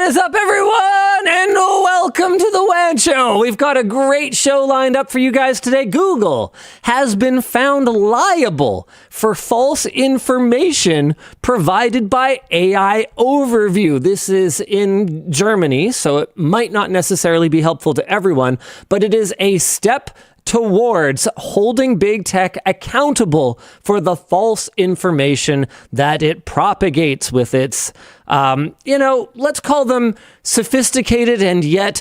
is up, everyone, and welcome to the WAN Show. We've got a great show lined up for you guys today. Google has been found liable for false information provided by AI Overview. This is in Germany, so it might not necessarily be helpful to everyone, but it is a step towards holding big tech accountable for the false information that it propagates with its, let's call them sophisticated and yet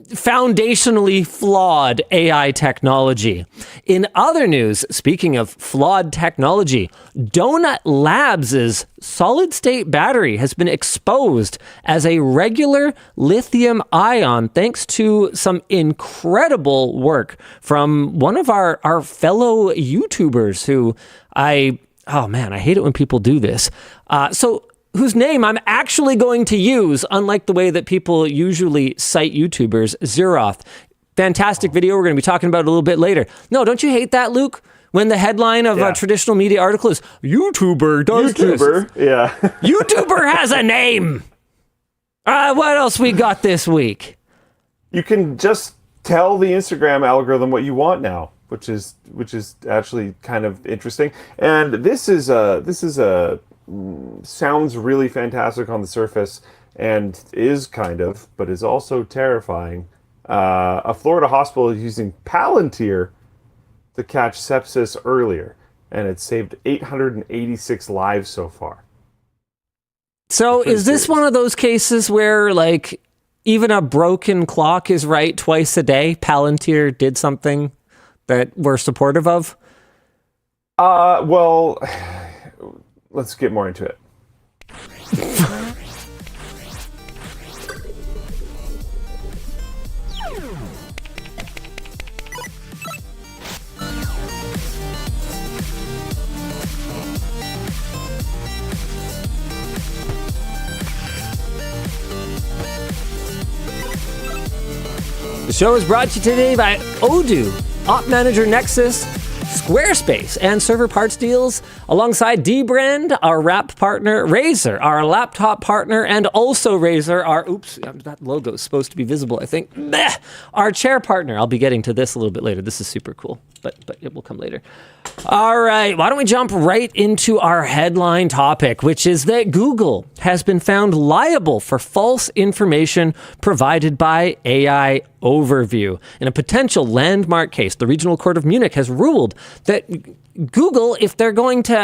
foundationally flawed AI technology. In other news, speaking of flawed technology, Donut Labs' solid-state battery has been exposed as a regular lithium ion thanks to some incredible work from one of our fellow YouTubers who I hate it when people do this. Whose name I'm actually going to use, unlike the way that people usually cite YouTubers, Ziroth. Fantastic video. We're going to be talking about it a little bit later. No, don't you hate that, Luke? When the headline of a traditional media article is, YouTuber does this. Yeah. YouTuber has a name. What else we got this week? You can just tell the Instagram algorithm what you want now, which is actually kind of interesting. And this is sounds really fantastic on the surface and is kind of, but is also terrifying. A Florida hospital is using Palantir to catch sepsis earlier, and it saved 886 lives so far. So is this one of those cases where, like, even a broken clock is right twice a day? Palantir did something that we're supportive of? Well, let's get more into it. The show is brought to you today by Odoo, OpManager Nexus, Squarespace, and server parts deals, alongside dbrand, our wrap partner, Razer, our laptop partner, and also Razer, that logo is supposed to be visible, I think, our chair partner. I'll be getting to this a little bit later. This is super cool, but it will come later. All right, why don't we jump right into our headline topic, which is that Google has been found liable for false information provided by AI Overview. In a potential landmark case, the Regional Court of Munich has ruled that Google, if they're going to,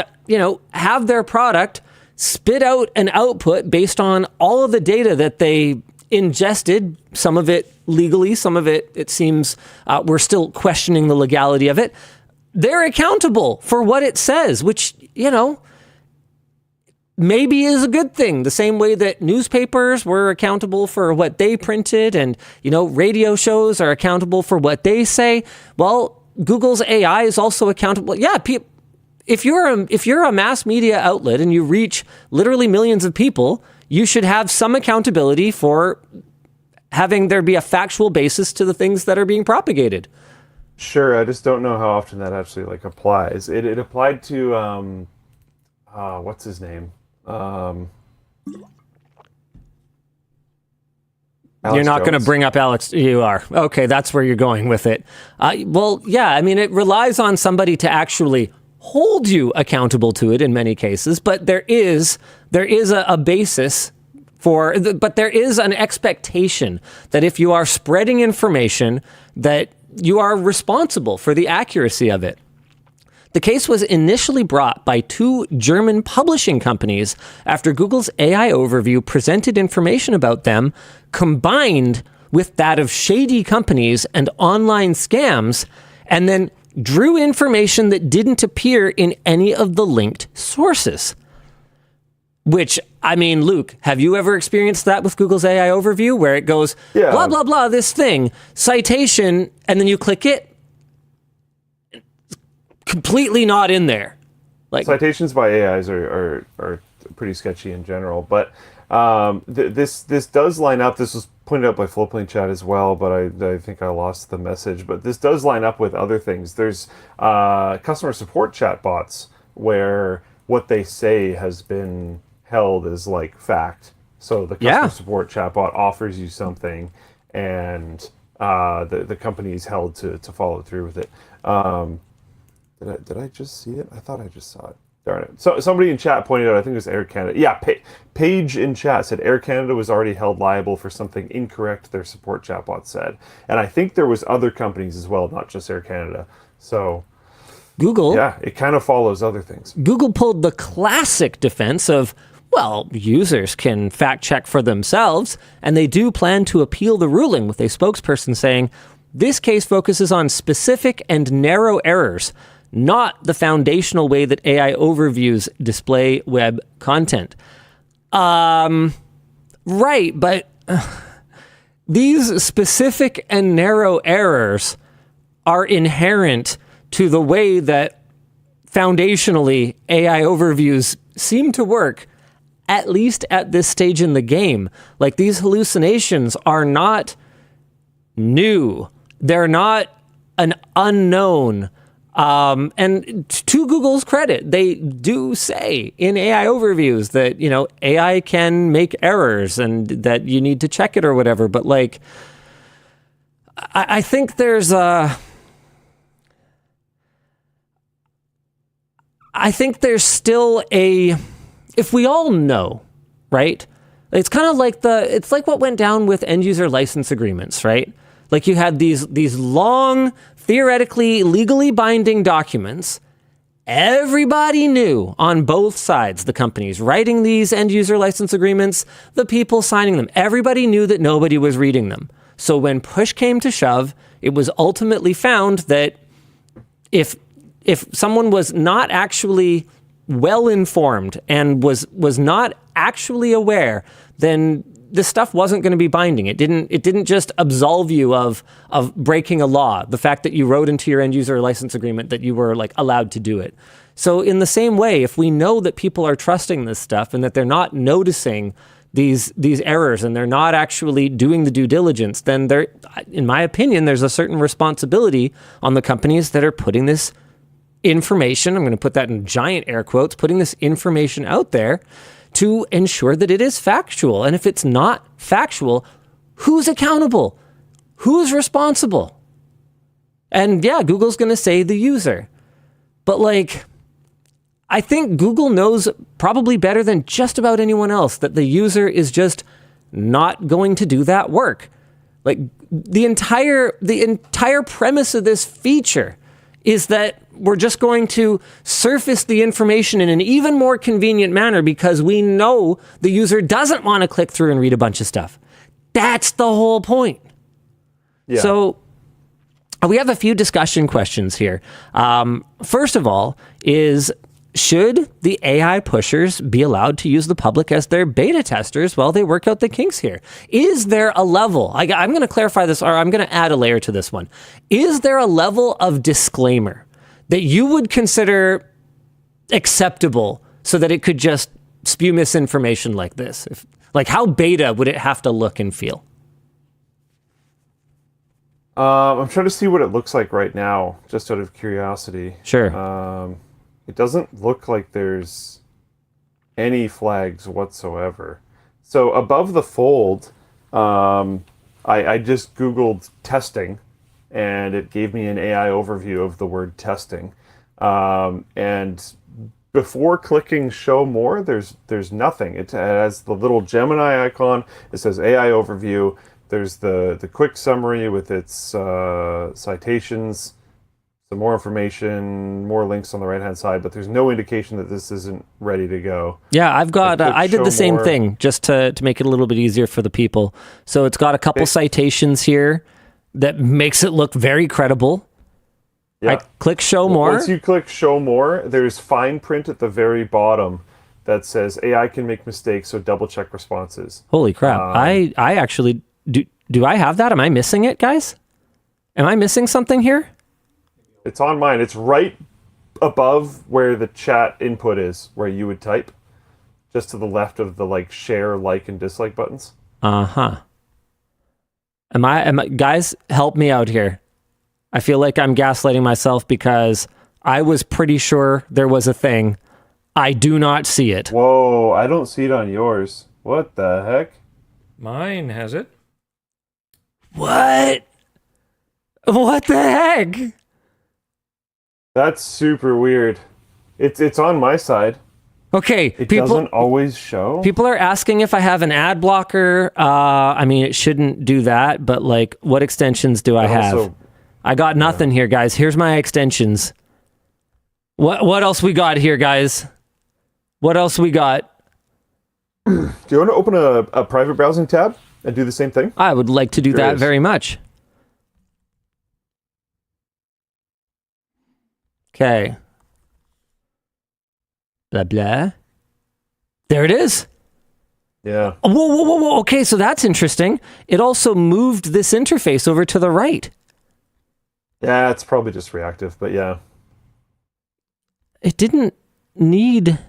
have their product spit out an output based on all of the data that they ingested, some of it legally, some of it seems we're still questioning the legality of it, they're accountable for what it says, which, maybe is a good thing. The same way that newspapers were accountable for what they printed and, radio shows are accountable for what they say. Well, Google's AI is also accountable. Yeah, if you're a mass media outlet and you reach literally millions of people, you should have some accountability for having there be a factual basis to the things that are being propagated. Sure, I just don't know how often that actually applies. It applied to what's his name? You're not going to bring up Alex. You are. Okay, that's where you're going with it. Well, yeah, I mean, it relies on somebody to actually hold you accountable to it in many cases, but there is a basis but there is an expectation that if you are spreading information, that you are responsible for the accuracy of it. The case was initially brought by two German publishing companies after Google's AI Overview presented information about them combined with that of shady companies and online scams, and then drew information that didn't appear in any of the linked sources. Which, I mean, Luke, have you ever experienced that with Google's AI Overview where it goes, blah, blah, blah, this thing, citation, and then you click it? Completely not in there. Citations by AIs are pretty sketchy in general, but this does line up. This was pointed out by Floatplane chat as well, but I think I lost the message. But this does line up with other things. There's customer support chat bots where what they say has been held as fact. So the customer support chatbot offers you something, and the company is held to follow through with it. Did I just see it? I thought I just saw it. Darn it. So somebody in chat pointed out, I think it was Air Canada. Yeah, Paige in chat said Air Canada was already held liable for something incorrect their support chatbot said. And I think there was other companies as well, not just Air Canada. So Google... Yeah, it kind of follows other things. Google pulled the classic defense of, well, users can fact check for themselves, and they do plan to appeal the ruling, with a spokesperson saying, this case focuses on specific and narrow errors, not the foundational way that AI overviews display web content. Right, but these specific and narrow errors are inherent to the way that foundationally AI overviews seem to work, at least at this stage in the game. Like, these hallucinations are not new. They're not an unknown. And to Google's credit, they do say in AI overviews that, you know, AI can make errors and that you need to check it or whatever. But like, I think there's still if we all know, right? It's kind of like it's like what went down with end user license agreements, right? Like, you had these long, theoretically, legally binding documents. Everybody knew on both sides, the companies writing these end user license agreements, the people signing them. Everybody knew that nobody was reading them. So when push came to shove, it was ultimately found that if someone was not actually well informed and was not actually aware, then this stuff wasn't going to be binding. It didn't just absolve you of breaking a law, the fact that you wrote into your end user license agreement that you were like allowed to do it. So in the same way, if we know that people are trusting this stuff and that they're not noticing these errors and they're not actually doing the due diligence, then in my opinion, there's a certain responsibility on the companies that are putting this information, I'm going to put that in giant air quotes, putting this information out there to ensure that it is factual. And if it's not factual, who's accountable? Who's responsible? And yeah, Google's going to say the user. But like, I think Google knows probably better than just about anyone else that the user is just not going to do that work. Like, the entire premise of this feature is that we're just going to surface the information in an even more convenient manner because we know the user doesn't want to click through and read a bunch of stuff. That's the whole point. Yeah. So we have a few discussion questions here. First of all, should the AI pushers be allowed to use the public as their beta testers while they work out the kinks here? Is there a level? I'm going to clarify this, or I'm going to add a layer to this one. Is there a level of disclaimer that you would consider acceptable so that it could just spew misinformation like this? Like, how beta would it have to look and feel? I'm trying to see what it looks like right now, just out of curiosity. Sure. It doesn't look like there's any flags whatsoever. So above the fold, I just Googled testing, and it gave me an AI overview of the word testing. And before clicking show more, there's nothing. It has the little Gemini icon. It says AI overview. There's the quick summary with its citations, some more information, more links on the right-hand side, but there's no indication that this isn't ready to go. Yeah, I've got, I did the same thing just to make it a little bit easier for the people. So it's got a couple citations here that makes it look very credible. Yeah. I click show more. Once you click show more, there's fine print at the very bottom that says AI can make mistakes, so double check responses. Holy crap. I actually, do I have that? Am I missing it, guys? Am I missing something here? It's on mine. It's right above where the chat input is, where you would type, just to the left of the like share, like, and dislike buttons. Uh-huh. Am I guys, help me out here. I feel like I'm gaslighting myself because I was pretty sure there was a thing. I do not see it. Whoa, I don't see it on yours. What the heck? Mine has it. What? What the heck? That's super weird. It's on my side. Okay, It doesn't always show. people are asking if I have an ad blocker. I mean, it shouldn't do that, but like, what extensions do I have? Also, I got nothing here, guys. Here's my extensions. What else we got here, guys? What else we got? do you want to open a private browsing tab and do the same thing? I would like to do that Curious. very much. Okay. Blah, blah. There it is. Yeah. Whoa. Okay, so that's interesting. It also moved this interface over to the right. Yeah, it's probably just reactive, but yeah. It didn't need...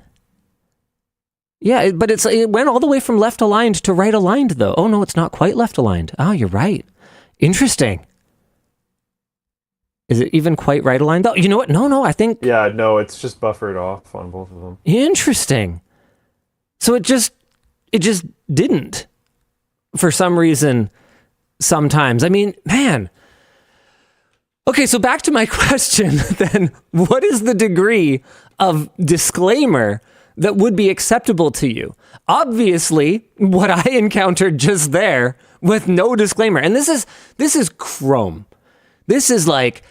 Yeah, but it went all the way from left aligned to right aligned, though. Oh, no, it's not quite left aligned. Oh, you're right. Interesting. Is it even quite right aligned, though? You know what? No, I think... Yeah, no, it's just buffered off on both of them. Interesting. So it just didn't, for some reason, sometimes. I mean, man. Okay, so back to my question then. What is the degree of disclaimer that would be acceptable to you? Obviously, what I encountered just there with no disclaimer. And this is Chrome. This is like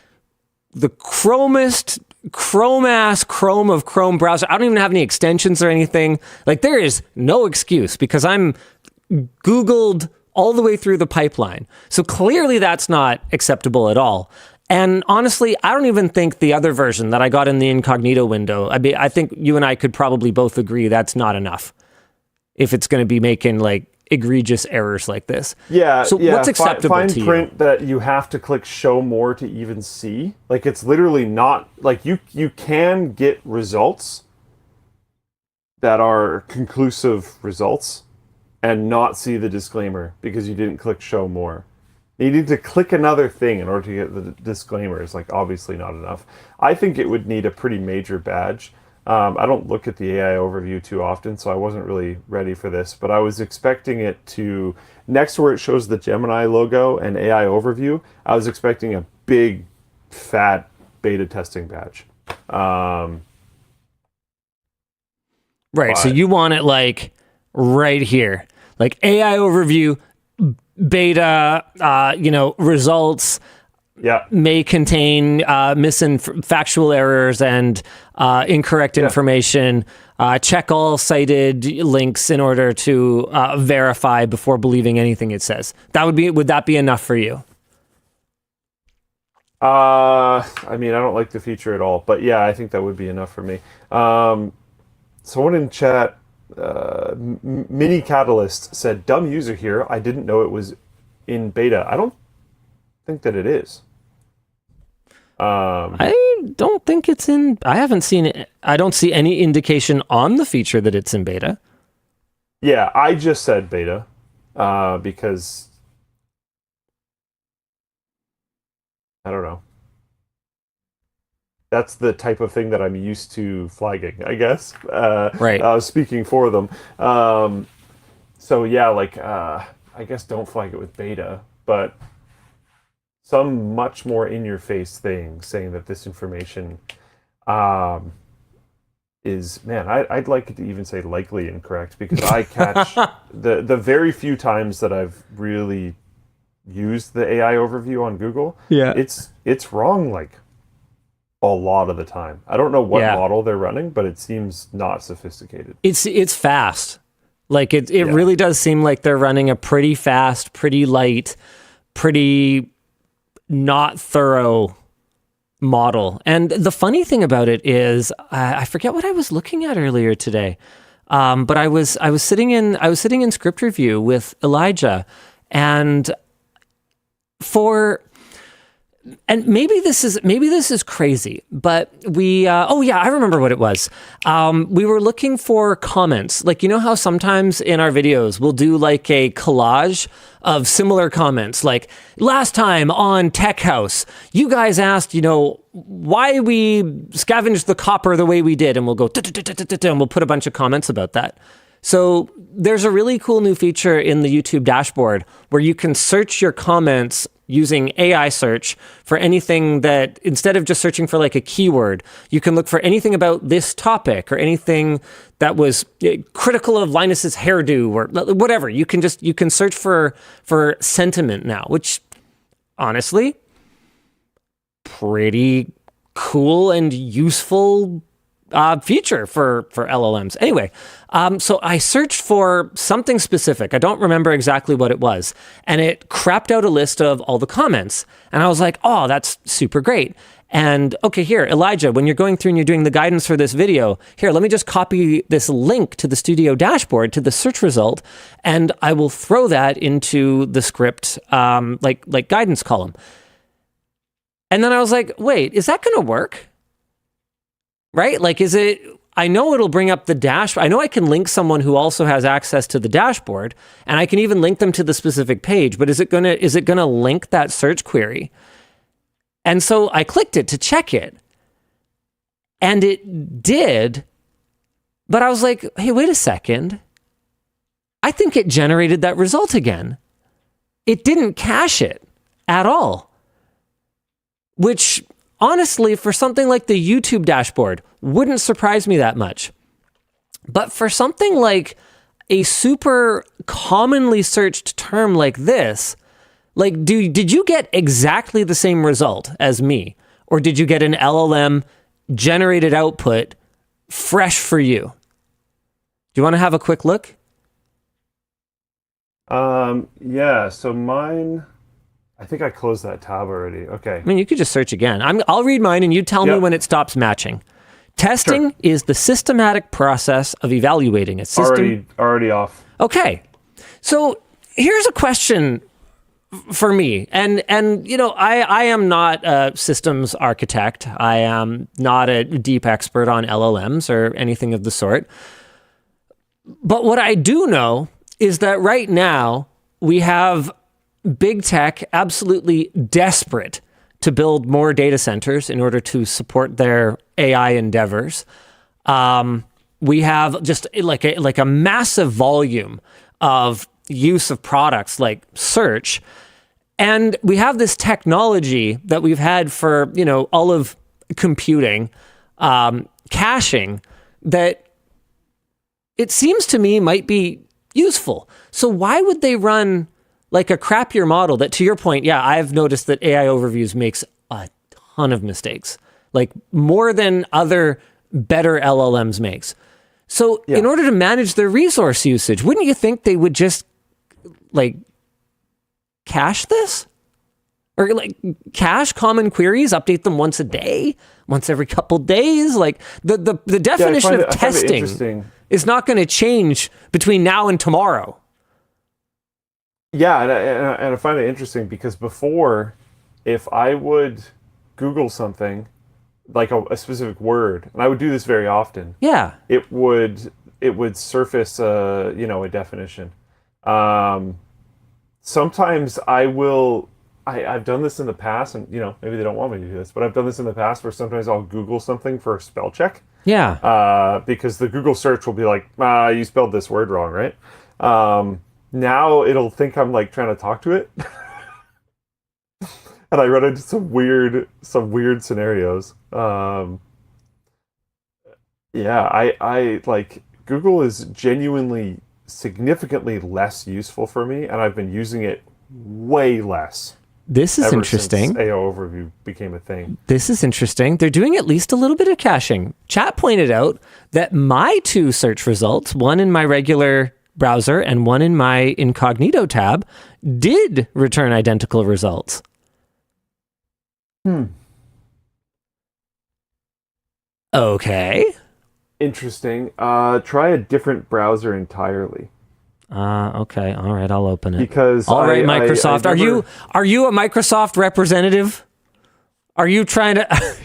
the Chrome-ass Chrome of Chrome browser. I don't even have any extensions or anything. Like, there is no excuse because I'm Googled all the way through the pipeline. So clearly that's not acceptable at all. And honestly, I don't even think the other version that I got in the incognito window, I think you and I could probably both agree that's not enough if it's going to be making like egregious errors like this. Yeah. So what's acceptable fine to you? print that you have to click show more to even see. Like, it's literally not like you can get results that are conclusive results and not see the disclaimer because you didn't click show more. You need to click another thing in order to get the disclaimer. Is like obviously not enough. I think it would need a pretty major badge. I don't look at the AI overview too often, so I wasn't really ready for this, but I was expecting it to, next to where it shows the Gemini logo and AI overview, I was expecting a big, fat beta testing badge. Right, so you want it like right here. Like AI overview, beta, results, Yeah. may contain factual errors and incorrect information. Check all cited links in order to verify before believing anything it says. Would that be enough for you? I mean, I don't like the feature at all, but yeah, I think that would be enough for me. Someone in chat, Mini Catalyst said, "Dumb user here. I didn't know it was in beta." I don't think that it is. I don't think it's in. I haven't seen it. I don't see any indication on the feature that it's in beta. Yeah, I just said beta because I don't know. That's the type of thing that I'm used to flagging, I guess. Right. Speaking for them. So yeah, like I guess don't flag it with beta, but some much more in-your-face thing saying that this information is, man, I'd like it to even say likely incorrect, because I catch the very few times that I've really used the AI overview on Google, it's wrong like a lot of the time. I don't know what model they're running, but it seems not sophisticated. It's fast. Like it really does seem like they're running a pretty fast, pretty light, pretty not thorough model. And the funny thing about it is, I forget what I was looking at earlier today, but I was sitting in script review with Elijah, and maybe this is crazy, but I remember what it was. We were looking for comments. Like, you know how sometimes in our videos we'll do like a collage of similar comments. Like, last time on Tech House, you guys asked, why we scavenged the copper the way we did, and we'll go and we'll put a bunch of comments about that. So there's a really cool new feature in the YouTube dashboard where you can search your comments using AI search for anything that, instead of just searching for like a keyword, you can look for anything about this topic or anything that was critical of Linus's hairdo or whatever. You can search for sentiment now, which honestly, pretty cool and useful feature for LLMs. Anyway, so I searched for something specific. I don't remember exactly what it was. And it crapped out a list of all the comments. And I was like, oh, that's super great. And okay, here, Elijah, when you're going through and you're doing the guidance for this video, here, let me just copy this link to the studio dashboard, to the search result, and I will throw that into the script, like guidance column. And then I was like, wait, is that going to work? Right? Like, I know it'll bring up the dashboard. I know I can link someone who also has access to the dashboard, and I can even link them to the specific page, but is it gonna link that search query? And so I clicked it to check it, and it did, but I was like, hey, wait a second. I think it generated that result again. It didn't cache it at all, which honestly, for something like the YouTube dashboard, wouldn't surprise me that much. But for something like a super commonly searched term like this, like, did you get exactly the same result as me? Or did you get an LLM generated output fresh for you? Do you want to have a quick look? Yeah, so mine, I think I closed that tab already. Okay. I mean, you could just search again. I'll read mine and you tell me when it stops matching. Testing is the systematic process of evaluating a system. Already off. Okay. So here's a question for me. And you know, I am not a systems architect. I am not a deep expert on LLMs or anything of the sort. But what I do know is that right now we have big tech absolutely desperate to build more data centers in order to support their AI endeavors. We have just like a massive volume of use of products like search. And we have this technology that we've had for, you know, all of computing, caching, that it seems to me might be useful. So why would they run like a crappier model that, to your point, yeah, I've noticed that AI Overviews makes a ton of mistakes, like more than other better LLMs makes. So in order to manage their resource usage, wouldn't you think they would just like cache this? Or like cache common queries, update them once a day, once every couple days? Like the definition of testing is not going to change between now and tomorrow. Yeah, and I find it interesting because before, if I would Google something, like a specific word, and I would do this very often, it would surface a definition. Sometimes I've done this in the past, and maybe they don't want me to do this, but I've done this in the past where sometimes I'll Google something for a spell check. Yeah. Because the Google search will be like, you spelled this word wrong, right? Now it'll think I'm like trying to talk to it. And I run into some weird scenarios. I like Google is genuinely significantly less useful for me, and I've been using it way less. This is interesting. Since AI Overview became a thing. This is interesting. They're doing at least a little bit of caching. Chat pointed out that my two search results, one in my regular browser and one in my incognito tab, did return identical results. Okay. Interesting. Try a different browser entirely. Okay. All right. I'll open it. Because Microsoft. Are you a Microsoft representative? Are you trying to?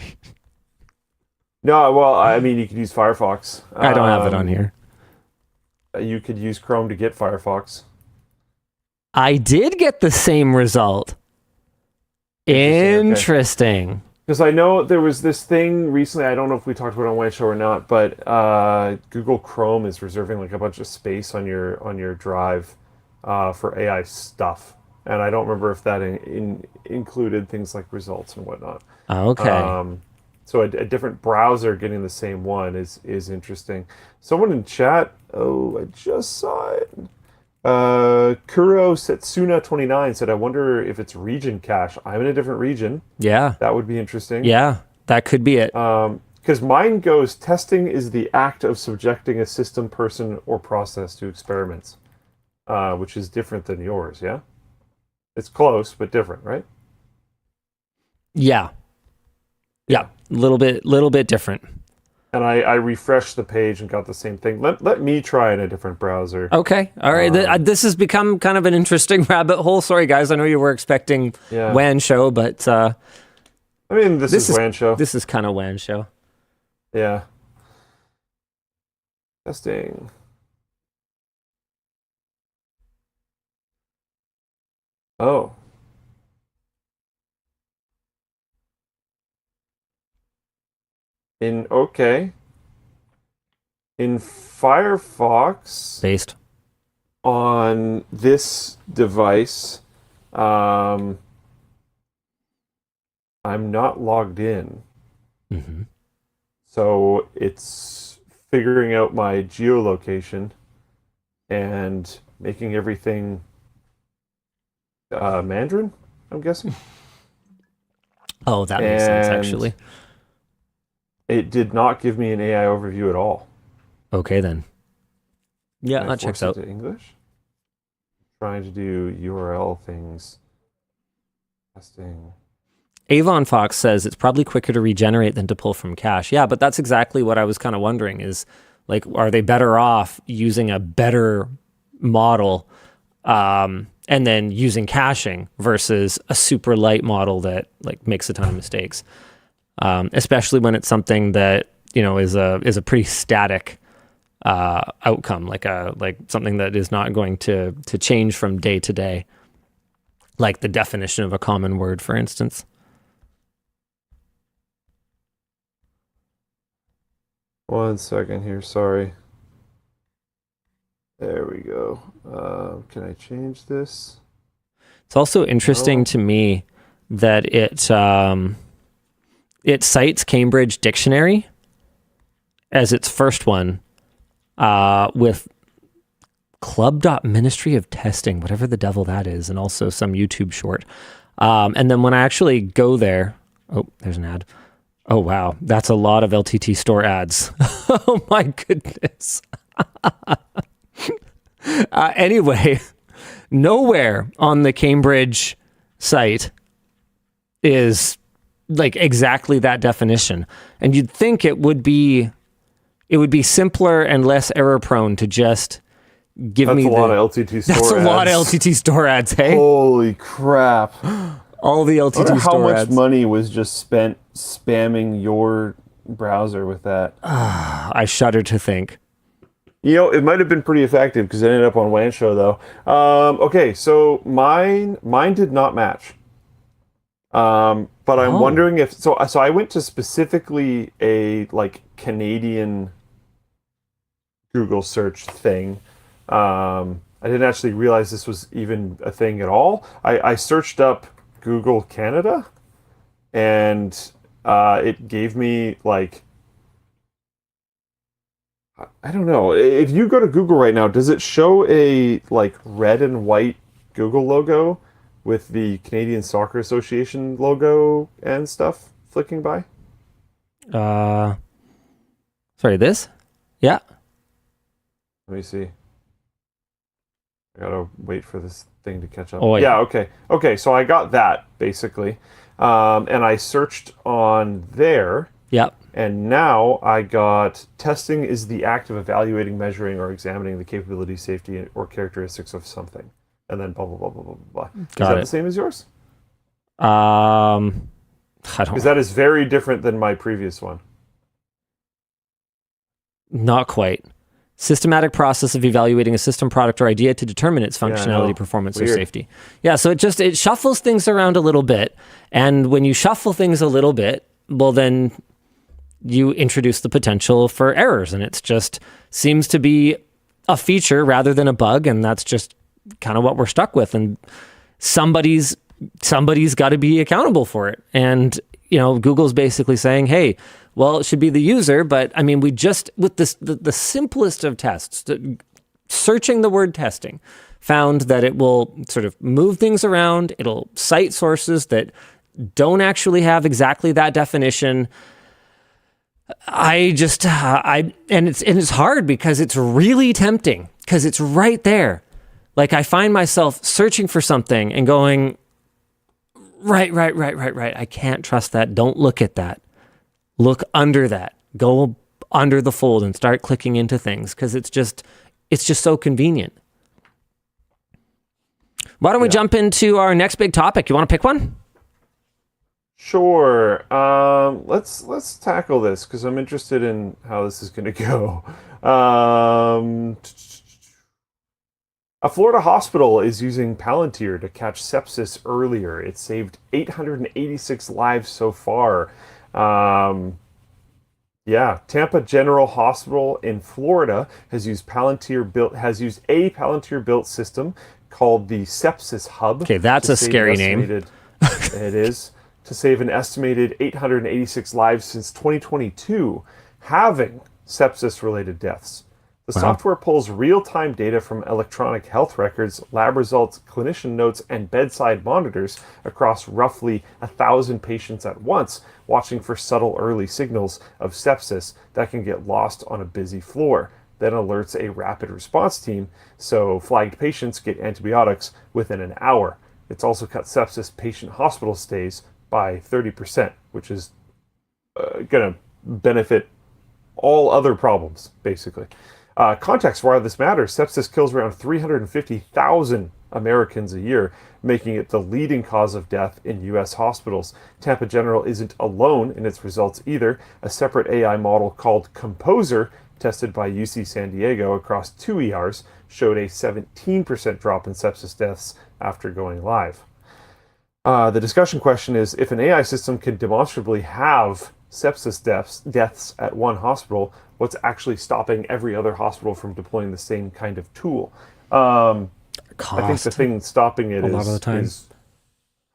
No. Well, I mean, you could use Firefox. I don't have it on here. You could use Chrome to get Firefox. I did get the same result. Interesting. Because I know there was this thing recently, I don't know if we talked about it on WAN Show or not, but Google Chrome is reserving like a bunch of space on your drive for AI stuff. And I don't remember if that included things like results and whatnot. Okay. So a different browser getting the same one is interesting. Someone in chat, I just saw it. Kuro Setsuna 29 said, I wonder if it's region cache. I'm in a different region. Yeah. That would be interesting. Yeah, that could be it. Because mine goes, testing is the act of subjecting a system, person, or process to experiments, which is different than yours, yeah? It's close, but different, right? Yeah. Yeah, little bit different. And I refreshed the page and got the same thing. Let me try in a different browser. Okay, all right. This has become kind of an interesting rabbit hole. Sorry, guys. I know you were expecting WAN Show, but I mean, this is WAN Show. This is kind of WAN Show. Yeah. Testing. Oh. In Firefox Based on this device, I'm not logged in. Mm-hmm. So it's figuring out my geolocation and making everything Mandarin, I'm guessing. Oh, that makes sense, actually. It did not give me an AI overview at all. Okay, then. Yeah, Can I that checks force out. it to English. Trying to do URL things. Testing. Avon Fox says it's probably quicker to regenerate than to pull from cache. Yeah, but that's exactly what I was kind of wondering is, like, are they better off using a better model and then using caching versus a super light model that, like, makes a ton of mistakes? Especially when it's something that, you know, is a pretty static outcome, like something that is not going to change from day to day, like the definition of a common word, for instance. One second here, sorry. There we go. Can I change this? It's also interesting to me that it cites Cambridge Dictionary as its first one with club.ministry of testing, whatever the devil that is, and also some YouTube short. And then when I actually go there, oh, there's an ad. Oh, wow. That's a lot of LTTStore ads. Oh, my goodness. Anyway, nowhere on the Cambridge site is like exactly that definition. And you'd think it would be simpler and less error prone to just give That's me a lot of LTT store That's a ads. lot of LTT store ads, hey? Holy crap. All the LTT I wonder store how much ads. money was just spent spamming your browser with that. I shudder to think. You know, it might have been pretty effective because it ended up on WAN Show, though. Okay, so mine did not match. But I'm wondering if... So I went to specifically a, like, Canadian Google search thing. I didn't actually realize this was even a thing at all. I searched up Google Canada, and it gave me, like... I don't know. If you go to Google right now, does it show a, like, red and white Google logo with the Canadian Soccer Association logo and stuff flicking by? Sorry, this? Yeah. Let me see. I gotta wait for this thing to catch up. Oh, yeah, okay. Okay, so I got that, basically. And I searched on there. Yep. And now I got testing is the act of evaluating, measuring, or examining the capability, safety, or characteristics of something. And then blah, blah, blah, blah, blah, blah. Is that the same as yours? I don't... Because that is very different than my previous one. Not quite. Systematic process of evaluating a system, product, or idea to determine its functionality, performance, or safety. Yeah, so it shuffles things around a little bit. And when you shuffle things a little bit, well, then you introduce the potential for errors. And it just seems to be a feature rather than a bug. And that's just kind of what we're stuck with. And somebody's got to be accountable for it. And, Google's basically saying, hey, well, it should be the user, but I mean, we just, with this, the simplest of tests, searching the word testing, found that it will sort of move things around. It'll cite sources that don't actually have exactly that definition. And it's hard because it's really tempting because it's right there. Like I find myself searching for something and going, right. I can't trust that. Don't look at that. Look under that. Go under the fold and start clicking into things because it's just so convenient. Why don't we jump into our next big topic? You want to pick one? Sure. Let's tackle this because I'm interested in how this is going to go. A Florida hospital is using Palantir to catch sepsis earlier. It saved 886 lives so far. Tampa General Hospital in Florida has used a Palantir built system called the Sepsis Hub. Okay, that's a scary name. It is to save an estimated 886 lives since 2022, halving sepsis-related deaths. The software pulls real-time data from electronic health records, lab results, clinician notes, and bedside monitors across roughly 1,000 patients at once, watching for subtle early signals of sepsis that can get lost on a busy floor. Then alerts a rapid response team, so flagged patients get antibiotics within an hour. It's also cut sepsis patient hospital stays by 30%, which is going to benefit all other problems, basically. Context for why this matters: sepsis kills around 350,000 Americans a year, making it the leading cause of death in U.S. hospitals. Tampa General isn't alone in its results either. A separate AI model called Composer, tested by UC San Diego across 2 ERs, showed a 17% drop in sepsis deaths after going live. The discussion question is, if an AI system can demonstrably have sepsis deaths at one hospital, what's actually stopping every other hospital from deploying the same kind of tool? I think the thing stopping it is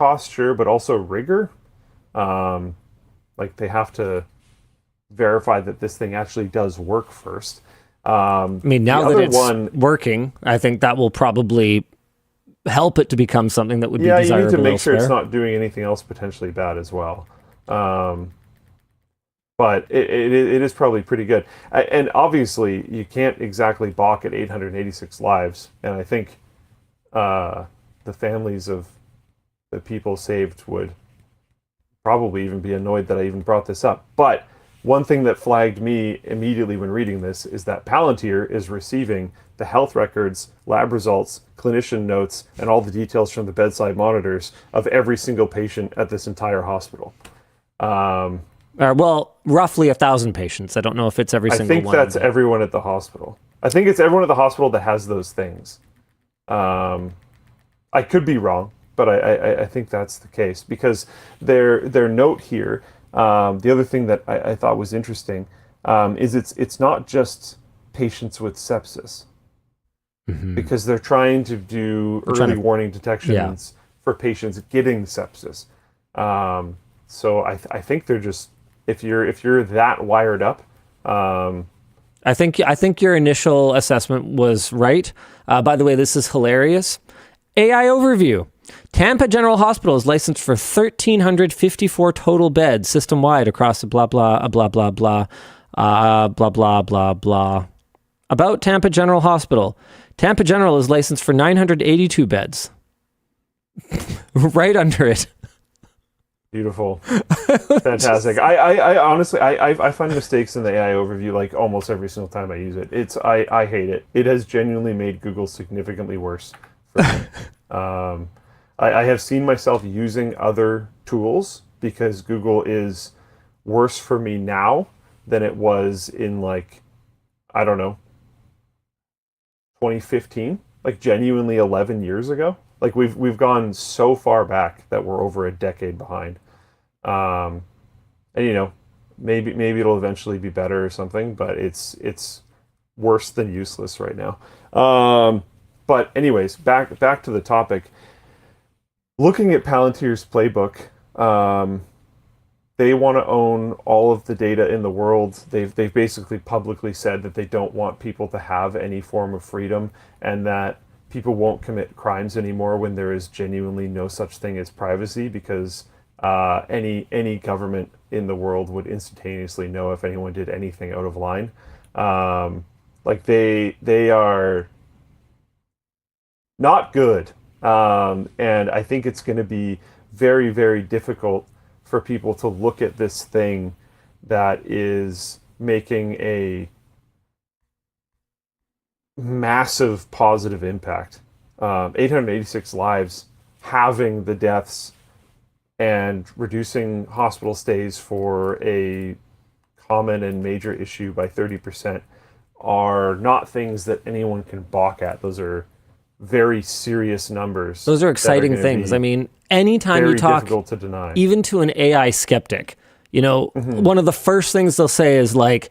cost, sure, but also rigor. Like they have to verify that this thing actually does work first. I mean, now that it's working, I think that will probably help it to become something that would be desirable. Yeah, you need to make sure elsewhere. It's not doing anything else potentially bad as well. But it is probably pretty good. And obviously, you can't exactly balk at 886 lives. And I think the families of the people saved would probably even be annoyed that I even brought this up. But one thing that flagged me immediately when reading this is that Palantir is receiving the health records, lab results, clinician notes, and all the details from the bedside monitors of every single patient at this entire hospital. Well, roughly 1,000 patients. I don't know if it's every single one. I think that's everyone at the hospital. I think it's everyone at the hospital that has those things. I could be wrong, but I think that's the case because their note here. The other thing that I thought was interesting is it's not just patients with sepsis, because they're trying to do early warning detections for patients getting sepsis. So I think they're just if you're that wired up. I think your initial assessment was right. By the way, this is hilarious. AI overview. Tampa General Hospital is licensed for 1,354 total beds system-wide across the blah, blah, blah, blah, blah, blah, blah, blah, blah. About Tampa General Hospital. Tampa General is licensed for 982 beds. Right under it. Beautiful. Fantastic. I honestly, I find mistakes in the AI overview like almost every single time I use it. I hate it. It has genuinely made Google significantly worse for me. I have seen myself using other tools because Google is worse for me now than it was in 20 2015, like genuinely 11 years ago. Like we've gone so far back that we're over a decade behind. And maybe it'll eventually be better or something, but it's worse than useless right now. But anyways, back to the topic. Looking at Palantir's playbook, they want to own all of the data in the world. They've basically publicly said that they don't want people to have any form of freedom, and that people won't commit crimes anymore when there is genuinely no such thing as privacy, because any government in the world would instantaneously know if anyone did anything out of line. Like they are not good, and I think it's going to be very, very difficult for people to look at this thing that is making a massive positive impact. 886 lives, halving the deaths, and reducing hospital stays for a common and major issue by 30% are not things that anyone can balk at. Those are very serious numbers. Those are exciting things. I mean, anytime you talk, difficult to deny, even to an AI skeptic, one of the first things they'll say is like,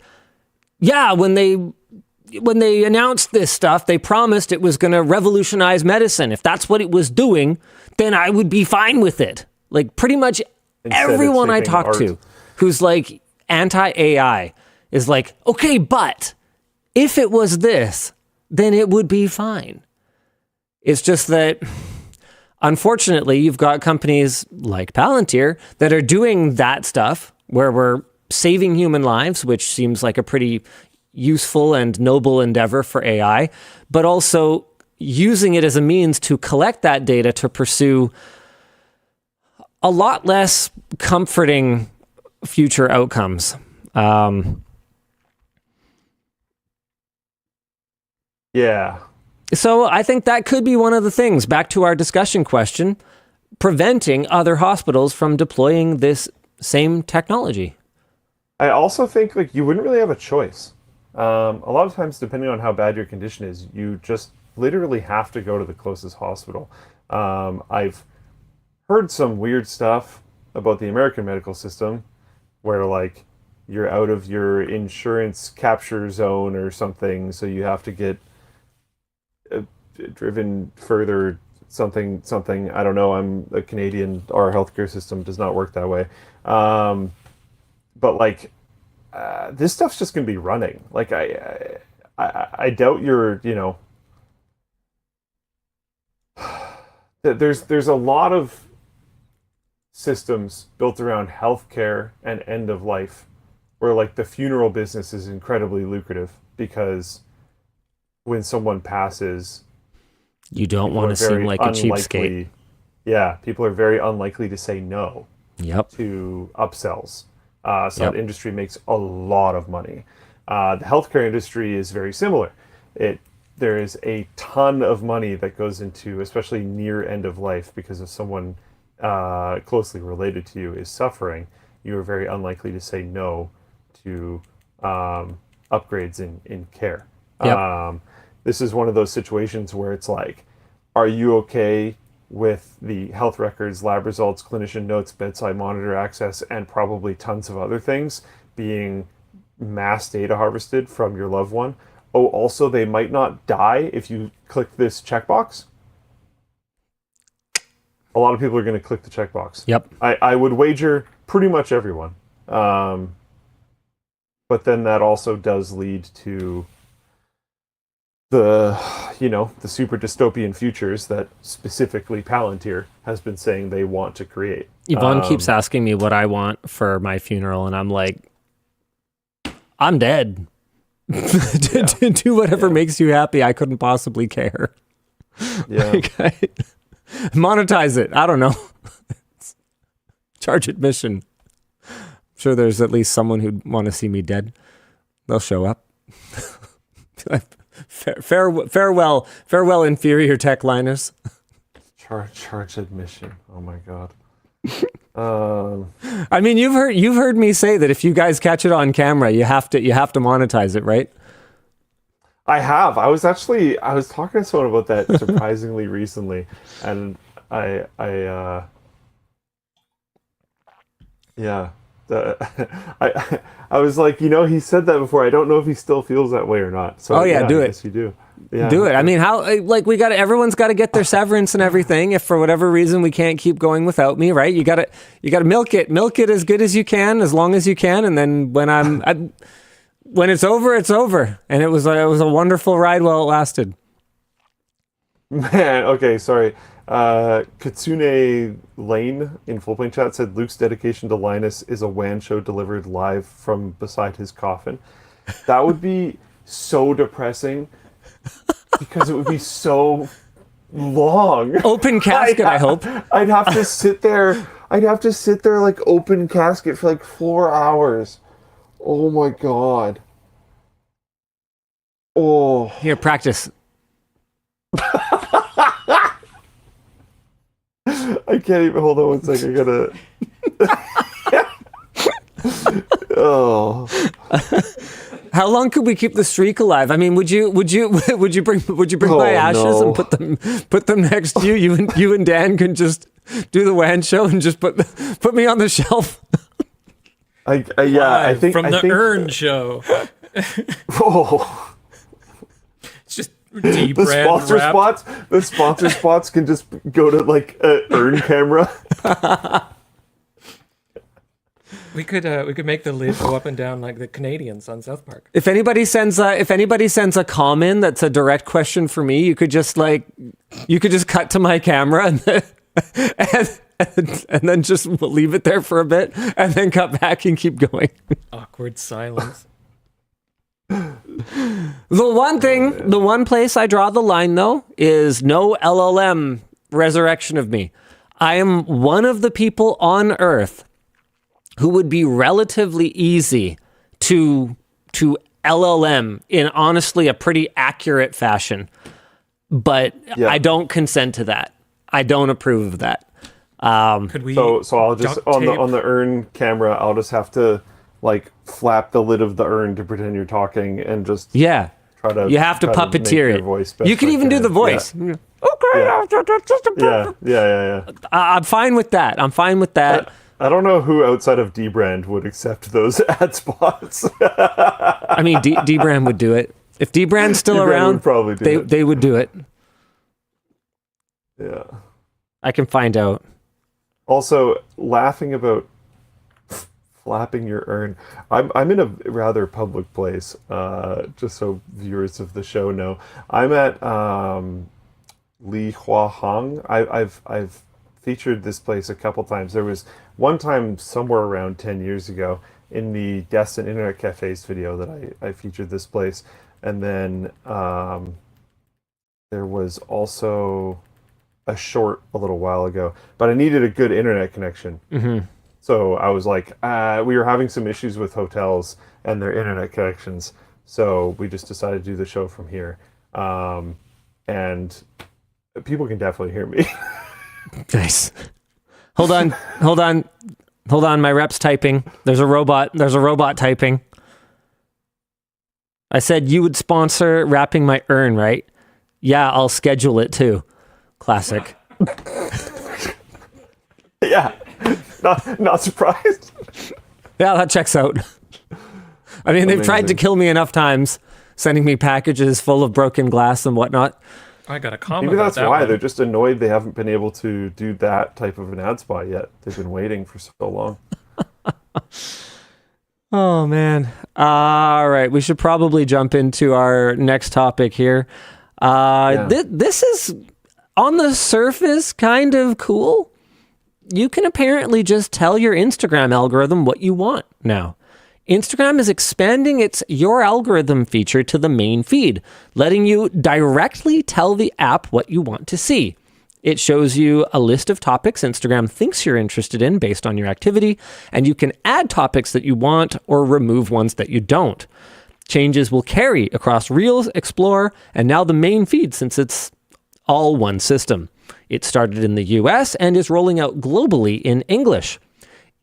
yeah, when they announced this stuff, they promised it was going to revolutionize medicine. If that's what it was doing, then I would be fine with it. Like pretty much everyone I talk to who's like anti-AI is like, okay, but if it was this, then it would be fine. It's just that, unfortunately, you've got companies like Palantir that are doing that stuff where we're saving human lives, which seems like a pretty useful and noble endeavor for AI, but also using it as a means to collect that data to pursue a lot less comforting future outcomes. Yeah. So I think that could be one of the things, back to our discussion question, preventing other hospitals from deploying this same technology. I also think like you wouldn't really have a choice. A lot of times, depending on how bad your condition is, you just literally have to go to the closest hospital. I've heard some weird stuff about the American medical system where like you're out of your insurance capture zone or something, so you have to get driven further, something. I don't know. I'm a Canadian. Our healthcare system does not work that way. But like, this stuff's just gonna be running. Like, I doubt you're, there's a lot of systems built around healthcare and end of life, where like the funeral business is incredibly lucrative because when someone passes, you don't want to seem like a cheapskate. Yeah, people are very unlikely to say no to upsells. That industry makes a lot of money. The healthcare industry is very similar. There is a ton of money that goes into, especially near end of life, because if someone closely related to you is suffering, you are very unlikely to say no to upgrades in care. This is one of those situations where it's like, are you okay with the health records, lab results, clinician notes, bedside monitor access, and probably tons of other things being mass data harvested from your loved one? Oh, also, they might not die if you click this checkbox. A lot of people are going to click the checkbox. Yep. I would wager pretty much everyone. But then that also does lead to the super dystopian futures that specifically Palantir has been saying they want to create. Yvonne keeps asking me what I want for my funeral, and I'm like, I'm dead. Do whatever makes you happy. I couldn't possibly care. Yeah. Monetize it. I don't know. Charge admission. I'm sure there's at least someone who'd want to see me dead. They'll show up. Farewell, inferior tech Linus. Charge admission. Oh my god. I mean, you've heard me say that if you guys catch it on camera, you have to monetize it, right? I have. I was talking to someone about that surprisingly recently, and yeah, I was like, he said that before. I don't know if he still feels that way or not. So do it. Yes, you do. Yeah, Do it. I mean, everyone's got to get their severance and everything. If for whatever reason we can't keep going without me, right? You got to milk it as good as you can, as long as you can, and then when it's over, it's over. And it was a wonderful ride while it lasted. Man, okay, sorry. Katsune Lane in Floatplane chat said Luke's dedication to Linus is a WAN show delivered live from beside his coffin. That would be so depressing because it would be so long. Open casket, I hope. I'd have to sit there like open casket for like 4 hours. Oh my god. Oh. Here, practice. I can't even hold on one second. I gotta. Oh. How long could we keep the streak alive? I mean, would you bring my ashes and put them next to you? You and Dan can just do the WAN show and just put me on the shelf. I think from the Urn show. Oh. It's just the sponsor spots can just go to like an Urn camera. We could make the lid go up and down like the Canadians on South Park. If anybody sends a comment that's a direct question for me, you could just cut to my camera and then just leave it there for a bit and then cut back and keep going. Awkward silence. The one place I draw the line though is no LLM resurrection of me. I am one of the people on Earth who would be relatively easy to LLM in honestly a pretty accurate fashion. But yeah. I don't consent to that. I don't approve of that. Could we so I'll just on the Urn camera, I'll just have to like flap the lid of the urn to pretend you're talking and just try to you have to puppeteer it. You can even do the voice. Yeah. Okay. Yeah. I'm fine with that. I don't know who outside of Dbrand would accept those ad spots. I mean, Dbrand would do it. If Dbrand's still around, they would do it. Yeah. I can find out. Also, laughing about flapping your urn. I'm in a rather public place, just so viewers of the show know. I'm at Li Hua Hong. I've featured this place a couple times. There was one time somewhere around 10 years ago in the Destin Internet Cafes video that I featured this place. And then there was also a short a little while ago. But I needed a good internet connection. Mm-hmm. So I was like, we were having some issues with hotels and their internet connections. So we just decided to do the show from here. And people can definitely hear me. Nice. Hold on. My rep's typing. There's a robot typing. I said you would sponsor wrapping my urn, right? Yeah, I'll schedule it too. Classic. Yeah. Not surprised. Yeah, that checks out. I mean, they've tried to kill me enough times, sending me packages full of broken glass and whatnot. I got a comment. Maybe that's why one. They're just annoyed they haven't been able to do that type of an ad spot yet. They've been waiting for so long. Oh man! All right, we should probably jump into our next topic here. This is on the surface kind of cool. You can apparently just tell your Instagram algorithm what you want now. Instagram is expanding its Your Algorithm feature to the main feed, letting you directly tell the app what you want to see. It shows you a list of topics Instagram thinks you're interested in based on your activity, and you can add topics that you want or remove ones that you don't. Changes will carry across Reels, Explore, and now the main feed since it's all one system. It started in the US and is rolling out globally in English.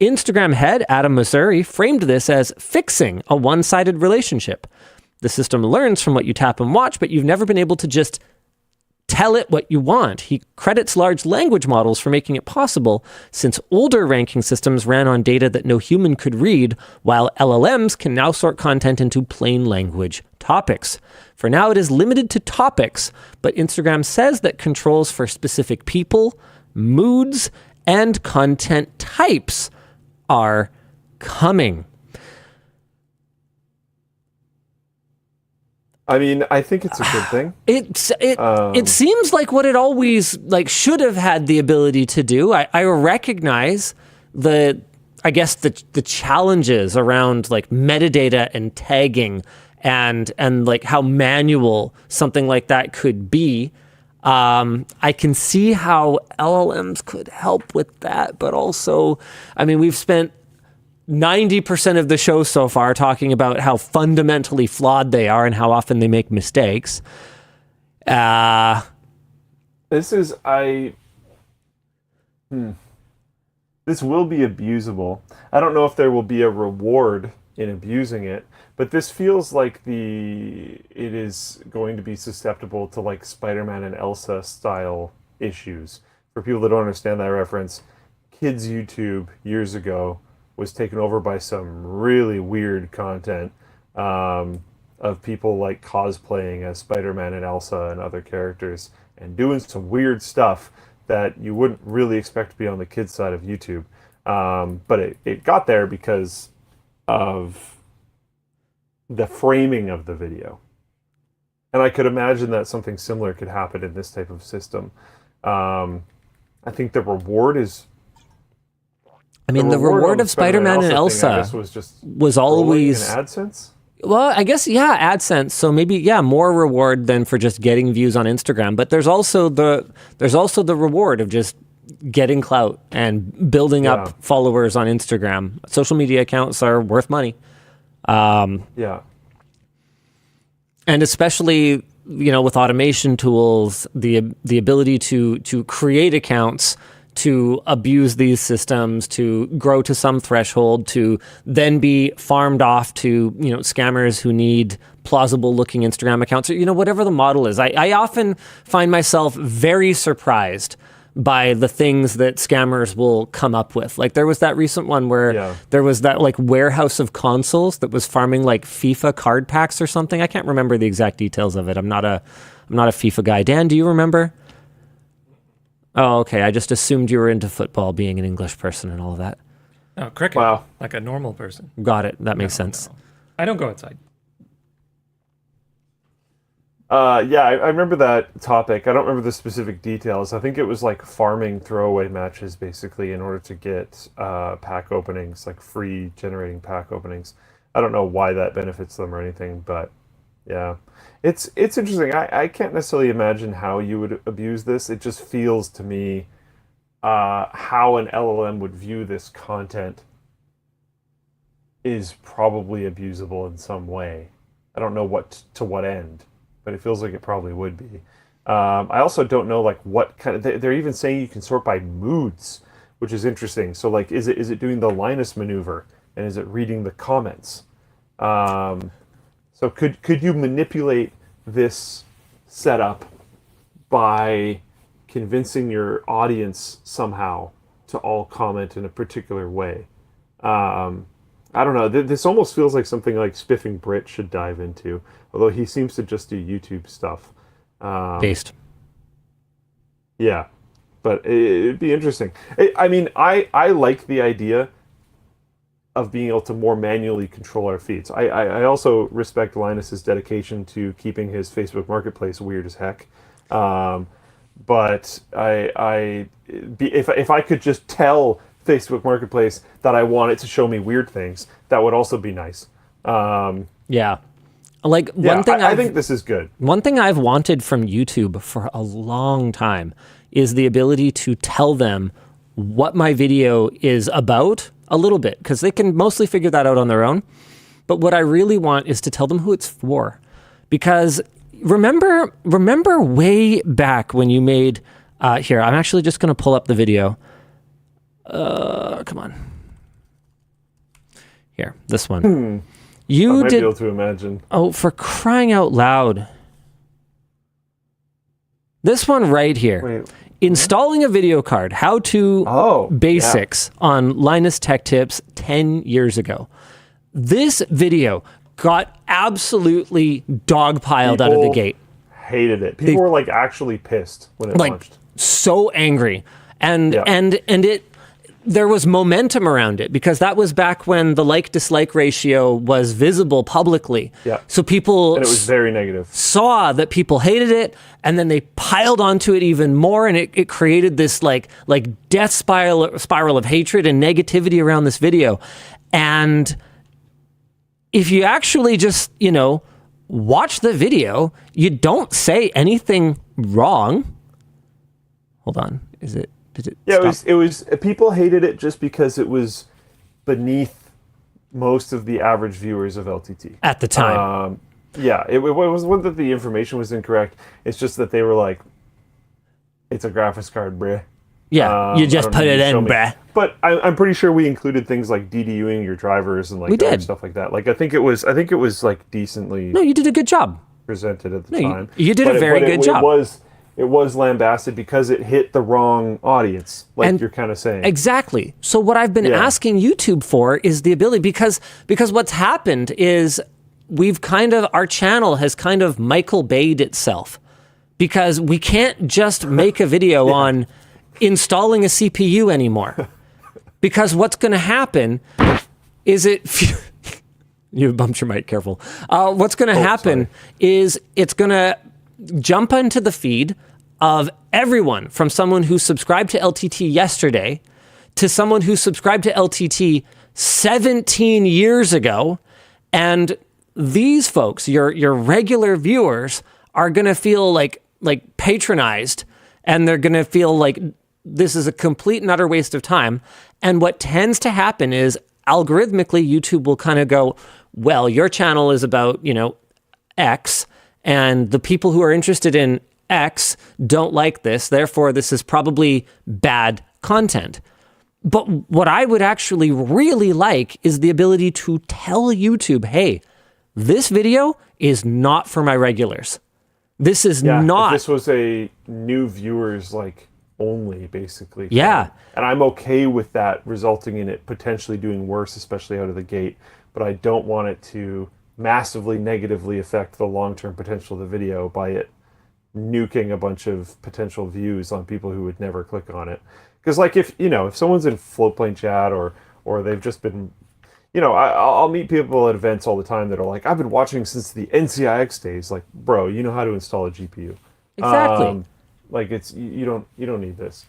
Instagram head Adam Mosseri framed this as fixing a one-sided relationship. The system learns from what you tap and watch, but you've never been able to just tell it what you want. He credits large language models for making it possible, since older ranking systems ran on data that no human could read, while LLMs can now sort content into plain language topics. For now, it is limited to topics, but Instagram says that controls for specific people, moods, and content types are coming. I mean, I think it's a good thing. It seems like what it always should have had the ability to do. I recognize the challenges around metadata and tagging and how manual something like that could be. I can see how LLMs could help with that, but also, I mean, we've spent 90% of the show so far talking about how fundamentally flawed they are and how often they make mistakes. This will be abusable. I don't know if there will be a reward in abusing it, but this feels like it is going to be susceptible to Spider-Man and Elsa style issues. For people that don't understand that reference, kids YouTube years ago was taken over by some really weird content of people cosplaying as Spider-Man and Elsa and other characters and doing some weird stuff that you wouldn't really expect to be on the kids' side of YouTube. But it got there because of the framing of the video. And I could imagine that something similar could happen in this type of system. I think the reward is... I mean, the reward of Spider-Man and Elsa was always... in AdSense? Well, I guess, yeah, AdSense. So maybe, yeah, more reward than for just getting views on Instagram. But there's also the reward of just getting clout and building up followers on Instagram. Social media accounts are worth money. Yeah. And especially, with automation tools, the ability to create accounts, to abuse these systems, to grow to some threshold, to then be farmed off to, scammers who need plausible looking Instagram accounts, or, whatever the model is. I often find myself very surprised by the things that scammers will come up with. There was that recent one where there was that warehouse of consoles that was farming FIFA card packs or something. I can't remember the exact details of it. I'm not a FIFA guy. Dan, do you remember? Oh, okay. I just assumed you were into football, being an English person and all of that. Oh, cricket. Wow. Like a normal person. Got it. That makes sense. No. I don't go outside. I remember that topic. I don't remember the specific details. I think it was farming throwaway matches, basically, in order to get pack openings, free generating pack openings. I don't know why that benefits them or anything, but yeah. It's interesting. I can't necessarily imagine how you would abuse this. It just feels to me how an LLM would view this content is probably abusable in some way. I don't know to what end, but it feels like it probably would be. I also don't know what kind of... They're even saying you can sort by moods, which is interesting. So is it doing the Linus maneuver, and is it reading the comments? So could you manipulate this setup by convincing your audience somehow to all comment in a particular way? I don't know. This almost feels like something Spiffing Brit should dive into, although he seems to just do YouTube stuff. Based. Yeah, but it'd be interesting. I like the idea of being able to more manually control our feeds. I also respect Linus's dedication to keeping his Facebook Marketplace weird as heck. But if I could just tell Facebook Marketplace that I want it to show me weird things, that would also be nice. Yeah. One thing I think this is good. One thing I've wanted from YouTube for a long time is the ability to tell them what my video is about a little bit, because they can mostly figure that out on their own. But what I really want is to tell them who it's for. Because remember way back when you made, here, I'm actually just going to pull up the video. Come on. Here, this one. You I might did. be able to imagine. Oh, for crying out loud! This one right here. Wait. Installing a video card. How to basics on Linus Tech Tips 10 years ago. This video got absolutely dogpiled out of the gate. Hated it. People were like actually pissed when it launched. So angry. And it there was momentum around it because that was back when the like-dislike ratio was visible publicly. Yeah. So people And it was very negative. saw that people hated it, and then they piled onto it even more, and it created this like death spiral of hatred and negativity around this video. And if you actually just, watch the video, you don't say anything wrong. Hold on. Did it stop? It was people hated it just because it was beneath most of the average viewers of LTT At the time. It wasn't that the information was incorrect. It's just that they were like, it's a graphics card, bruh. Yeah, you just put it in, bruh. But I'm pretty sure we included things like DDUing your drivers and like stuff like that. Like I think it was like decently. No, you did a good job. Presented at the time. You did a very good job. It was lambasted because it hit the wrong audience, like you're kind of saying. Exactly. So what I've been asking YouTube for is the ability, because what's happened is our channel has kind of Michael Bay'd itself, because we can't just make a video on installing a CPU anymore. Because what's going to happen is you bumped your mic, careful. What's going to happen is it's going to jump into the feed of everyone, from someone who subscribed to LTT yesterday to someone who subscribed to LTT 17 years ago. And these folks, your regular viewers, are going to feel like patronized, and they're going to feel like this is a complete and utter waste of time. And what tends to happen is algorithmically, YouTube will kind of go, well, your channel is about, X, and the people who are interested in X don't like this, therefore this is probably bad content. But what I would actually really like is the ability to tell YouTube, hey, this video is not for my regulars. This is not. If this was a new viewers only, basically. Yeah. And I'm okay with that resulting in it potentially doing worse, especially out of the gate. But I don't want it to massively negatively affect the long-term potential of the video by it nuking a bunch of potential views on people who would never click on it. Because if someone's in Floatplane chat or they've just been, I'll meet people at events all the time that are like, I've been watching since the NCIX days. Like, bro, you know how to install a GPU. Exactly. You don't need this.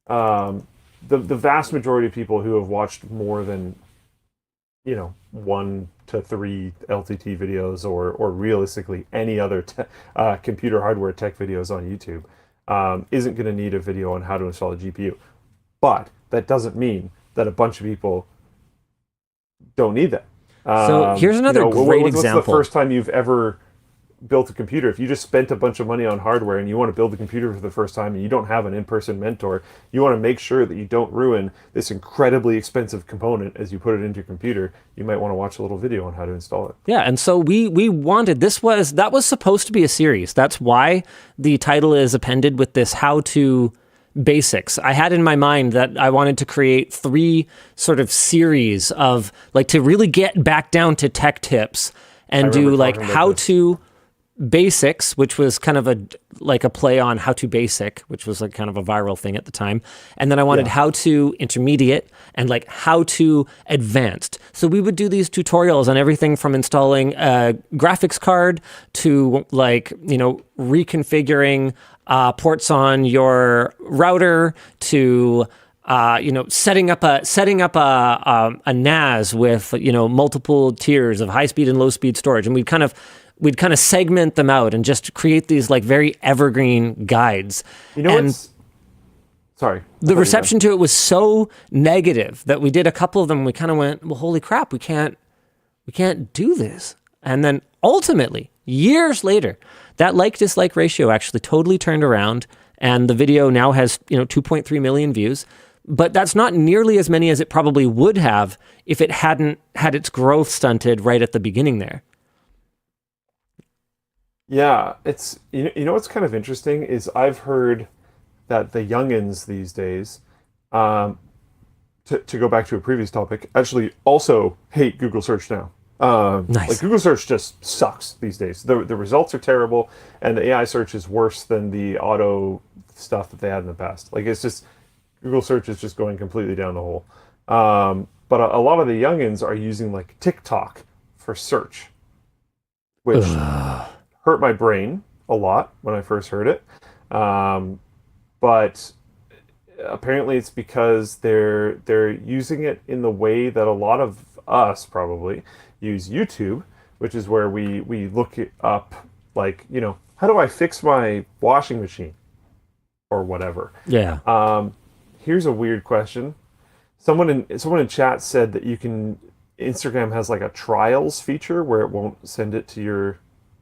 The vast majority of people who have watched more than 1 to 3 LTT videos or realistically any other computer hardware tech videos on YouTube isn't going to need a video on how to install a GPU. But that doesn't mean that a bunch of people don't need that. So here's another great example. What's the first time you've ever built a computer? If you just spent a bunch of money on hardware and you want to build a computer for the first time and you don't have an in-person mentor, you want to make sure that you don't ruin this incredibly expensive component as you put it into your computer. You might want to watch a little video on how to install it. Yeah, and so we wanted, that was supposed to be a series. That's why the title is appended with this how-to basics. I had in my mind that I wanted to create 3 sort of series of to really get back down to tech tips and do how-to basics, which was kind of a play on how to basic, which was kind of a viral thing at the time. And then I wanted how to intermediate and how to advanced. So we would do these tutorials on everything from installing a graphics card to reconfiguring ports on your router to setting up a NAS with multiple tiers of high speed and low speed storage, and we'd kind of segment them out and just create these very evergreen guides. Sorry. The reception to it was so negative that we did a couple of them. And we kind of went, well, holy crap, we can't do this. And then ultimately, years later, that like-dislike ratio actually totally turned around, and the video now has 2.3 million views. but that's not nearly as many as it probably would have if it hadn't had its growth stunted right at the beginning there. Yeah, it's you know what's kind of interesting is I've heard that the youngins these days, to go back to a previous topic, actually also hate Google search now. Nice. Like Google search just sucks these days. The results are terrible, and the AI search is worse than the auto stuff that they had in the past. Like it's just Google search is just going completely down the hole. But a lot of the youngins are using like TikTok for search, which hurt my brain a lot when I first heard it. But apparently it's because they're using it in the way that a lot of us probably use YouTube, which is where we look it up, like, you know, how do I fix my washing machine or whatever. Yeah. Here's a weird question. Someone in chat said that Instagram has like a trials feature where it won't send it to your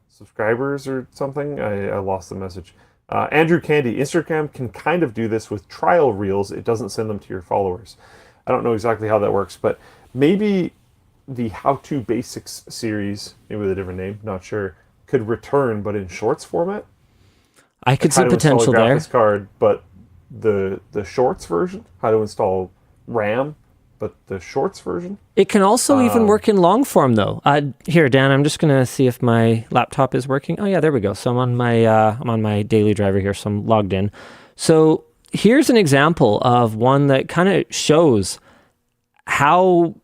subscribers or something. I lost the message. Andrew Candy, Instagram can kind of do this with trial reels. It doesn't send them to your followers. I don't know exactly how that works, but maybe the How To Basics series, maybe with a different name, not sure, could return, but in shorts format. I could see How to potential install a there. graphics card, but the shorts version. How to install RAM, but the shorts version. It can also even work in long form, though. Here, Dan, I'm just gonna see if my laptop is working. Oh yeah, there we go. So I'm on my daily driver here, so I'm logged in. So here's an example of one that kind of shows how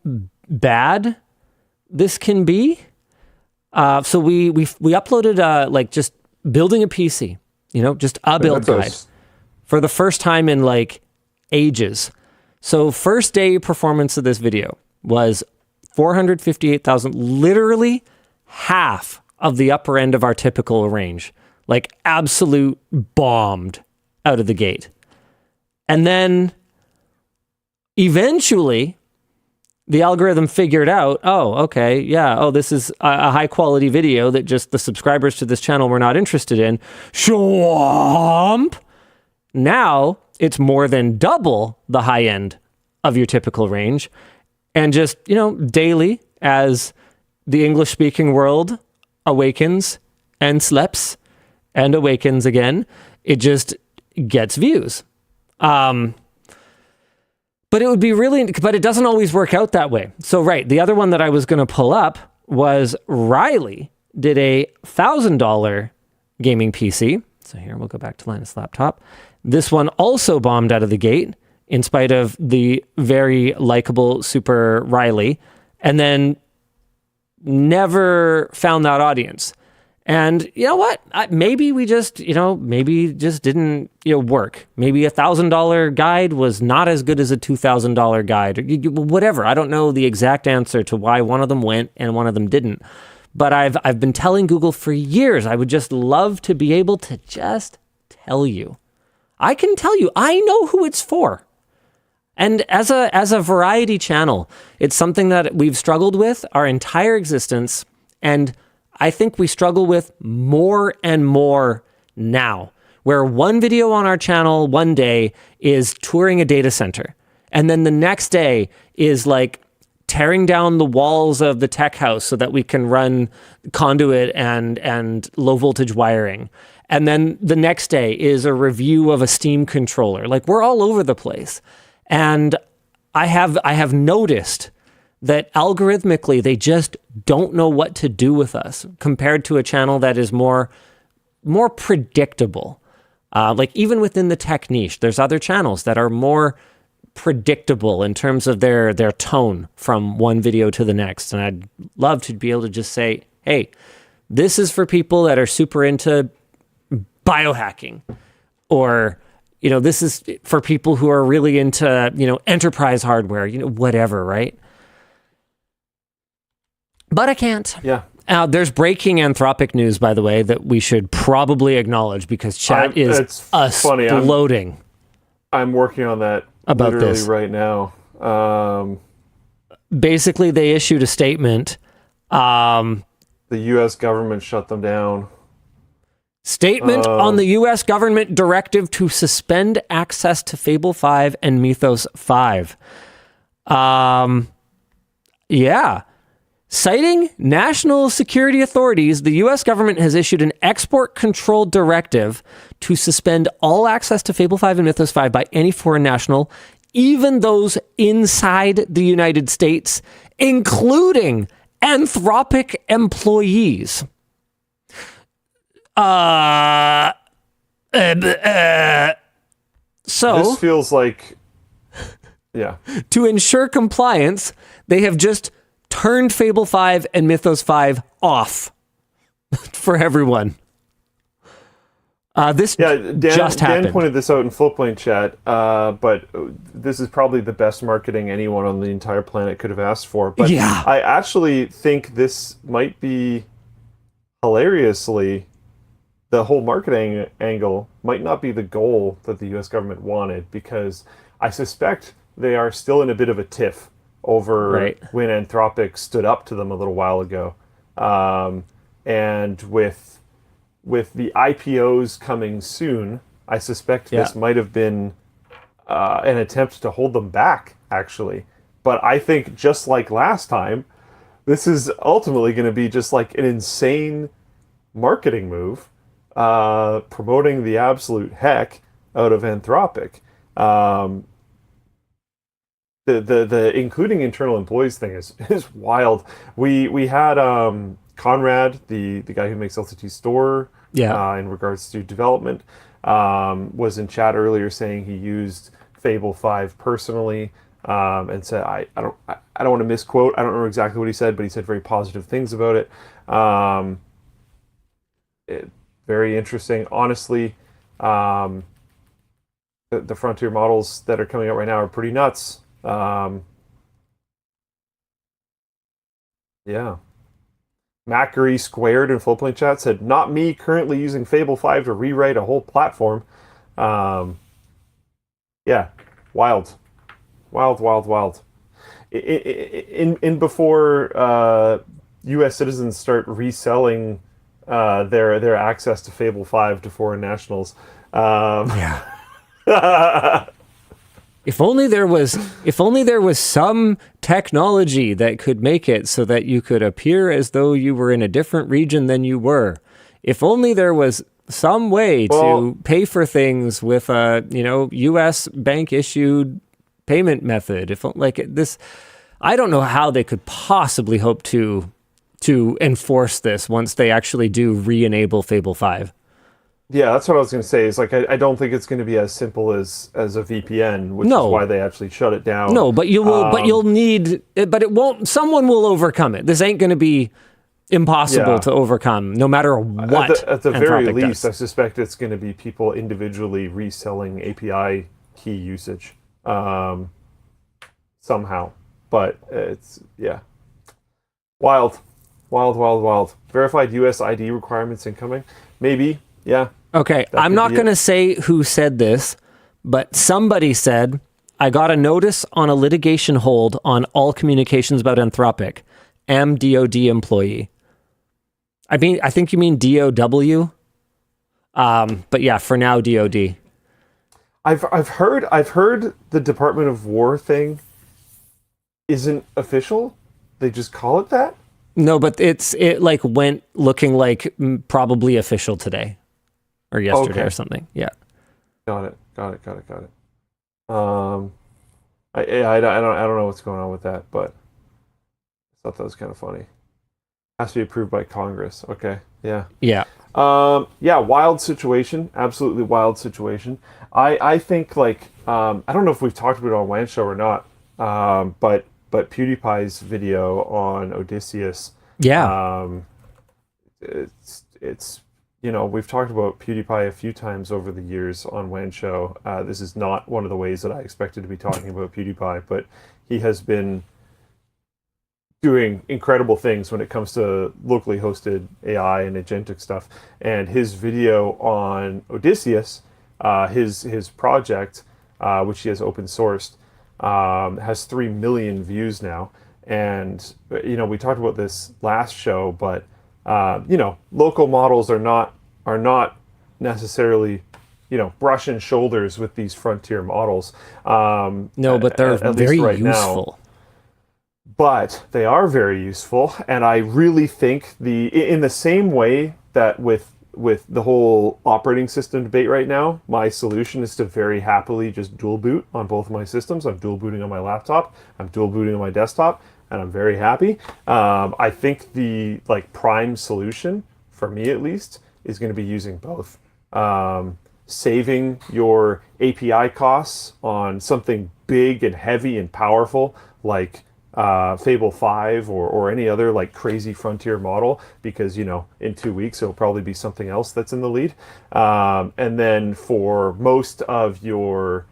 bad this can be. So we uploaded like just building a PC, you know, just a build guide for the first time in like ages. So first day performance of this video was 458,000, literally half of the upper end of our typical range, like absolute bombed out of the gate. And then eventually the algorithm figured out, oh, okay, yeah, oh, this is a high quality video that just the subscribers to this channel were not interested in. Shwamp! Now it's more than double the high end of your typical range. And just, you know, daily as the English speaking world awakens and sleeps and awakens again, it just gets views. But it would be but it doesn't always work out that way. So, right, the other one that I was going to pull up was Riley did a $1,000 gaming PC. So here, we'll go back to Linus laptop. This one also bombed out of the gate in spite of the very likable Super Riley, and then never found that audience. And you know what? Maybe we just, maybe just didn't, work. Maybe $1,000 guide was not as good as a $2,000 guide, or whatever. I don't know the exact answer to why one of them went and one of them didn't. But I've been telling Google for years, I would just love to be able to just tell you. I can tell you, I know who it's for. And as a variety channel, it's something that we've struggled with our entire existence, and I think we struggle with more and more now, where one video on our channel one day is touring a data center, and then the next day is like tearing down the walls of the tech house so that we can run conduit and low voltage wiring. And then the next day is a review of a Steam controller. Like, we're all over the place. And I have noticed that algorithmically they just don't know what to do with us compared to a channel that is more predictable. Like, even within the tech niche, there's other channels that are more predictable in terms of their tone from one video to the next. And I'd love to be able to just say, hey, this is for people that are super into biohacking, or this is for people who are really into enterprise hardware, whatever, right? But I can't. Yeah. There's breaking Anthropic news, by the way, that we should probably acknowledge, because chat is exploding. I'm working on that about literally this right now. Basically, they issued a statement. The U.S. government shut them down. Statement on the U.S. government directive to suspend access to Fable 5 and Mythos 5. Yeah. Citing national security authorities, the U.S. government has issued an export control directive to suspend all access to Fable 5 and Mythos 5 by any foreign national, even those inside the United States, including Anthropic employees. So this feels like, yeah. To ensure compliance, they have just turned Fable 5 and Mythos 5 off for everyone. This just happened. Dan pointed this out in Floatplane chat, but this is probably the best marketing anyone on the entire planet could have asked for. But yeah. I actually think this might be, hilariously, the whole marketing angle might not be the goal that the U.S. government wanted, because I suspect they are still in a bit of a tiff over when Anthropic stood up to them a little while ago. And with the IPOs coming soon, I suspect this might have been an attempt to hold them back, actually. But I think, just like last time, this is ultimately going to be just like an insane marketing move, promoting the absolute heck out of Anthropic. The including internal employees thing is wild. We had Conrad, the guy who makes LTTStore, in regards to development, was in chat earlier saying he used Fable 5 personally, and said I don't want to misquote. I don't remember exactly what he said, but he said very positive things about it. Very interesting. Honestly, the frontier models that are coming out right now are pretty nuts. Yeah. Mackery Squared in Floatplane chat said, "Not me, currently using Fable 5 to rewrite a whole platform." Yeah. Wild. In before U.S. citizens start reselling their access to Fable 5 to foreign nationals. If only there was some technology that could make it so that you could appear as though you were in a different region than you were. If only there was some way to pay for things with a, US bank issued payment method. If like this, I don't know how they could possibly hope to enforce this once they actually do re-enable Fable 5. Yeah, that's what I was going to say. Is like I don't think it's going to be as simple as a VPN, which is why they actually shut it down. No, but you will. But you'll need. But it won't. Someone will overcome it. This ain't going to be impossible to overcome, no matter what. At the very least, does. I suspect it's going to be people individually reselling API key usage somehow. But it's wild. Verified US ID requirements incoming. Maybe. Yeah. Okay, I'm not going to say who said this, but somebody said, "I got a notice on a litigation hold on all communications about Anthropic. Am DOD employee." I think you mean DOW. But yeah, for now, DOD. I've heard the Department of War thing isn't official. They just call it that. No, but it like went looking like probably official today. Or yesterday or something. Yeah. Got it. I don't know what's going on with that, but I thought that was kind of funny. Has to be approved by Congress. Okay. Yeah. Yeah. Wild situation. Absolutely wild situation. I think I don't know if we've talked about it on WAN Show or not. But PewDiePie's video on Odysseus. Yeah. It's we've talked about PewDiePie a few times over the years on WAN Show. This is not one of the ways that I expected to be talking about PewDiePie, but he has been doing incredible things when it comes to locally hosted AI and agentic stuff. And his video on Odysseus, his project, which he has open sourced, has 3 million views now. And we talked about this last show, but local models are not are not necessarily, brushing shoulders with these frontier models. No, but they're at very least right useful. now. But they are very useful, and I really think in the same way that with the whole operating system debate right now, my solution is to very happily just dual boot on both of my systems. I'm dual booting on my laptop, I'm dual booting on my desktop, and I'm very happy. I think the prime solution, for me at least, is going to be using both. Saving your API costs on something big and heavy and powerful like Fable 5 or any other crazy frontier model, because in 2 weeks it'll probably be something else that's in the lead. And then for most of your,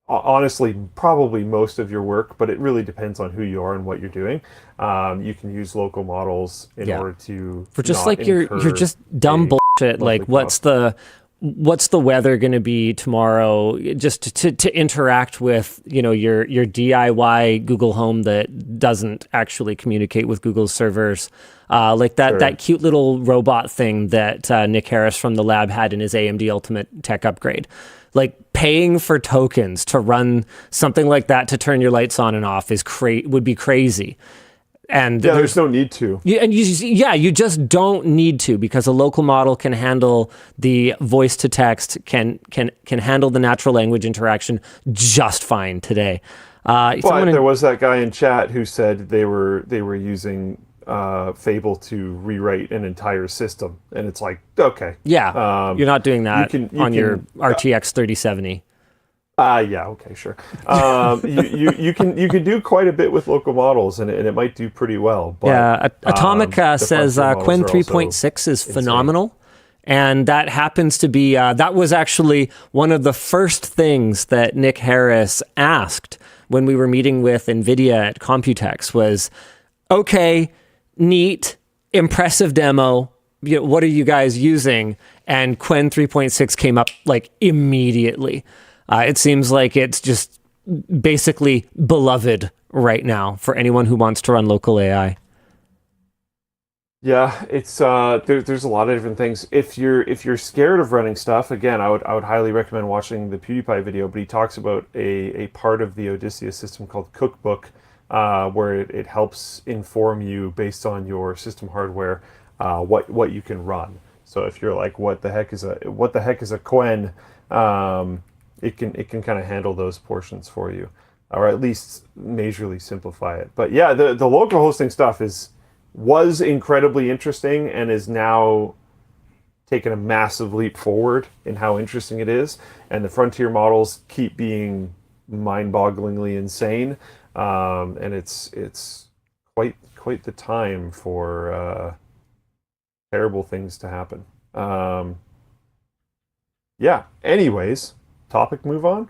honestly, probably most of your work, but it really depends on who you are and what you're doing. You can use local models in order to for just not you're incur just dumb bullshit. What's the weather going to be tomorrow? Just to interact with your DIY Google Home that doesn't actually communicate with Google's servers, that cute little robot thing that Nick Harris from the lab had in his AMD Ultimate Tech upgrade. Paying for tokens to run something like that to turn your lights on and off would be crazy. And there's no need to. You just don't need to, because a local model can handle the voice to text, can handle the natural language interaction just fine today. But there was that guy in chat who said they were using Fable to rewrite an entire system, and it's okay. Yeah, you're not doing that on your RTX 3070. Yeah, okay, sure. You can do quite a bit with local models, and it might do pretty well. But, yeah, Atomic says Quen 3.6 is phenomenal, and that happens to be that was actually one of the first things that Nick Harris asked when we were meeting with Nvidia at Computex was, okay, neat, impressive demo. What are you guys using? And Quen 3.6 came up immediately. It seems like it's just basically beloved right now for anyone who wants to run local AI. Yeah, it's there's a lot of different things. If you're scared of running stuff, again, I would highly recommend watching the PewDiePie video. But he talks about a part of the Odysseus system called Cookbook, where it helps inform you based on your system hardware what you can run. So if you're what the heck is a Quen, it can kind of handle those portions for you, or at least majorly simplify it. But yeah, the local hosting stuff was incredibly interesting and is now taken a massive leap forward in how interesting it is. And the frontier models keep being mind-bogglingly insane. And it's quite the time for terrible things to happen. Yeah. Anyways. Topic move on?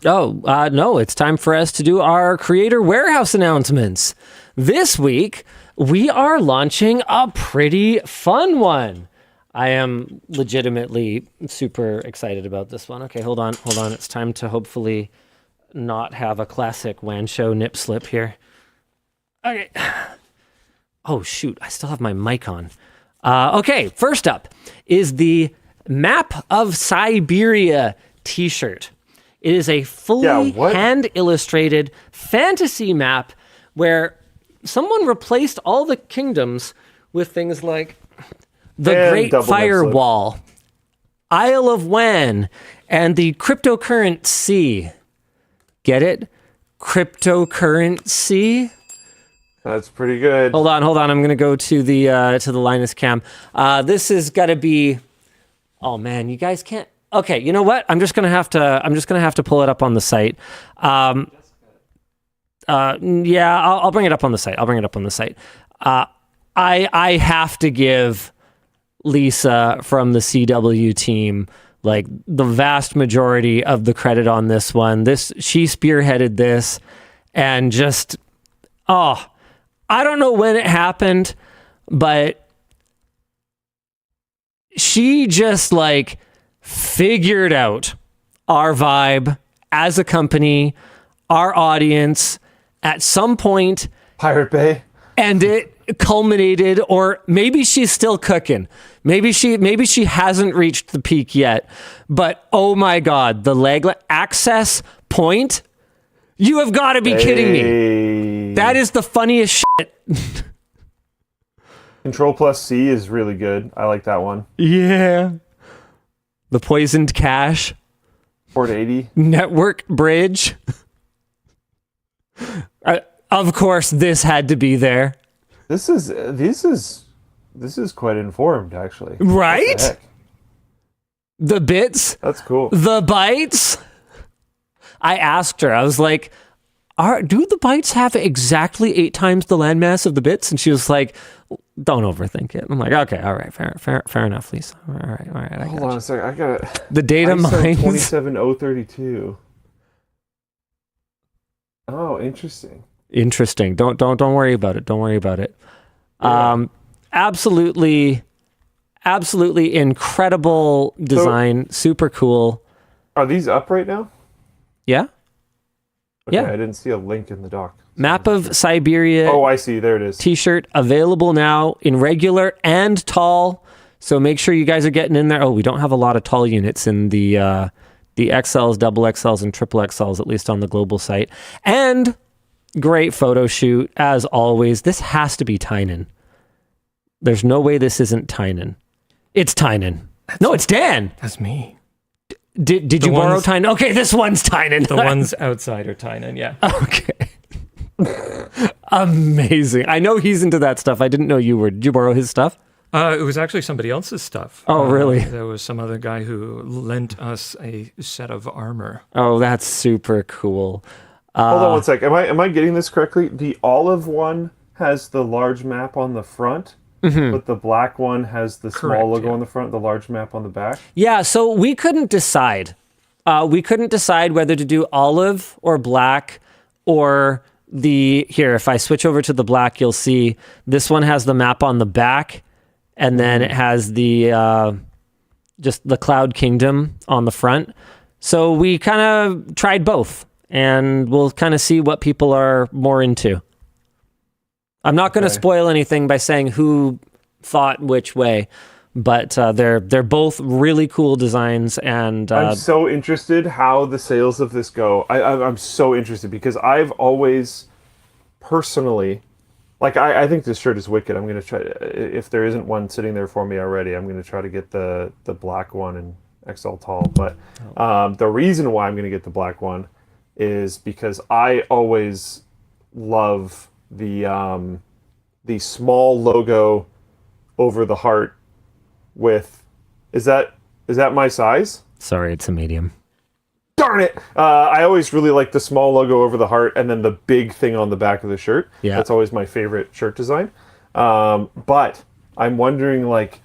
No, it's time for us to do our Creator Warehouse announcements. This week, we are launching a pretty fun one. I am legitimately super excited about this one. Okay, hold on. It's time to hopefully not have a classic WAN Show nip slip here. Okay. Oh, shoot, I still have my mic on. Okay, first up is the Map of Cyberia t-shirt. It is a fully hand-illustrated fantasy map where someone replaced all the kingdoms with things like the Great Firewall, Isle of WAN, and the cryptocurrency. Get it? Cryptocurrency? That's pretty good. Hold on. I'm going to go to the Linus cam. This has got to be. Oh man, you guys can't. Okay, you know what? I'm just gonna have to pull it up on the site. Yeah, I'll bring it up on the site. I have to give Lisa from the CW team the vast majority of the credit on this one. She spearheaded this, and just I don't know when it happened, but she just figured out our vibe as a company, our audience at some point. Pirate Bay. And culminated, or maybe she's still cooking. Maybe she hasn't reached the peak yet. But oh my God, the leg access point. You have got to be kidding me. That is the funniest shit. Control plus C is really good. I like that one. Yeah. The poisoned cache. Port 80. Network bridge. Of course, this had to be there. This is quite informed, actually. Right? What the heck? The bits. That's cool. The bytes. I asked her, I was like, do the bytes have exactly 8 times the landmass of the bits? And she was like, don't overthink it. I'm like, okay, all right, fair enough, Lisa. All right. I Hold on a second. I got it. The data mines. 27032. Oh, interesting. Interesting. Don't worry about it. Don't worry about it. Yeah. Absolutely incredible design. Super cool. Are these up right now? Yeah. Okay, Yeah. I didn't see a link in the doc. Map of Cyberia. Oh, I see. There it is. T-shirt available now in regular and tall. So make sure you guys are getting in there. Oh, we don't have a lot of tall units in the XLs, double XLs, and triple XLs, at least on the global site. And great photo shoot, as always. This has to be Tynan. There's no way this isn't Tynan. It's Tynan. No, it's Dan. That's me. Did you borrow Tynan? Okay, this one's Tynan. The ones outside are Tynan, yeah. Okay. Amazing. I know he's into that stuff. I didn't know you were. Did you borrow his stuff? It was actually somebody else's stuff. Oh, really? There was some other guy who lent us a set of armor. Oh, that's super cool. Hold on one sec. Am I getting this correctly? The olive one has the large map on the front, but the black one has the small logo on the front, the large map on the back? Yeah, so we couldn't decide. We couldn't decide whether to do olive or black or here, if I switch over to the black, you'll see this one has the map on the back, and then it has the just the Cloud Kingdom on the front. So we kind of tried both, and we'll kind of see what people are more into. I'm not going to spoil anything by saying who thought which way, but they're both really cool designs, and I'm so interested how the sales of this go. I'm so interested because I've always personally, like, I think this shirt is wicked. I'm going to try, if there isn't one sitting there for me already, I'm going to try to get the black one in XL tall. But the reason why I'm going to get the black one is because I always love the small logo over the heart with, is that my size? sorry, it's a medium. Darn it! I always really like the small logo over the heart and then the big thing on the back of the shirt. Yeah. That's always my favorite shirt design. But I'm wondering, like,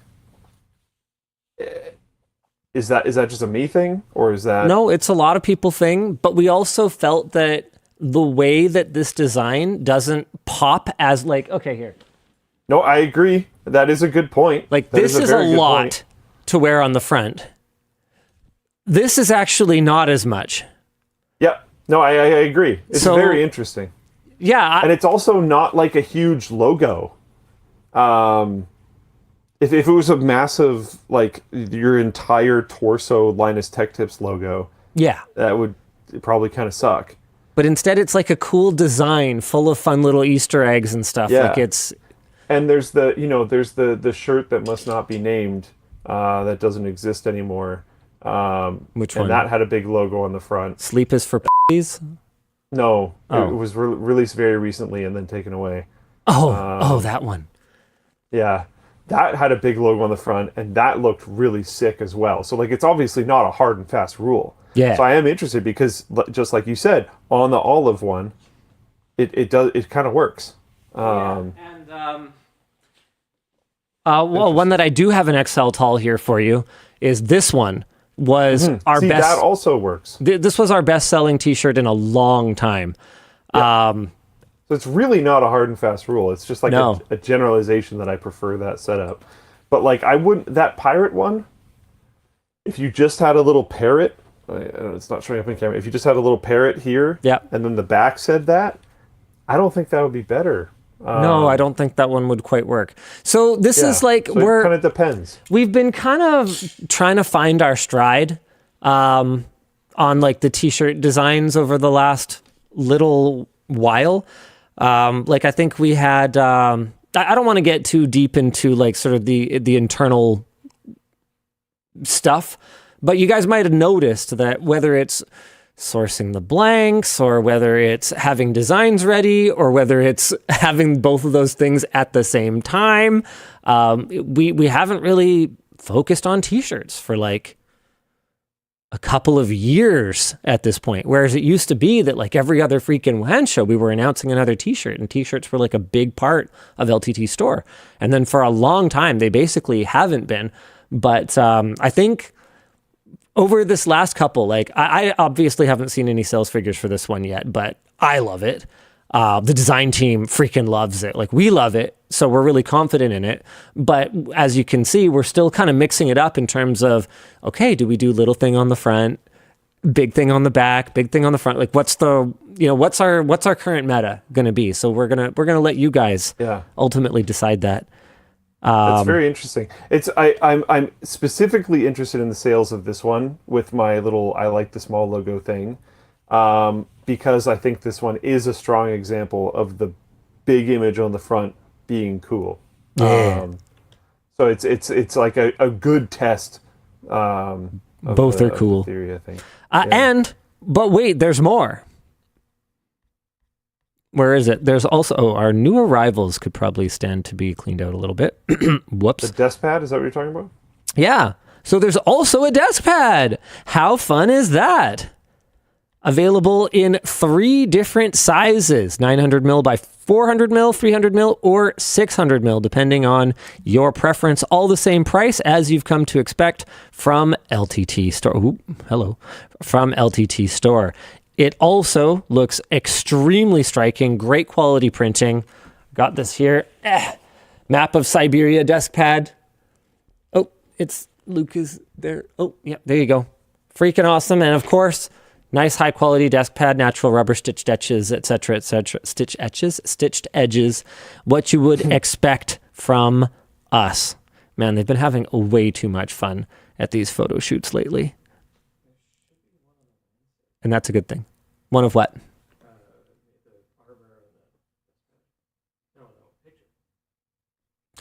is that just a me thing, or is that... No, it's a lot of people thing, but we also felt that the way that this design doesn't pop as, like, okay, here. No, I agree. That is a good point. Like, That this is a very good lot point. to wear on the front. This is actually not as much. Yeah. No, I agree. It's So- very interesting. Yeah, And it's also not like a huge logo. If it was a massive, like, your entire torso Linus Tech Tips logo, yeah. that would probably kind of suck. But instead, it's like a cool design full of fun little Easter eggs and stuff. Yeah. Like it's... And there's the shirt that must not be named, that doesn't exist anymore. Which and one? that had a big logo on the front. Sleep is for p***s? No, Oh. it was released very recently and then taken away. Oh, that one. Yeah, that had a big logo on the front, and that looked really sick as well. So, like, it's obviously not a hard and fast rule. Yeah. So I am interested because, just like you said, on the olive one, it kind of works. Well, one that I do have an XL tall here for you is this one. Was our See, best. that also works. This was our best-selling T-shirt in a long time. So it's really not a hard and fast rule. It's just like No. a generalization that I prefer that setup. But, like, I wouldn't... That pirate one, if you just had a little parrot... it's not showing up in camera. If you just had a little parrot here, Yeah. and then the back said that, I don't think that would be better. No, I don't think that one would quite work. So this is like so it kind of depends. We've been kind of trying to find our stride on like the t-shirt designs over the last little while. Like I think we had I don't want to get too deep into like sort of the internal stuff, but you guys might have noticed that whether it's sourcing the blanks or whether it's having designs ready or whether it's having both of those things at the same time, we haven't really focused on t-shirts for like a couple of years at this point, whereas it used to be that like every other freaking WAN show we were announcing another t-shirt, and t-shirts were like a big part of LTTStore. And then for a long time they basically haven't been, but I think over this last couple, like I obviously haven't seen any sales figures for this one yet, but I love it. The design team freaking loves it. Like we love it. So we're really confident in it. But as you can see, we're still kind of mixing it up in terms of, okay, do we do little thing on the front, big thing on the back, big thing on the front? Like what's the, what's our current meta going to be? So we're going to let you guys ultimately decide that. That's very interesting. I'm specifically interested in the sales of this one with my little I like the small logo thing, because I think this one is a strong example of the big image on the front being cool. Yeah. So it's like a good test. Both are cool. Theory, I think. But wait, there's more. Where is it? There's also, our new arrivals could probably stand to be cleaned out a little bit. Whoops. The desk pad, is that what you're talking about? Yeah. So there's also a desk pad. How fun is that? Available in 3 different sizes, 900mm by 400mm, 300mm, or 600mm, depending on your preference. All the same price as you've come to expect from LTTStore. Ooh, hello. From LTTStore. It also looks extremely striking, great quality printing. Got this here. Map of Cyberia desk pad. Oh, Luke is there. Oh, yeah, there you go. Freaking awesome. And of course, nice high quality desk pad, natural rubber stitched edges, etc., etc. Stitched edges. What you would expect from us. Man, they've been having way too much fun at these photo shoots lately. And that's a good thing. One of what?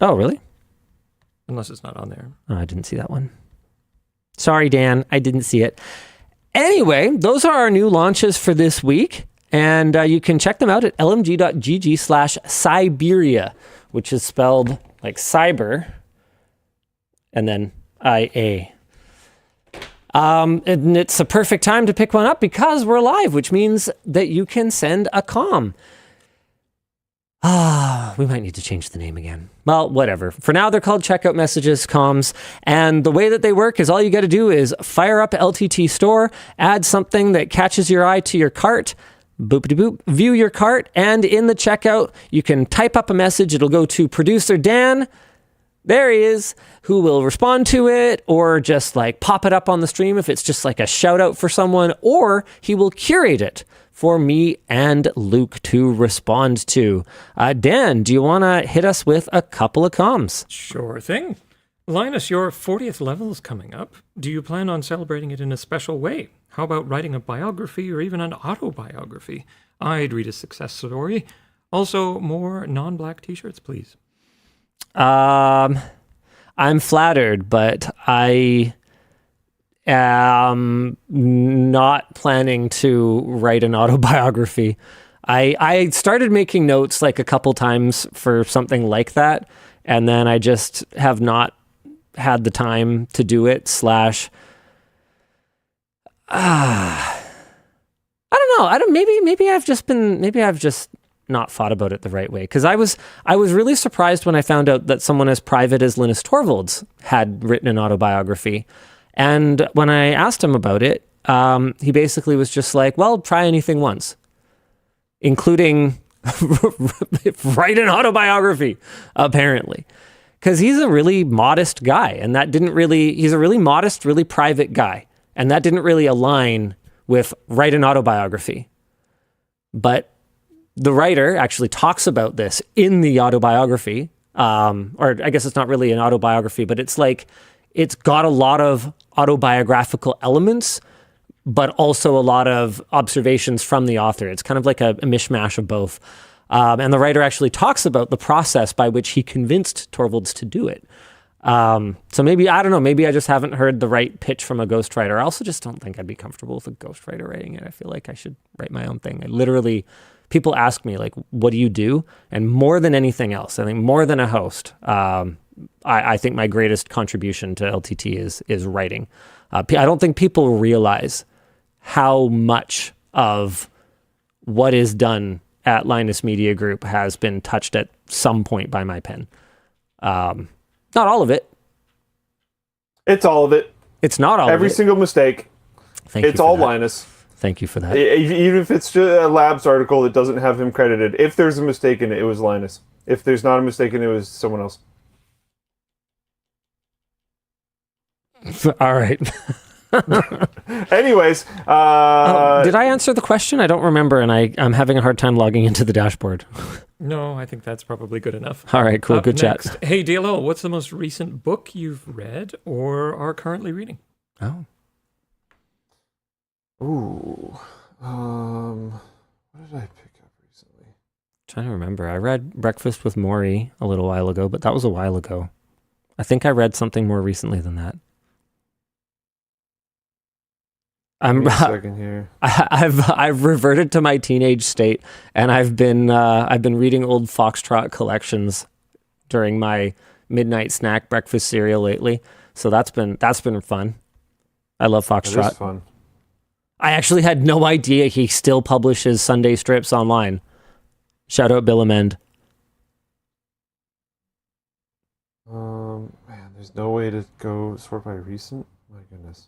Oh, really? Unless it's not on there. Oh, I didn't see that one. Sorry, Dan. I didn't see it. Anyway, those are our new launches for this week. And you can check them out at lmg.gg/Cyberia, which is spelled like cyber and then IA. And it's a perfect time to pick one up because we're live, which means that you can send a comm. We might need to change the name again. Well, whatever. For now, they're called checkout messages, comms. And the way that they work is all you got to do is fire up LTTStore, add something that catches your eye to your cart, boop-de-boop, view your cart, and in the checkout, you can type up a message. It'll go to producer Dan. There he is, who will respond to it or just like pop it up on the stream if it's just like a shout out for someone, or he will curate it for me and Luke to respond to. Dan, do you want to hit us with a couple of comms? Sure thing. Linus, your 40th level is coming up. Do you plan on celebrating it in a special way? How about writing a biography or even an autobiography? I'd read a success story. Also, more non-black t-shirts, please. I'm flattered, but I am not planning to write an autobiography. I started making notes like a couple times for something like that, and then I just have not had the time to do it. I don't know. Maybe I've just not thought about it the right way, because I was really surprised when I found out that someone as private as Linus Torvalds had written an autobiography. And when I asked him about it, he basically was just like, well, try anything once, including write an autobiography, apparently, because he's a really modest guy, and he's a really modest, really private guy, and that didn't really align with write an autobiography. But The writer actually talks about this in the autobiography, or I guess it's not really an autobiography, but it's like it's got a lot of autobiographical elements, but also a lot of observations from the author. It's kind of like a mishmash of both. And the writer actually talks about the process by which he convinced Torvalds to do it. So maybe, I don't know, maybe I just haven't heard the right pitch from a ghostwriter. I also just don't think I'd be comfortable with a ghostwriter writing it. I feel like I should write my own thing. I literally, people ask me, like, what do you do? And more than anything else, I think more than a host, I think my greatest contribution to LTT is writing. I don't think people realize how much of what is done at Linus Media Group has been touched at some point by my pen. Not all of it. It's all of it. It's not all of it. Every single mistake. It's all Linus. Thank you for that. Even if it's just a Labs article that doesn't have him credited, if there's a mistake in it, it was Linus. If there's not a mistake in it, it was someone else. All right. Anyways, did I answer the question? I don't remember, and I'm having a hard time logging into the dashboard. No, I think that's probably good enough. All right, cool. Good Next. chat. Hey, DLL, what's the most recent book you've read or are currently reading? Oh. Ooh. What did I pick up recently? Trying to remember. I read Breakfast with Maury a little while ago, but that was a while ago. I think I read something more recently than that. Give me a second here. I've reverted to my teenage state, and I've been reading old Foxtrot collections during my midnight snack breakfast cereal lately. So that's been fun. I love Foxtrot. It is fun. I actually had no idea he still publishes Sunday strips online. Shout out Bill Amend. Man, there's no way to go sort by recent. My goodness.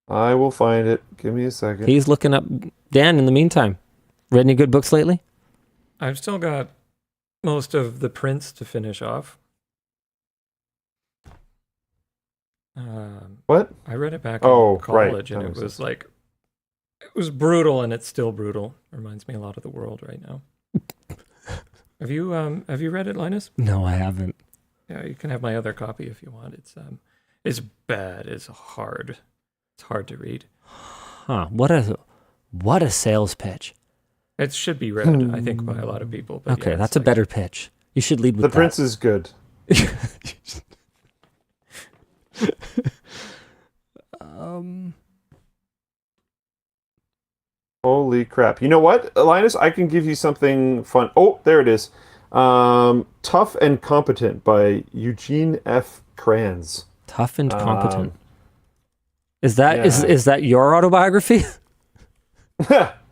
I will find it. Give me a second. He's looking up. Dan, in the meantime, read any good books lately? I've still got most of The Prince to finish off. What? I read it back Oh, in college, right. and it was like, it was brutal, and it's still brutal. Reminds me a lot of the world right now. Have you read it, Linus? No, I haven't. Yeah, you can have my other copy if you want. It's bad. It's hard. It's hard to read. Huh? What a sales pitch. It should be read, I think, by a lot of people. But Okay, yeah, that's a better pitch. You should lead with The that. Prince is good. Holy crap. You know what, Linus? I can give you something fun. Oh, there it is. Tough and Competent by Eugene F. Kranz. Tough and competent. Is that your autobiography?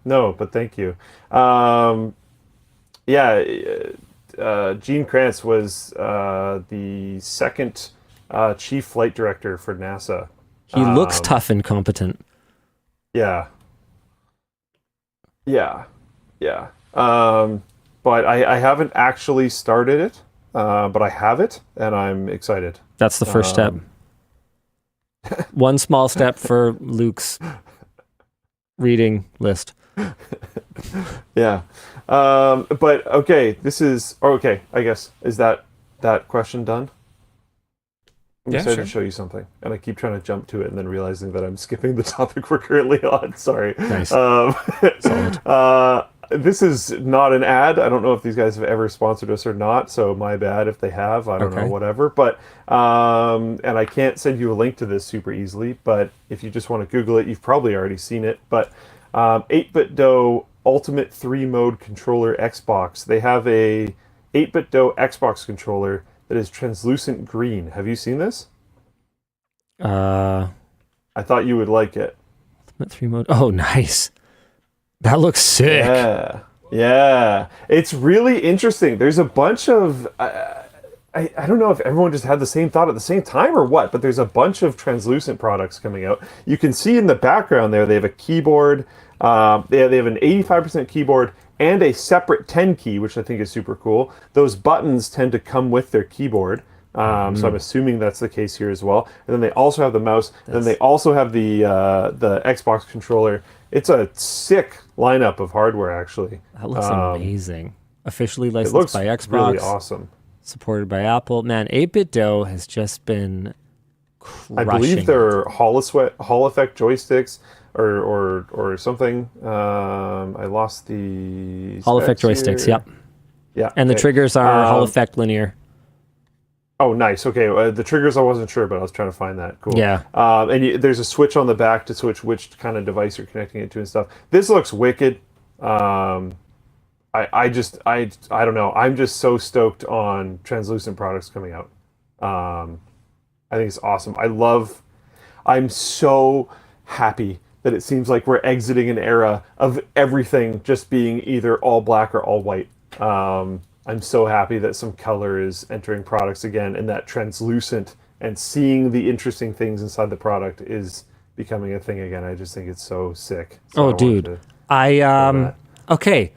No, but thank you. Gene Kranz was the second chief flight director for NASA. He looks tough and competent. Yeah. But I haven't actually started it, but I have it, and I'm excited. That's the first step. One small step for Luke's reading list. Yeah. But okay, I guess. Is that question done? I'm Yeah, excited sure. to show you something, and I keep trying to jump to it and then realizing that I'm skipping the topic we're currently on. Sorry. Nice. Solid. This is not an ad. I don't know if these guys have ever sponsored us or not, so my bad if they have. I don't know, whatever. But and I can't send you a link to this super easily, but if you just want to Google it, you've probably already seen it. But 8BitDo Ultimate 3-Mode Controller Xbox. They have a 8BitDo Xbox controller that is translucent green. Have you seen this? I thought you would like it. Ultimate 3 mode. Oh, nice. That looks sick. Yeah. It's really interesting. There's a bunch of... I don't know if everyone just had the same thought at the same time or what, but there's a bunch of translucent products coming out. You can see in the background there, they have a keyboard. They have an 85% keyboard and a separate 10 key, which I think is super cool. Those buttons tend to come with their keyboard, So I'm assuming that's the case here as well. And then they also have the mouse. And then they also have the Xbox controller. It's a sick lineup of hardware, actually. That looks amazing. Officially It licensed looks by Xbox. really awesome. Supported by Apple. Man, 8-Bit Dough has just been crushing. I believe they're Hall Effect joysticks or something. I lost the Hall Effect specs joysticks, here. yep. Yeah. And the triggers are Hall Effect linear. Oh, nice. Okay, the triggers I wasn't sure, but I was trying to find that. Cool. Yeah. There's a switch on the back to switch which kind of device you're connecting it to and stuff. This looks wicked. I don't know. I'm just so stoked on translucent products coming out. I think it's awesome. I'm so happy that it seems like we're exiting an era of everything just being either all black or all white. I'm so happy that some color is entering products again, and that translucent and seeing the interesting things inside the product is becoming a thing again. I just think it's so sick. So dude. Okay.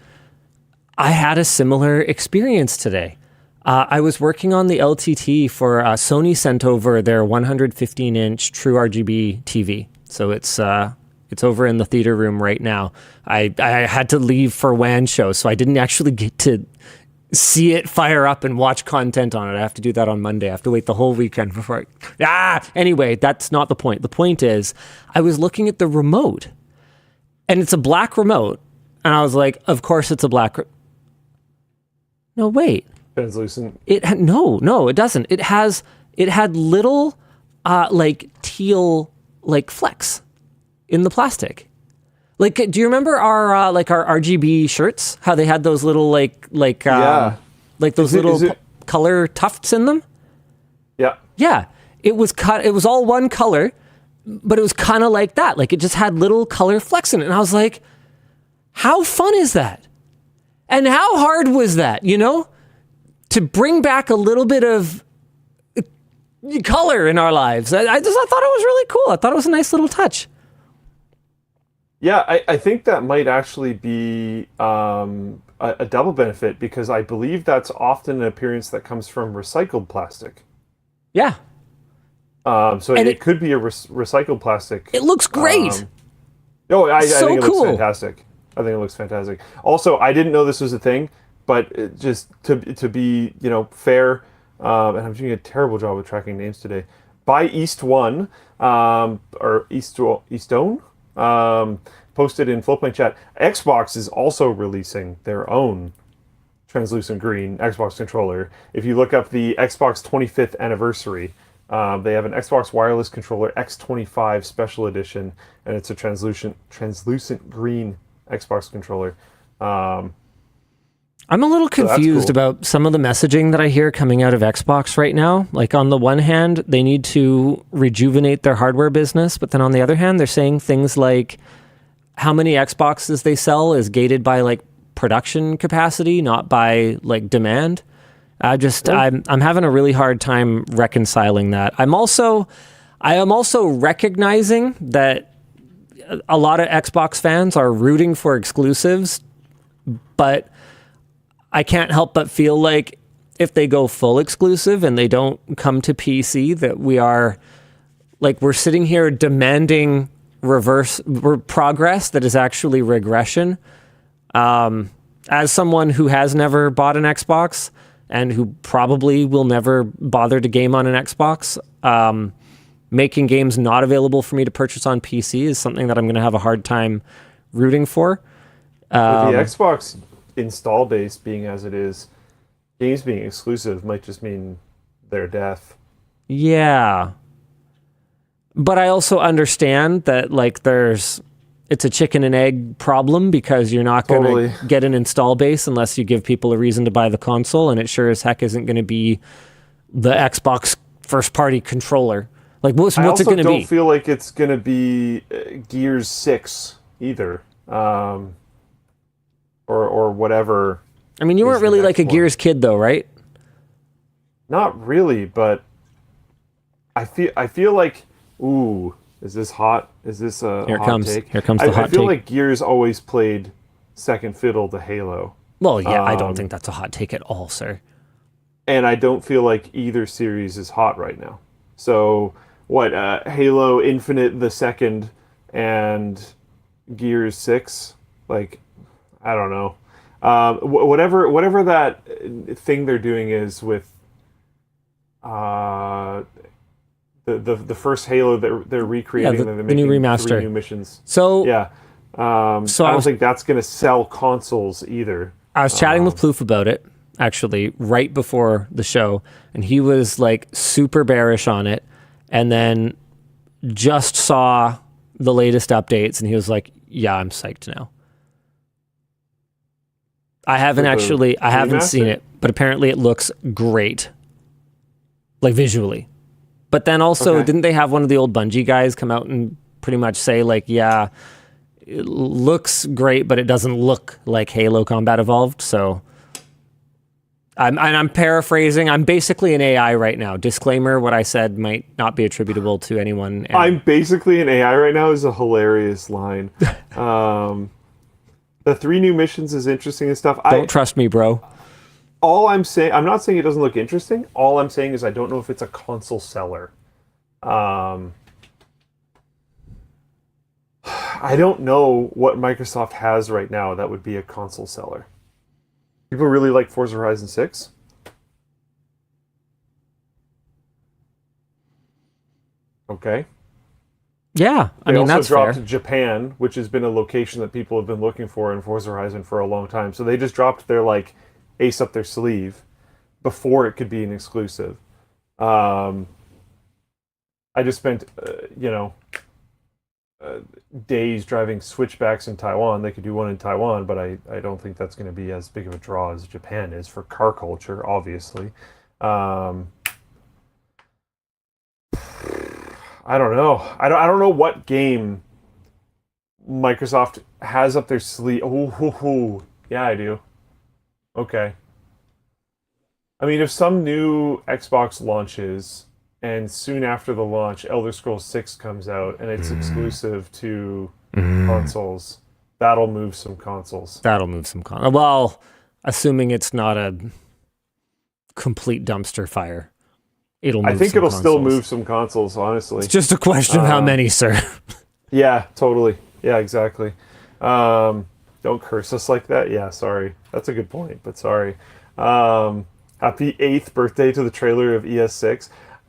I had a similar experience today. I was working on the LTT for Sony sent over their 115-inch True RGB TV. So it's over in the theater room right now. I had to leave for WAN Show, so I didn't actually get to see it fire up and watch content on it. I have to do that on Monday. I have to wait the whole weekend before Anyway, that's not the point. The point is, I was looking at the remote, and it's a black remote, and I was like, of course it's a black No, wait. Translucent. No, it doesn't. It had little teal flecks in the plastic. Like, do you remember our RGB shirts? How they had those little color tufts in them? Yeah. Yeah. It was all one color, but it was kind of like that. Like, it just had little color flecks in it. And I was like, how fun is that? And how hard was that, to bring back a little bit of color in our lives? I thought it was really cool. I thought it was a nice little touch. Yeah, I think that might actually be a double benefit, because I believe that's often an appearance that comes from recycled plastic. Yeah. So it could be a recycled plastic. It looks great. I think it cool. looks fantastic. I think it looks fantastic. Also, I didn't know this was a thing, but just to be fair, and I'm doing a terrible job of tracking names today. By East1 or Eastone. Posted in Floatplane chat, Xbox is also releasing their own translucent green Xbox controller. If you look up the Xbox 25th anniversary, they have an Xbox wireless controller X25 special edition, and it's a translucent green Xbox controller. I'm a little confused about some of the messaging that I hear coming out of Xbox right now. Like, on the one hand, they need to rejuvenate their hardware business, but then on the other hand, they're saying things like how many Xboxes they sell is gated by production capacity, not by demand. I'm having a really hard time reconciling that. I am also recognizing that a lot of Xbox fans are rooting for exclusives, but I can't help but feel like if they go full exclusive and they don't come to PC, that we're sitting here demanding progress that is actually regression. As someone who has never bought an Xbox and who probably will never bother to game on an Xbox, making games not available for me to purchase on PC is something that I'm going to have a hard time rooting for. With the Xbox install base being as it is, games being exclusive might just mean their death. Yeah. But I also understand that it's a chicken and egg problem, because you're not going to get an install base unless you give people a reason to buy the console, and it sure as heck isn't going to be the Xbox first party controller. What's it going to be? I don't feel like it's going to be Gears 6 either. Or whatever. I mean, you weren't really a Gears kid, though, right? Not really, but I feel like, ooh, is this hot? Is this a hot take? Here comes the hot take. I feel like Gears always played second fiddle to Halo. Well, yeah, I don't think that's a hot take at all, sir. and I don't feel like either series is hot right now. So what? Halo Infinite the second and Gears 6, like I don't know. Whatever that thing they're doing is with uh, the first Halo that they're recreating, the they're new making remaster. 3 new missions. So Yeah, I don't think that's going to sell consoles either. I was chatting with Plouffe about it, actually, right before the show, and he was like super bearish on it, and then just saw the latest updates, and he was like, "Yeah, I'm psyched now." I haven't seen it, but apparently it looks great, like visually. But then also, didn't they have one of the old Bungie guys come out and pretty much say like, "Yeah, it looks great, but it doesn't look like Halo Combat Evolved." So I'm paraphrasing. I'm basically an AI right now. Disclaimer, what I said might not be attributable to anyone. I'm basically an AI right now is a hilarious line. The 3 new missions is interesting and stuff. Don't trust me, bro. All I'm saying, I'm not saying it doesn't look interesting. All I'm saying is I don't know if it's a console seller. I don't know what Microsoft has right now that would be a console seller. People really like Forza Horizon 6. Okay. Yeah, I mean, that's dropped fair. Japan, which has been a location that people have been looking for in Forza Horizon for a long time. So they just dropped their like ace up their sleeve before it could be an exclusive. I just spent, days driving switchbacks in Taiwan. They could do one in Taiwan, but I don't think that's going to be as big of a draw as Japan is for car culture, obviously. I don't know. I don't know what game Microsoft has up their sleeve. Oh, yeah, I do. Okay. I mean, if some new Xbox launches and soon after the launch, Elder Scrolls 6 comes out and it's exclusive to consoles, that'll move some consoles. Well, assuming it's not a complete dumpster fire. I think it'll still move some consoles, honestly. It's just a question of how many, sir. Yeah, totally. Yeah, exactly. Don't curse us like that. Yeah, sorry. That's a good point, but sorry. Happy 8th birthday to the trailer of ES6.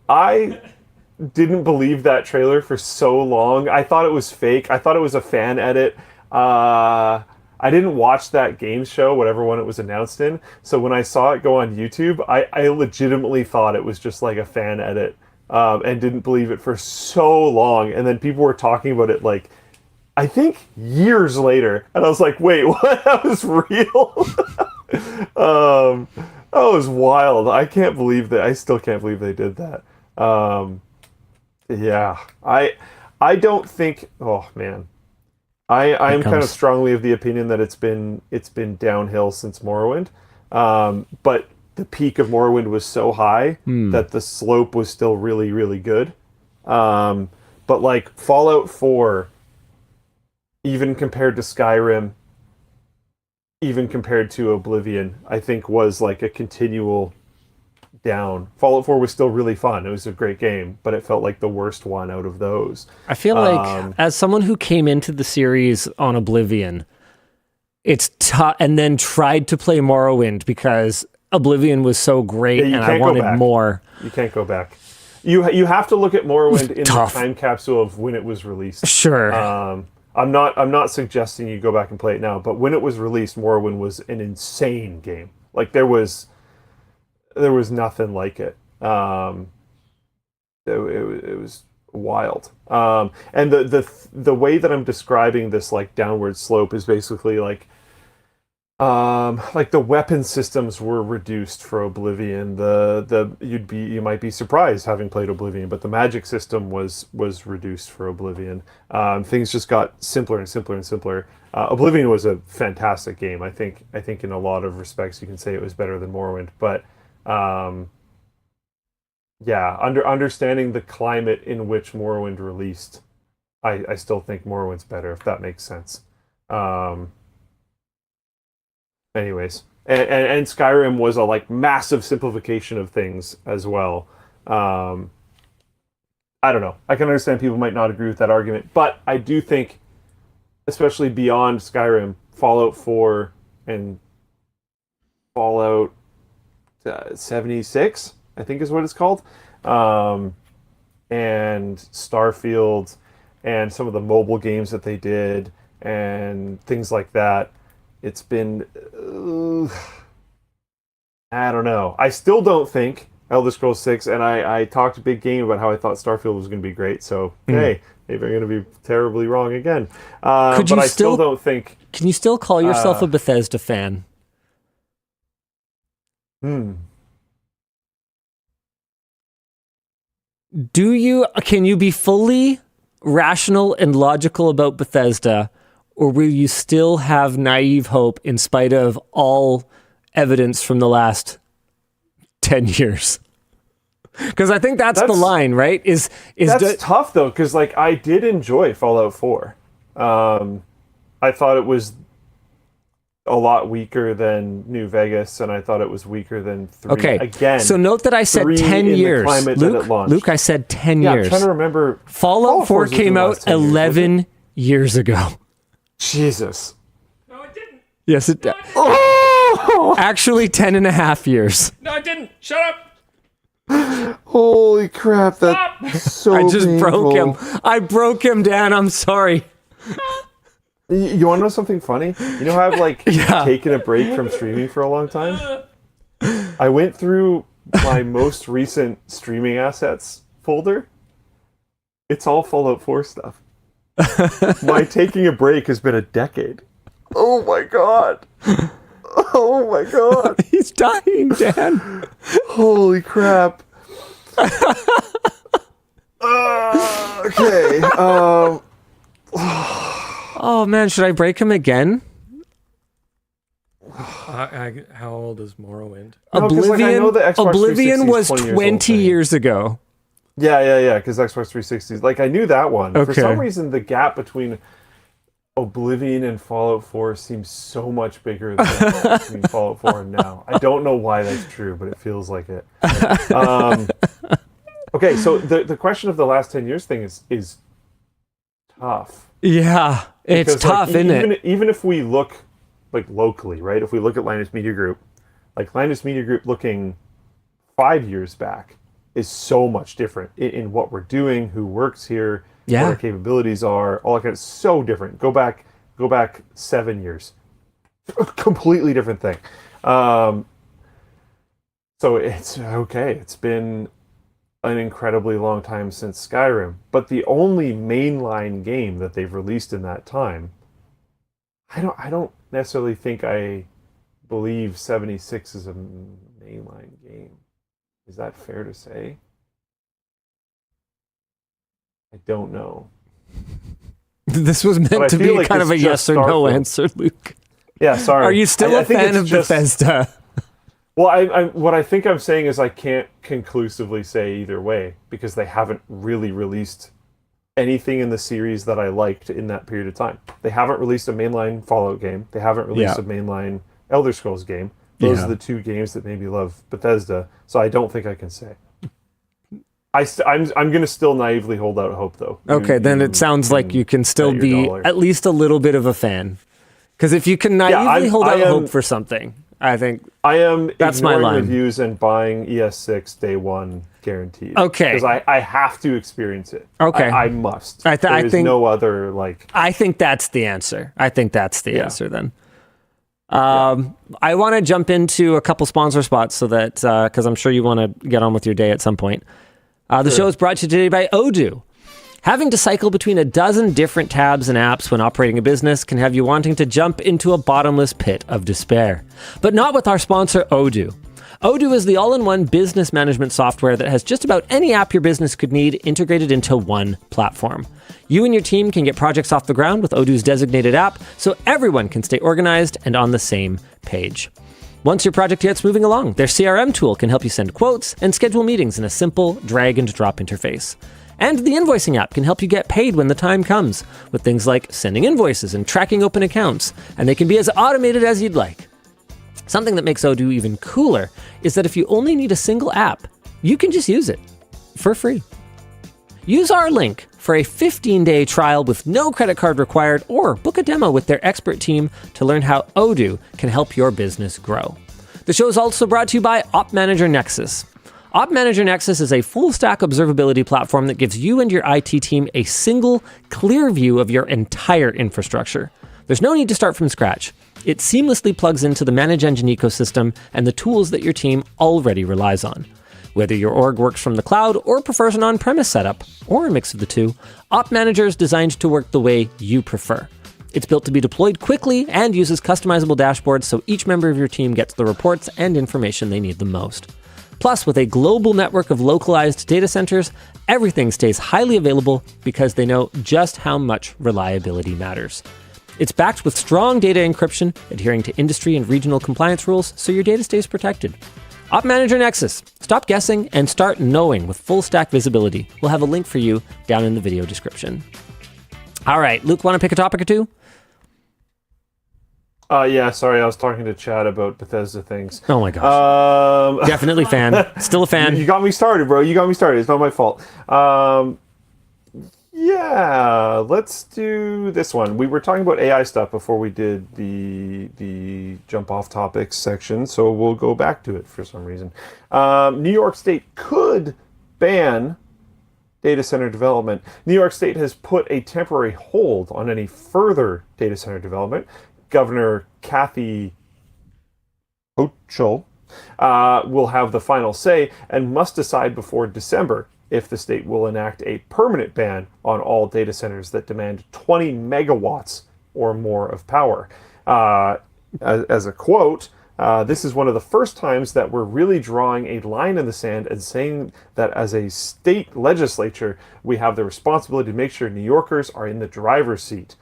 I didn't believe that trailer for so long. I thought it was fake. I thought it was a fan edit. I didn't watch that game show, whatever one it was announced in. So when I saw it go on YouTube, I legitimately thought it was just like a fan edit, and didn't believe it for so long. And then people were talking about it like, I think years later. And I was like, wait, what? That was real? That was wild. I can't believe that. I still can't believe they did that. Yeah. I don't think, oh man. I'm kind of strongly of the opinion that it's been downhill since Morrowind, but the peak of Morrowind was so high that the slope was still really, really good. But like Fallout 4, even compared to Skyrim, even compared to Oblivion, I think was like a continual down. Fallout 4 was still really fun. It was a great game, but it felt like the worst one out of those. I feel like as someone who came into the series on Oblivion, it's tough, and then tried to play Morrowind because Oblivion was so great and I wanted more. You can't go back. You have to look at Morrowind in the time capsule of when it was released. Sure. I'm not suggesting you go back and play it now, but when it was released, Morrowind was an insane game. Like there was nothing like it. It was wild. And the way that I'm describing this like downward slope is basically like the weapon systems were reduced for Oblivion. You might be surprised having played Oblivion, but the magic system was reduced for Oblivion. Things just got simpler and simpler and simpler. Oblivion was a fantastic game. I think in a lot of respects you can say it was better than Morrowind, but understanding the climate in which Morrowind released, I still think Morrowind's better, if that makes sense. Anyways, and Skyrim was a like massive simplification of things as well. I don't know. I can understand people might not agree with that argument, but I do think, especially beyond Skyrim, Fallout 4 and Fallout 76, I think is what it's called, and Starfield, and some of the mobile games that they did, and things like that. It's been, I don't know. I still don't think Elder Scrolls 6, and I talked a big game about how I thought Starfield was going to be great, so hey, maybe I'm going to be terribly wrong again. But I still don't think... Can you still call yourself a Bethesda fan? Can you be fully rational and logical about Bethesda, or will you still have naive hope in spite of all evidence from the last 10 years? Because I think that's the line, right? That's tough, though, because like, I did enjoy Fallout 4. I thought it was a lot weaker than New Vegas, and I thought it was weaker than 3. Okay, again. So note that I said 10 years. Luke, I said 10 years. I'm trying to remember. Fallout 4 came out 11 years ago. Jesus. No, it didn't. Yes, it did. Actually, 10 and a half years. No, it didn't. Shut up. Holy crap, that's so I just painful. broke him. I broke him, Dan. I'm sorry. You want to know something funny? You know how I've like taken a break from streaming for a long time? I went through my most recent streaming assets folder. It's all Fallout 4 stuff. My taking a break has been a decade. Oh my god. Oh my god. He's dying, Dan. Holy crap. Okay. Oh man, should I break him again? How old is Morrowind? No, Oblivion was 20 years ago. Yeah, because Xbox 360. Like, I knew that one. Okay. For some reason, the gap between Oblivion and Fallout 4 seems so much bigger than the gap between Fallout 4 and now. I don't know why that's true, but it feels like it. Okay, so the question of the last 10 years thing is tough. Yeah, it's Because, tough, isn't it? Even if we look like locally, right? If we look at Linus Media Group, like Linus Media Group looking 5 years back is so much different in what we're doing, who works here, what our capabilities are, all that kind of so different. Go back 7 years. Completely different thing. So it's okay. It's been an incredibly long time since Skyrim, but the only mainline game that they've released in that time, I don't necessarily think I believe 76 is a mainline game. Is that fair to say? I don't know. This was meant to be like kind of a yes or no answer, Luke. Yeah, sorry. Are you still a fan of Bethesda? Well, what I think I'm saying is I can't conclusively say either way, because they haven't really released anything in the series that I liked in that period of time. They haven't released a mainline Fallout game. They haven't released a mainline Elder Scrolls game. Those are the two games that made me love Bethesda, so I don't think I can say. I'm going to still naively hold out hope, though. Okay, then it sounds like you can still be at least a little bit of a fan. Because if you can naively hold out hope for something, I think I am that's my line. Reviews and buying ES6 day one guaranteed. Okay. Because I have to experience it. Okay. I must. I think no other, like... I think that's the answer. I think that's the answer then. I want to jump into a couple sponsor spots so that, because I'm sure you want to get on with your day at some point. The show is brought to you today by Odoo. Having to cycle between a dozen different tabs and apps when operating a business can have you wanting to jump into a bottomless pit of despair. But not with our sponsor, Odoo. Odoo is the all-in-one business management software that has just about any app your business could need integrated into one platform. You and your team can get projects off the ground with Odoo's designated app, so everyone can stay organized and on the same page. Once your project gets moving along, their CRM tool can help you send quotes and schedule meetings in a simple drag-and-drop interface. And the invoicing app can help you get paid when the time comes, with things like sending invoices and tracking open accounts, and they can be as automated as you'd like. Something that makes Odoo even cooler is that if you only need a single app, you can just use it for free. Use our link for a 15-day trial with no credit card required, or book a demo with their expert team to learn how Odoo can help your business grow. The show is also brought to you by OpManager Nexus. OpManager Nexus is a full-stack observability platform that gives you and your IT team a single, clear view of your entire infrastructure. There's no need to start from scratch. It seamlessly plugs into the Manage Engine ecosystem and the tools that your team already relies on. Whether your org works from the cloud or prefers an on-premise setup, or a mix of the two, OpManager is designed to work the way you prefer. It's built to be deployed quickly and uses customizable dashboards so each member of your team gets the reports and information they need the most. Plus, with a global network of localized data centers, everything stays highly available because they know just how much reliability matters. It's backed with strong data encryption, adhering to industry and regional compliance rules so your data stays protected. OpManager Nexus. Stop guessing and start knowing with full stack visibility. We'll have a link for you down in the video description. All right, Luke, want to pick a topic or two? Yeah, sorry, I was talking to Chad about Bethesda things. Oh my gosh. Definitely fan. Still a fan. You got me started, bro. You got me started. It's not my fault. Yeah, let's do this one. We were talking about AI stuff before we did the jump off topics section, so we'll go back to it for some reason. New York State could ban data center development. New York State has put a temporary hold on any further data center development. Governor Kathy Hochul will have the final say and must decide before December if the state will enact a permanent ban on all data centers that demand 20 megawatts or more of power. As a quote, this is one of the first times that we're really drawing a line in the sand and saying that as a state legislature, we have the responsibility to make sure New Yorkers are in the driver's seat,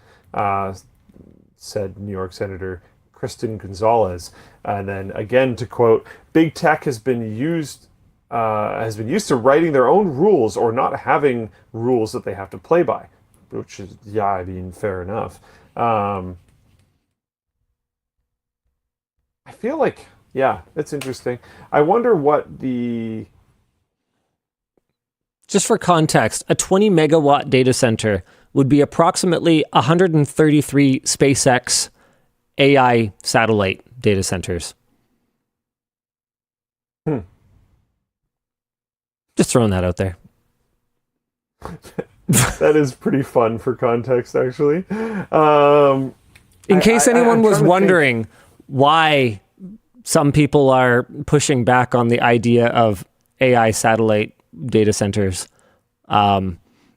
said New York Senator Kristen Gonzalez. And then again, to quote, big tech has been used to writing their own rules or not having rules that they have to play by, which is, yeah, I mean, fair enough. I feel like, yeah, it's interesting. I wonder what the... Just for context, a 20 megawatt data center would be approximately 133 SpaceX AI satellite data centers. Just throwing that out there. That is pretty fun for context, actually. In case anyone was wondering why some people are pushing back on the idea of AI satellite data centers,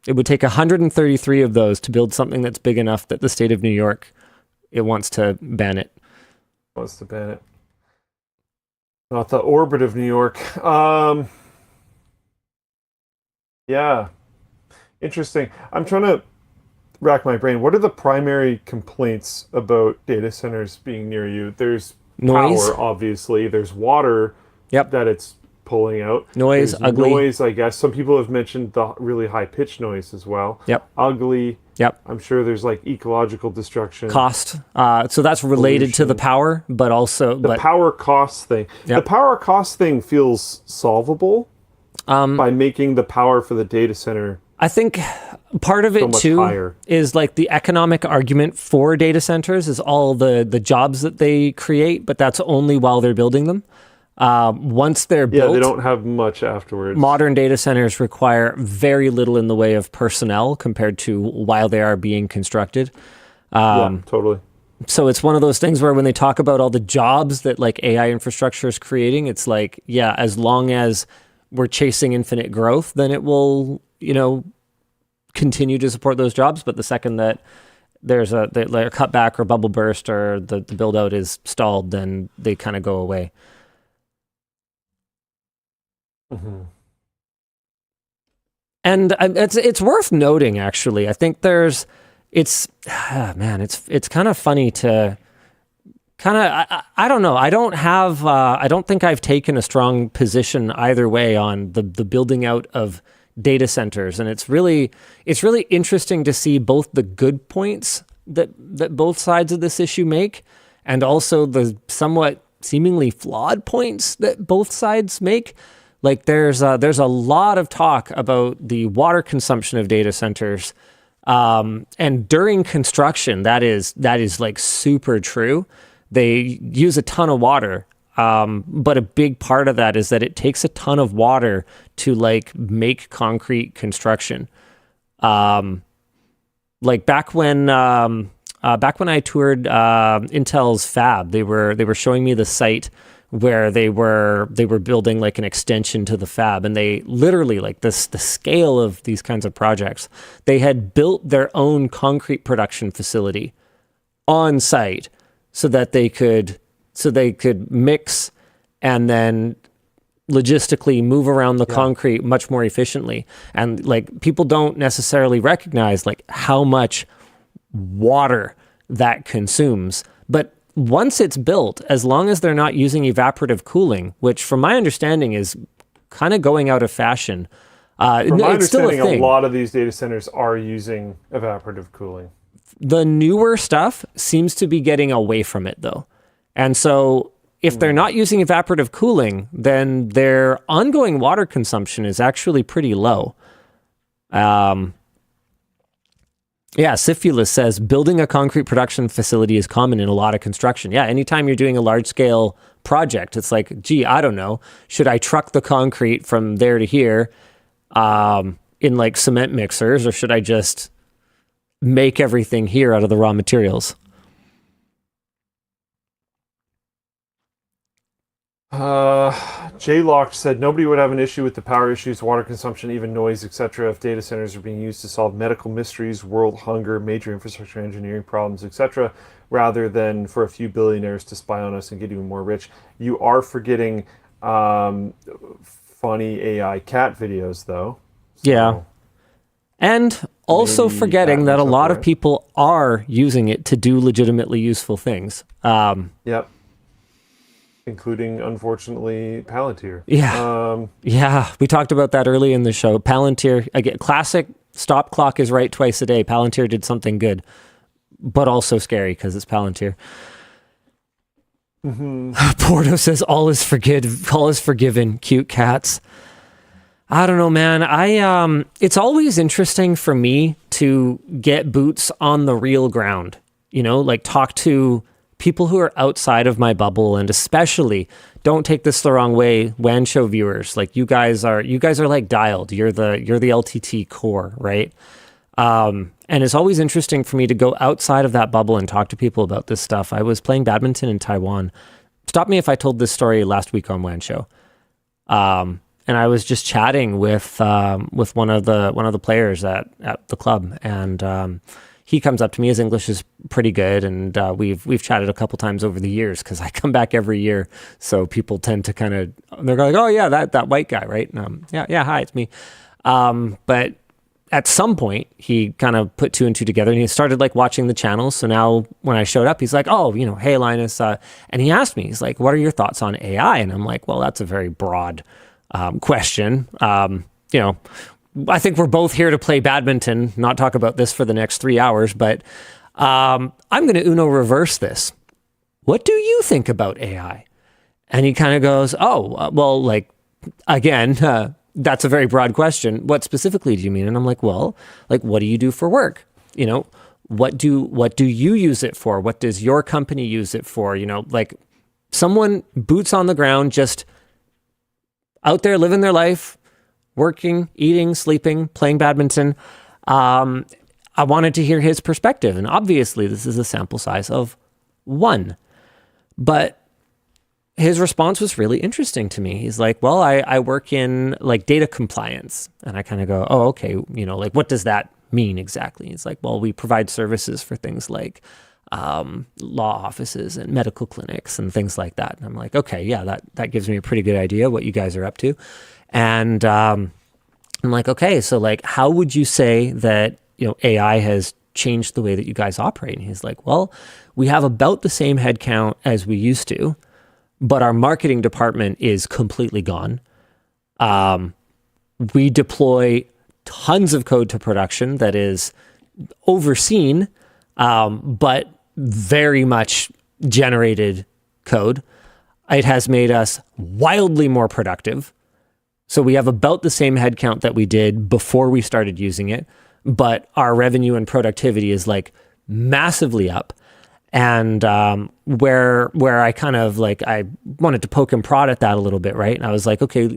it would take 133 of those to build something that's big enough that the state of New York, it wants to ban it. Wants to ban it. Not the orbit of New York. Yeah. Interesting. I'm trying to rack my brain. What are the primary complaints about data centers being near you? There's noise, power, obviously. There's water that it's pulling out. Noise, There's ugly. Noise, I guess. Some people have mentioned the really high-pitched noise as well. Yep. Ugly. Yep. I'm sure there's like ecological destruction. Cost. So that's related to the power, but also... The power cost thing. Yep. The power cost thing feels solvable by making the power for the data center... I think part of it too higher. Is like the economic argument for data centers is all the jobs that they create, but that's only while they're building them. Once they're built, they don't have much afterwards. Modern data centers require very little in the way of personnel compared to while they are being constructed. Yeah, totally. So it's one of those things where when they talk about all the jobs that like AI infrastructure is creating, it's like, yeah, as long as we're chasing infinite growth, then it will, continue to support those jobs. But the second that there's a cutback or bubble burst or the build out is stalled, then they kind of go away. Mm-hmm. And it's worth noting, actually. I think it's kind of funny to I don't know. I don't think I've taken a strong position either way on the building out of data centers. And it's really interesting to see both the good points that both sides of this issue make, and also the somewhat seemingly flawed points that both sides make. Like there's a lot of talk about the water consumption of data centers, and during construction, that is like super true. They use a ton of water, but a big part of that is that it takes a ton of water to like make concrete construction. Like back when I toured Intel's fab, they were showing me the site where they were building like an extension to the fab, and they literally, like the scale of these kinds of projects, they had built their own concrete production facility on site so they could mix and then logistically move around the concrete much more efficiently. And like people don't necessarily recognize like how much water that consumes, but once it's built, as long as they're not using evaporative cooling, which from my understanding is kind of going out of fashion. From my it's still a understanding, thing. a lot of these data centers are using evaporative cooling. The newer stuff seems to be getting away from it though. And so if they're not using evaporative cooling, then their ongoing water consumption is actually pretty low. Yeah, Syphilus says, building a concrete production facility is common in a lot of construction. Yeah, anytime you're doing a large-scale project, it's like, gee, I don't know, should I truck the concrete from there to here in like cement mixers, or should I just make everything here out of the raw materials? J-Locked said nobody would have an issue with the power issues, water consumption, even noise, etc. if data centers are being used to solve medical mysteries, world hunger, major infrastructure engineering problems, etc., rather than for a few billionaires to spy on us and get even more rich. You are forgetting funny AI cat videos, though. So yeah. And also maybe forgetting that a makes up lot for of it. people are using it to do legitimately useful things. Yep. Including, unfortunately, Palantir. Yeah. Yeah, we talked about that early in the show. Palantir, again, classic stop clock is right twice a day. Palantir did something good, but also scary because it's Palantir. Porto says all is forgiven. Cute cats. I don't know, man. It's always interesting for me to get boots on the real ground, you know, like talk to people who are outside of my bubble, and especially, don't take this the wrong way, WAN Show viewers, like you guys are like dialed. You're the LTT core, right? And it's always interesting for me to go outside of that bubble and talk to people about this stuff. I was playing badminton in Taiwan. Stop me if I told this story last week on WAN Show. And I was just chatting with one of the players at the club, and he comes up to me. His English is pretty good, and we've chatted a couple times over the years because I come back every year. So people tend to they're like, oh yeah, that white guy, right? Yeah, hi, it's me. But at some point, he kind of put two and two together, and he started like watching the channels. So now when I showed up, he's like, oh, you know, hey Linus, and he asked me, he's like, what are your thoughts on AI? And I'm like, well, that's a very broad question. You know, I think we're both here to play badminton, not talk about this for the next 3 hours, but I'm going to Uno reverse this. What do you think about AI? And he kind of goes, oh, well, like, again, that's a very broad question. What specifically do you mean? And I'm like, well, like, what do you do for work? You know, what do you use it for? What does your company use it for? You know, like someone boots on the ground, just out there living their life, working, eating, sleeping, playing badminton. I wanted to hear his perspective. And obviously this is a sample size of one, but his response was really interesting to me. He's like, well, I work in like data compliance. And I kind of go, oh, okay. You know, like, what does that mean exactly? He's like, well, we provide services for things like law offices and medical clinics and things like that. And I'm like, okay, yeah, that gives me a pretty good idea what you guys are up to. And I'm like, okay, so like, how would you say that, you know, AI has changed the way that you guys operate? And he's like, well, we have about the same headcount as we used to, but our marketing department is completely gone. We deploy tons of code to production that is overseen, but very much generated code. It has made us wildly more productive. So we have about the same headcount that we did before we started using it, but our revenue and productivity is like massively up. And where I kind of like, I wanted to poke and prod at that a little bit, right? And I was like, okay,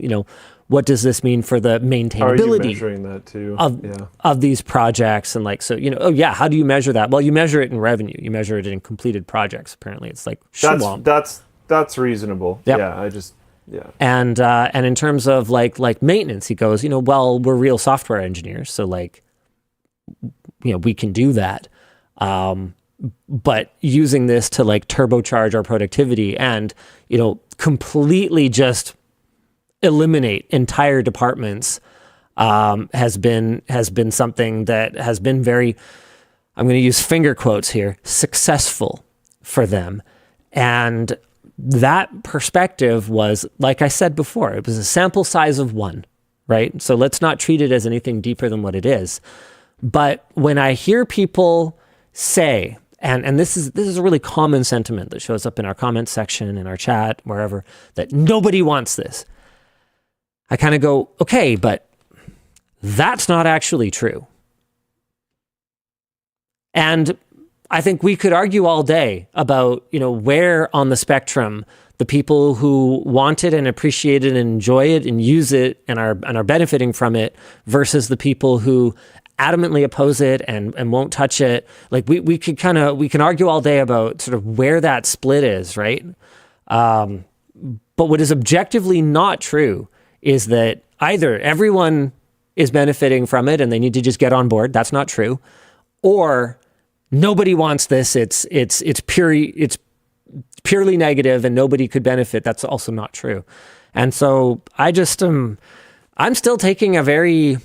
what does this mean for the maintainability How are you measuring that too? Of these projects? And like, so, how do you measure that? Well, you measure it in revenue. You measure it in completed projects. Apparently it's like, that's reasonable. Yep. Yeah. And in terms of like maintenance, he goes, well, we're real software engineers. So like, we can do that. But using this to like turbocharge our productivity and, completely just eliminate entire departments, has been something that has been very, I'm going to use finger quotes here, successful for them. And that perspective was, like I said before, it was a sample size of 1, right? So let's not treat it as anything deeper than what it is. But when I hear people say, and this is a really common sentiment that shows up in our comments section, in our chat, wherever, that nobody wants this. I kind of go, okay, but that's not actually true. And I think we could argue all day about, where on the spectrum the people who want it and appreciate it and enjoy it and use it and are benefiting from it versus the people who adamantly oppose it and won't touch it. Like we can argue all day about sort of where that split is, right? But what is objectively not true is that either everyone is benefiting from it and they need to just get on board. That's not true. Or nobody wants this. It's purely negative and nobody could benefit. That's also not true. And so I just I'm still taking a very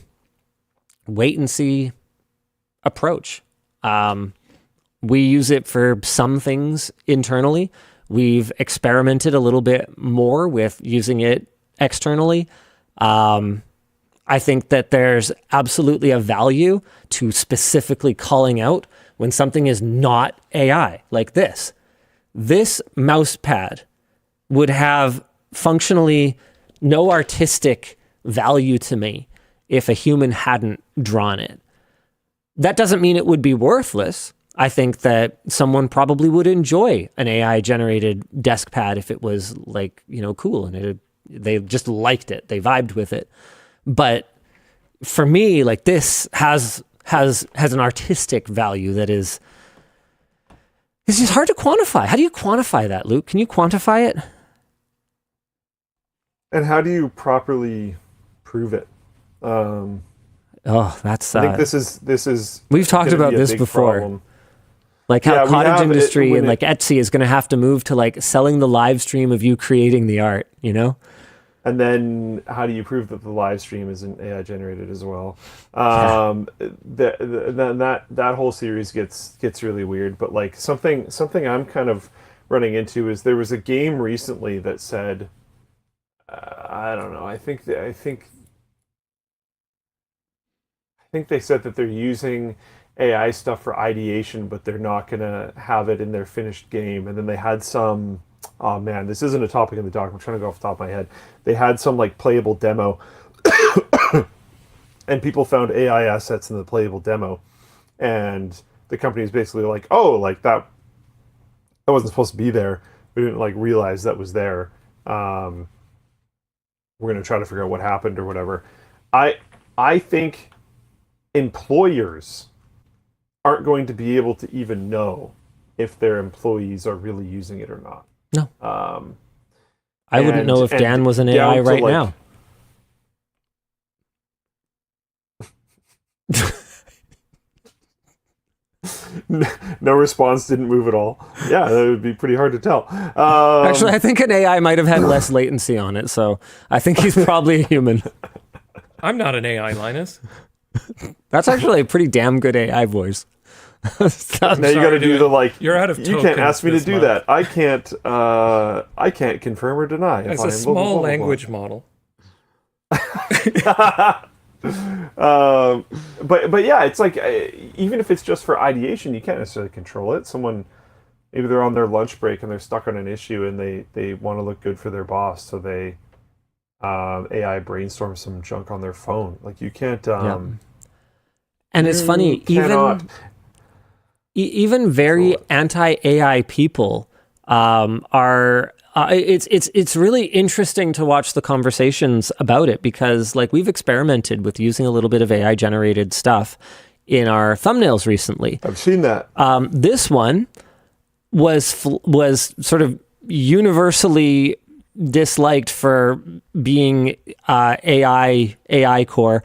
wait and see approach. We use it for some things internally. We've experimented a little bit more with using it externally. I think that there's absolutely a value to specifically calling out when something is not AI, like this. This mouse pad would have functionally no artistic value to me if a human hadn't drawn it. That doesn't mean it would be worthless. I think that someone probably would enjoy an AI-generated desk pad if it was like, cool and they just liked it. They vibed with it. But for me, like this has an artistic value that is, it's just hard to quantify. How do you quantify that, Luke? Can you quantify it? And how do you properly prove it? That's. I think this is. We've talked about this before. Problem. Like how cottage industry and like Etsy is going to have to move to like selling the live stream of you creating the art, And then how do you prove that the live stream isn't AI generated as well? That whole series gets really weird. But like something I'm kind of running into is there was a game recently that said, I don't know. I think they said that they're using AI stuff for ideation, but they're not going to have it in their finished game. And then they had some. Oh man, this isn't a topic in the doc. I'm trying to go off the top of my head. They had some like playable demo and people found AI assets in the playable demo. And the company is basically like, oh, like that wasn't supposed to be there. We didn't like realize that was there. We're going to try to figure out what happened or whatever. I think employers aren't going to be able to even know if their employees are really using it or not. No. I wouldn't know if Dan was an AI right now. No response, didn't move at all. Yeah, that would be pretty hard to tell. Actually, I think an AI might have had less latency on it, so I think he's probably a human. I'm not an AI, Linus. That's actually a pretty damn good AI voice. Now you got to do the like. You're out of. You can't ask me to do that. I can't. I can't confirm or deny. As a small language model. But yeah, it's like even if it's just for ideation, you can't necessarily control it. Someone, maybe they're on their lunch break and they're stuck on an issue and they want to look good for their boss, so they AI brainstorm some junk on their phone. Like you can't. And it's funny, even very anti-AI people are. It's really interesting to watch the conversations about it, because like we've experimented with using a little bit of AI generated stuff in our thumbnails recently. I've seen that. This one was sort of universally disliked for being AI core,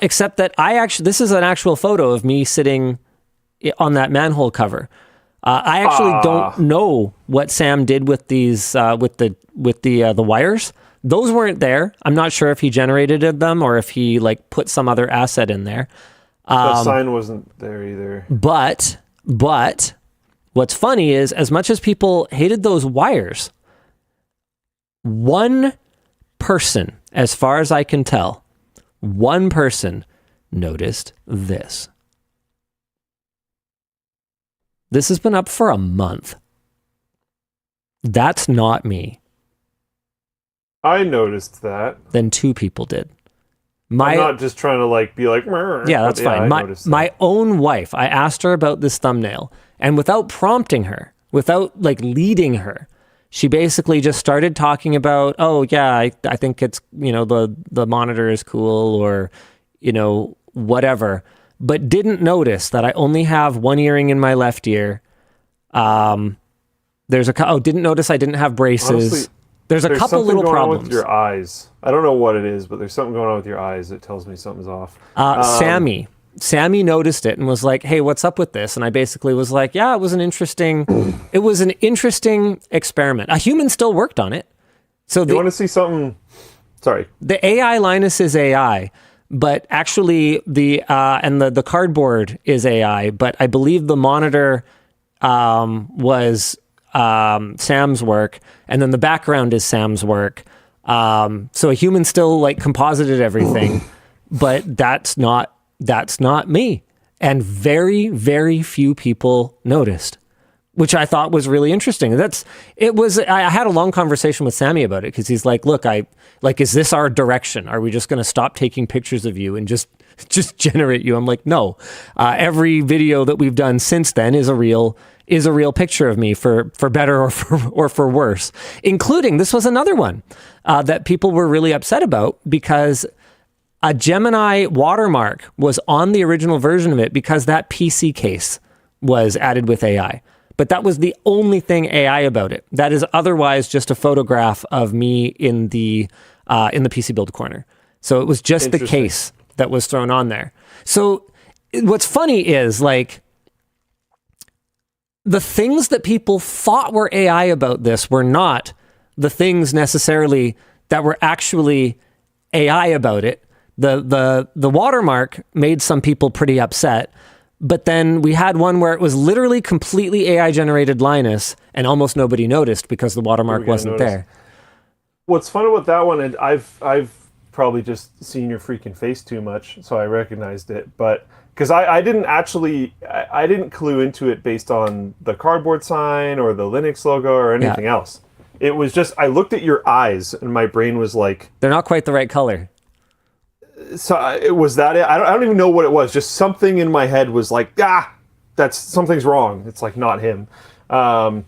except that this is an actual photo of me sitting on that manhole cover. I actually don't know what Sam did with these with the wires. Those weren't there. I'm not sure if he generated them or if he like put some other asset in there. The sign wasn't there either. But what's funny is, as much as people hated those wires, one person, as far as I can tell, one person noticed this. This has been up for a month. That's not me. I noticed that. Then two people did. I'm not just trying to like be like, yeah, that's fine. My own wife, I asked her about this thumbnail, and without prompting her, without like leading her, she basically just started talking about, oh yeah, I think it's, the monitor is cool, or, whatever, but didn't notice that I only have one earring in my left ear. Didn't notice I didn't have braces. Honestly, there's a couple little going problems on with your eyes. I don't know what it is, but there's something going on with your eyes that tells me something's off. Sammy noticed it and was like, "Hey, what's up with this?" And I basically was like, "Yeah, it was an interesting experiment. A human still worked on it." So you want to see something? Sorry. The AI Linus is AI, but actually the cardboard is AI. But I believe the monitor was Sam's work, and then the background is Sam's work. So a human still like composited everything, but that's not me. And very, very few people noticed, which I thought was really interesting. I had a long conversation with Sammy about it, because he's like, look, is this our direction? Are we just going to stop taking pictures of you and just generate you? I'm like, no. Every video that we've done since then is a real picture of me, for better or for worse. Including, this was another one that people were really upset about, because a Gemini watermark was on the original version of it because that PC case was added with AI. But that was the only thing AI about it. That is otherwise just a photograph of me in the PC build corner. So it was just the case that was thrown on there. So what's funny is, like, the things that people thought were AI about this were not the things necessarily that were actually AI about it. The watermark made some people pretty upset, but then we had one where it was literally completely AI generated Linus, and almost nobody noticed because the watermark wasn't there. What's fun about that one, and I've probably just seen your freaking face too much, so I recognized it, but because I didn't clue into it based on the cardboard sign or the Linux logo or anything else. It was just, I looked at your eyes and my brain was like, they're not quite the right color. So it was that. I don't even know what it was. Just something in my head was like, something's wrong. It's like not him. And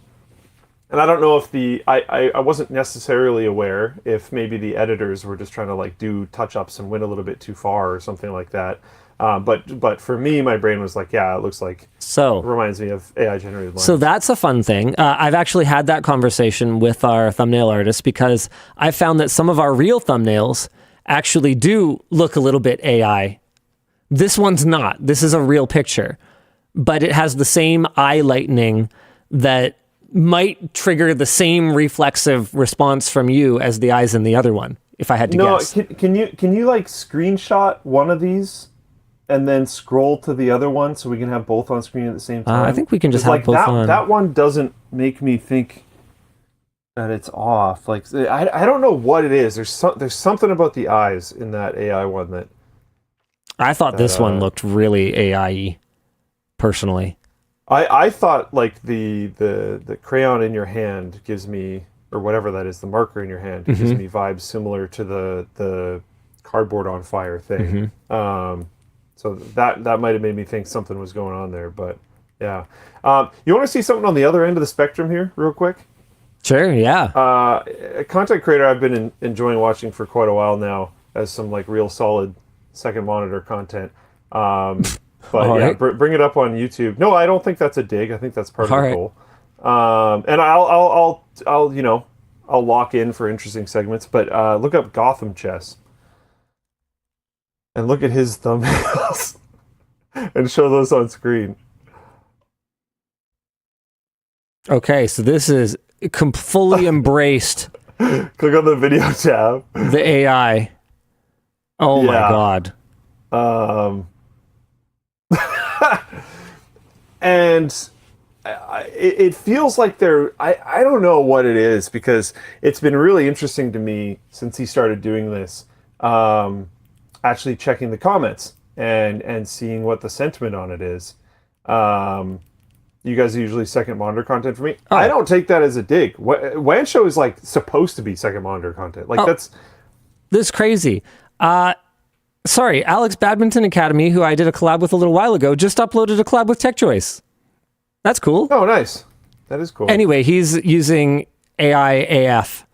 I don't know if I wasn't necessarily aware if maybe the editors were just trying to like do touch-ups and went a little bit too far or something like that. But for me, my brain was like, it looks like, it reminds me of AI generated lines. So that's a fun thing. I've actually had that conversation with our thumbnail artists, because I found that some of our real thumbnails actually do look a little bit AI. This one's not. This is a real picture, but it has the same eye lightening that might trigger the same reflexive response from you as the eyes in the other one, if I had to guess. Can you like screenshot one of these and then scroll to the other one so we can have both on screen at the same time? I think we can just have both on. That one doesn't make me think that it's off. Like, I don't know what it is. There's something about the eyes in that AI one that I thought this one looked really AI-y, personally. I thought like the crayon in your hand gives me, or whatever that is, the marker in your hand gives me vibes similar to the cardboard on fire thing. So that might have made me think something was going on there, but yeah. You want to see something on the other end of the spectrum here, real quick? Sure, yeah. A content creator I've been enjoying watching for quite a while now, as some like real solid second monitor content. But All yeah, right. bring it up on YouTube. No, I don't think that's a dig. I think that's part of All the right. goal. And I'll lock in for interesting segments. But look up Gotham Chess and look at his thumbnails and show those on screen. Okay, so this is fully embraced Click on the video tab. the AI. Oh my Yeah. God. And it feels like I don't know what it is, because it's been really interesting to me since he started doing this, actually checking the comments and seeing what the sentiment on it is. You guys are usually second monitor content for me. Oh. I don't take that as a dig. WAN Show is like supposed to be second monitor content. Like that's This is crazy. Sorry, Alex Badminton Academy, who I did a collab with a little while ago, just uploaded a collab with TechChoice. That's cool. oh nice. That is cool. Anyway, he's using AI AF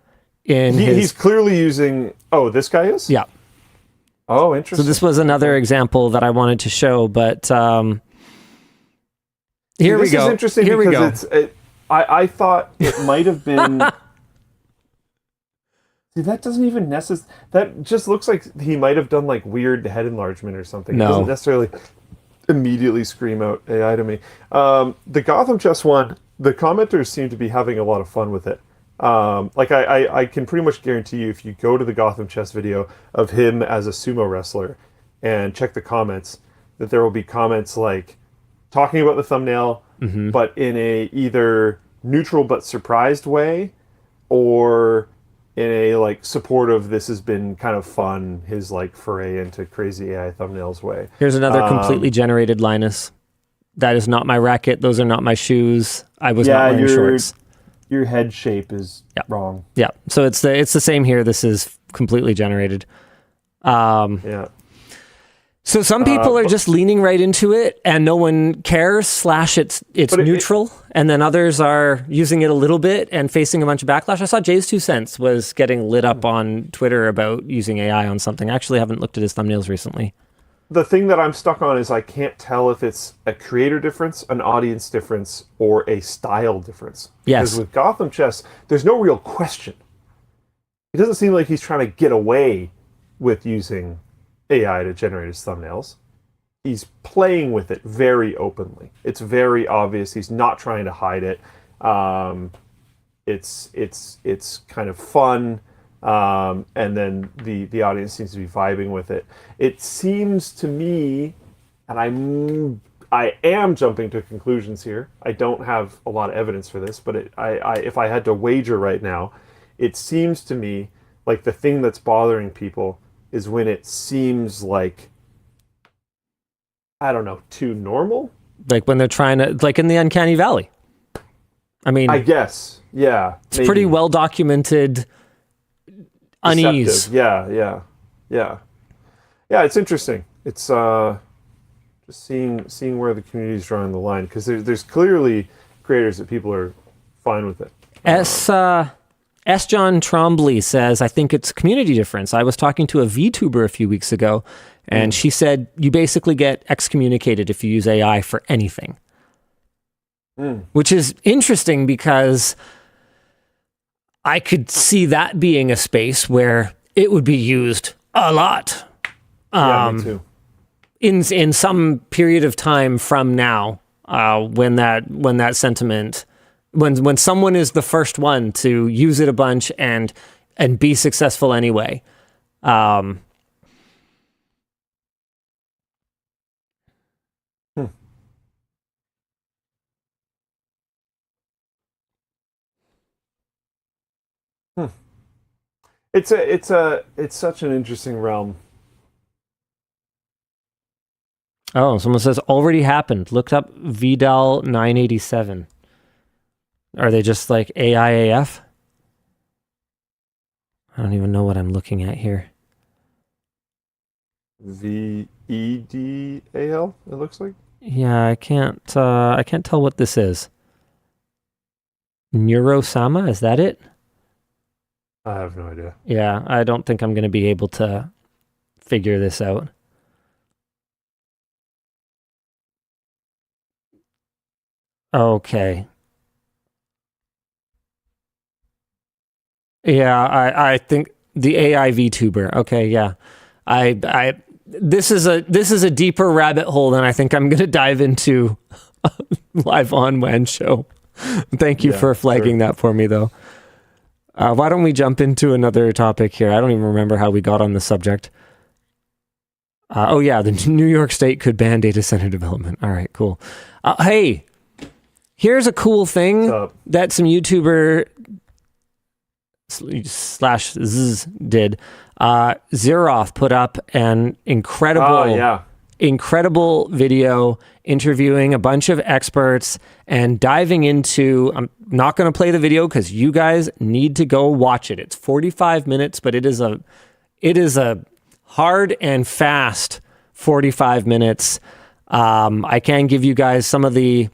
in his... He's clearly using. Oh, this guy is. Yeah. Oh, So interesting. this was another example that I wanted to show, but here we This go. is interesting Here we go. because I thought it might have been. See, that doesn't even necessarily. That just looks like he might have done like weird head enlargement or something. No. It doesn't necessarily immediately scream out AI to me. The Gotham Chess one, the commenters seem to be having a lot of fun with it. Like I can pretty much guarantee you, if you go to the Gotham Chess video of him as a sumo wrestler and check the comments, that there will be comments like talking about the thumbnail, but in a either neutral but surprised way, or in a like supportive, this has been kind of fun, his like foray into crazy AI thumbnails way. Here's another completely generated Linus. That is not my racket. Those are not my shoes. I was not wearing shorts. Your head shape is wrong. Yeah. So it's the same here. This is completely generated. Yeah. So some people are just leaning right into it and no one cares, / it's neutral. And then others are using it a little bit and facing a bunch of backlash. I saw Jay's 2 cents was getting lit up on Twitter about using AI on something. I actually haven't looked at his thumbnails recently. The thing that I'm stuck on is I can't tell if it's a creator difference, an audience difference, or a style difference. Yes. Because with Gotham Chess, there's no real question. It doesn't seem like he's trying to get away with using AI to generate his thumbnails. He's playing with it very openly. It's very obvious. He's not trying to hide it. It's kind of fun. And then the audience seems to be vibing with it. It seems to me, and I am jumping to conclusions here. I don't have a lot of evidence for this, but if I had to wager right now, it seems to me like the thing that's bothering people is when it seems like, I don't know, too normal? Like when they're trying to, like in the Uncanny Valley. I mean, I guess, yeah. it's pretty well documented unease. Deceptive. Yeah. It's interesting. It's just seeing where the community is drawing the line, because there's clearly creators that people are fine with it. S. John Trombley says, I think it's community difference. I was talking to a VTuber a few weeks ago, and she said you basically get excommunicated if you use AI for anything. Which is interesting because I could see that being a space where it would be used a lot. Me too. In some period of time from now, when that sentiment, when someone is the first one to use it a bunch and be successful anyway. It's such an interesting realm. Oh, someone says already happened. Looked up VDAL 987. Are they just like AIAF? I don't even know what I'm looking at here. VEDAL, it looks like. Yeah, I can't tell what this is. Neurosama, is that it? I have no idea. Yeah, I don't think I'm going to be able to figure this out. Okay. Yeah, I think the AI VTuber. Okay, yeah. This is a deeper rabbit hole than I think I'm going to dive into live on WAN Show. Thank you for flagging that for me, though. Why don't we jump into another topic here? I don't even remember how we got on the subject. Oh yeah, the New York State could ban data center development. All right, cool. Hey, here's a cool thing that some YouTuber /z did. Ziroth put up an incredible video interviewing a bunch of experts and diving into, I'm not going to play the video because you guys need to go watch it. It's 45 minutes, but it is a hard and fast 45 minutes. I can give you guys some of the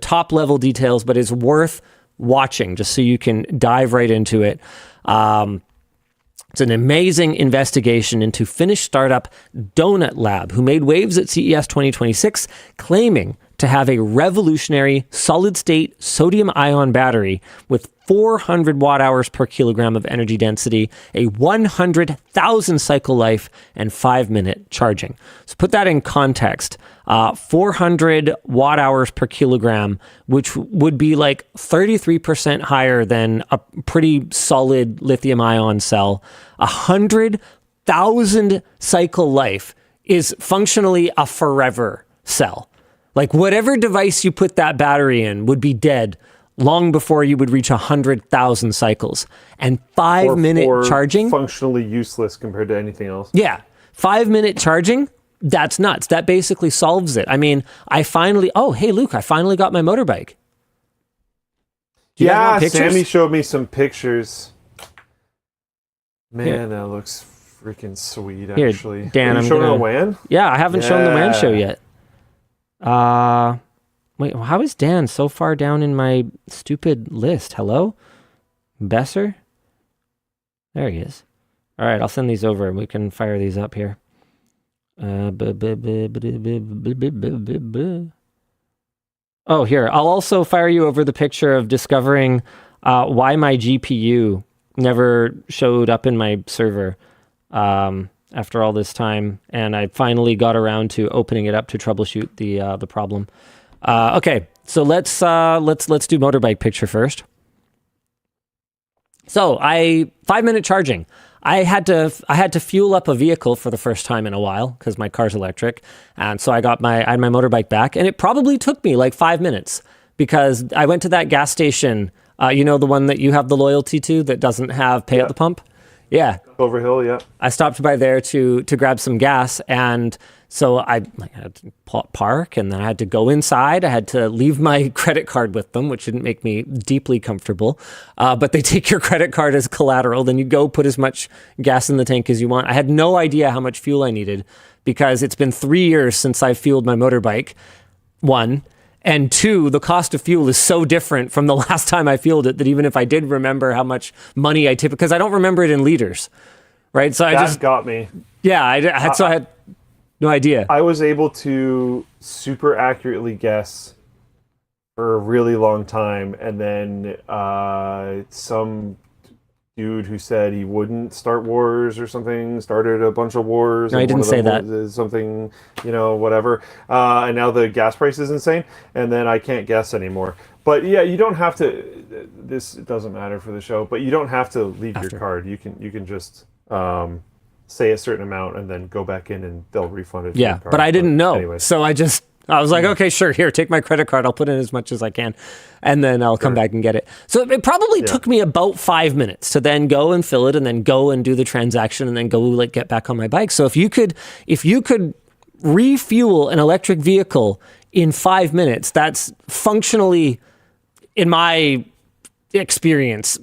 top level details, but it's worth watching just so you can dive right into it. It's an amazing investigation into Finnish startup Donut Lab, who made waves at CES 2026, claiming to have a revolutionary solid-state sodium-ion battery with 400 watt-hours per kilogram of energy density, a 100,000 cycle life, and 5-minute charging. So put that in context. 400 watt-hours per kilogram, which would be like 33% higher than a pretty solid lithium-ion cell. 100,000 cycle life is functionally a forever cell. Like whatever device you put that battery in would be dead long before you would reach 100,000 cycles. And 5-minute charging? Functionally useless compared to anything else. Yeah. 5-minute charging? That's nuts. That basically solves it. I mean, oh, hey, Luke, I finally got my motorbike. Yeah, Sammy showed me some pictures. Man, that looks freaking sweet, actually. Here, Dan, I'm showing the WAN? Yeah, I haven't shown the WAN show yet. Wait, how is Dan so far down in my stupid list? Hello? Besser? There he is. All right, I'll send these over and we can fire these up here. Oh, here. I'll also fire you over the picture of discovering why my GPU never showed up in my server after all this time, and I finally got around to opening it up to troubleshoot the problem. Okay, so let's do motorbike picture first. So 5-minute charging. I had to fuel up a vehicle for the first time in a while because my car's electric, and so I had my motorbike back, and it probably took me like 5 minutes because I went to that gas station. You know, the one that you have the loyalty to that doesn't have pay at the pump. Yeah. Overhill, yeah. I stopped by there to grab some gas, and so I had to park, and then I had to go inside. I had to leave my credit card with them, which didn't make me deeply comfortable. But they take your credit card as collateral. Then you go put as much gas in the tank as you want. I had no idea how much fuel I needed because it's been 3 years since I fueled my motorbike, 1. And 2, the cost of fuel is so different from the last time I fueled it that even if I did remember how much money I typically, because I don't remember it in liters, right? So that got me. Yeah, I had no idea. I was able to super accurately guess for a really long time, and then some dude who said he wouldn't start wars or something started a bunch of wars. No, I didn't say that. Something, whatever. And now the gas price is insane, and then I can't guess anymore. But yeah, you don't have to. This doesn't matter for the show, but you don't have to leave your card. You can just say a certain amount and then go back in, and they'll refund it. Yeah, but I didn't know, anyways. So I was like, okay, sure, here, take my credit card. I'll put in as much as I can, and then I'll come back and get it. So it probably took me about 5 minutes to then go and fill it, and then go and do the transaction, and then go get back on my bike. So if you could refuel an electric vehicle in 5 minutes. That's functionally, in my experience,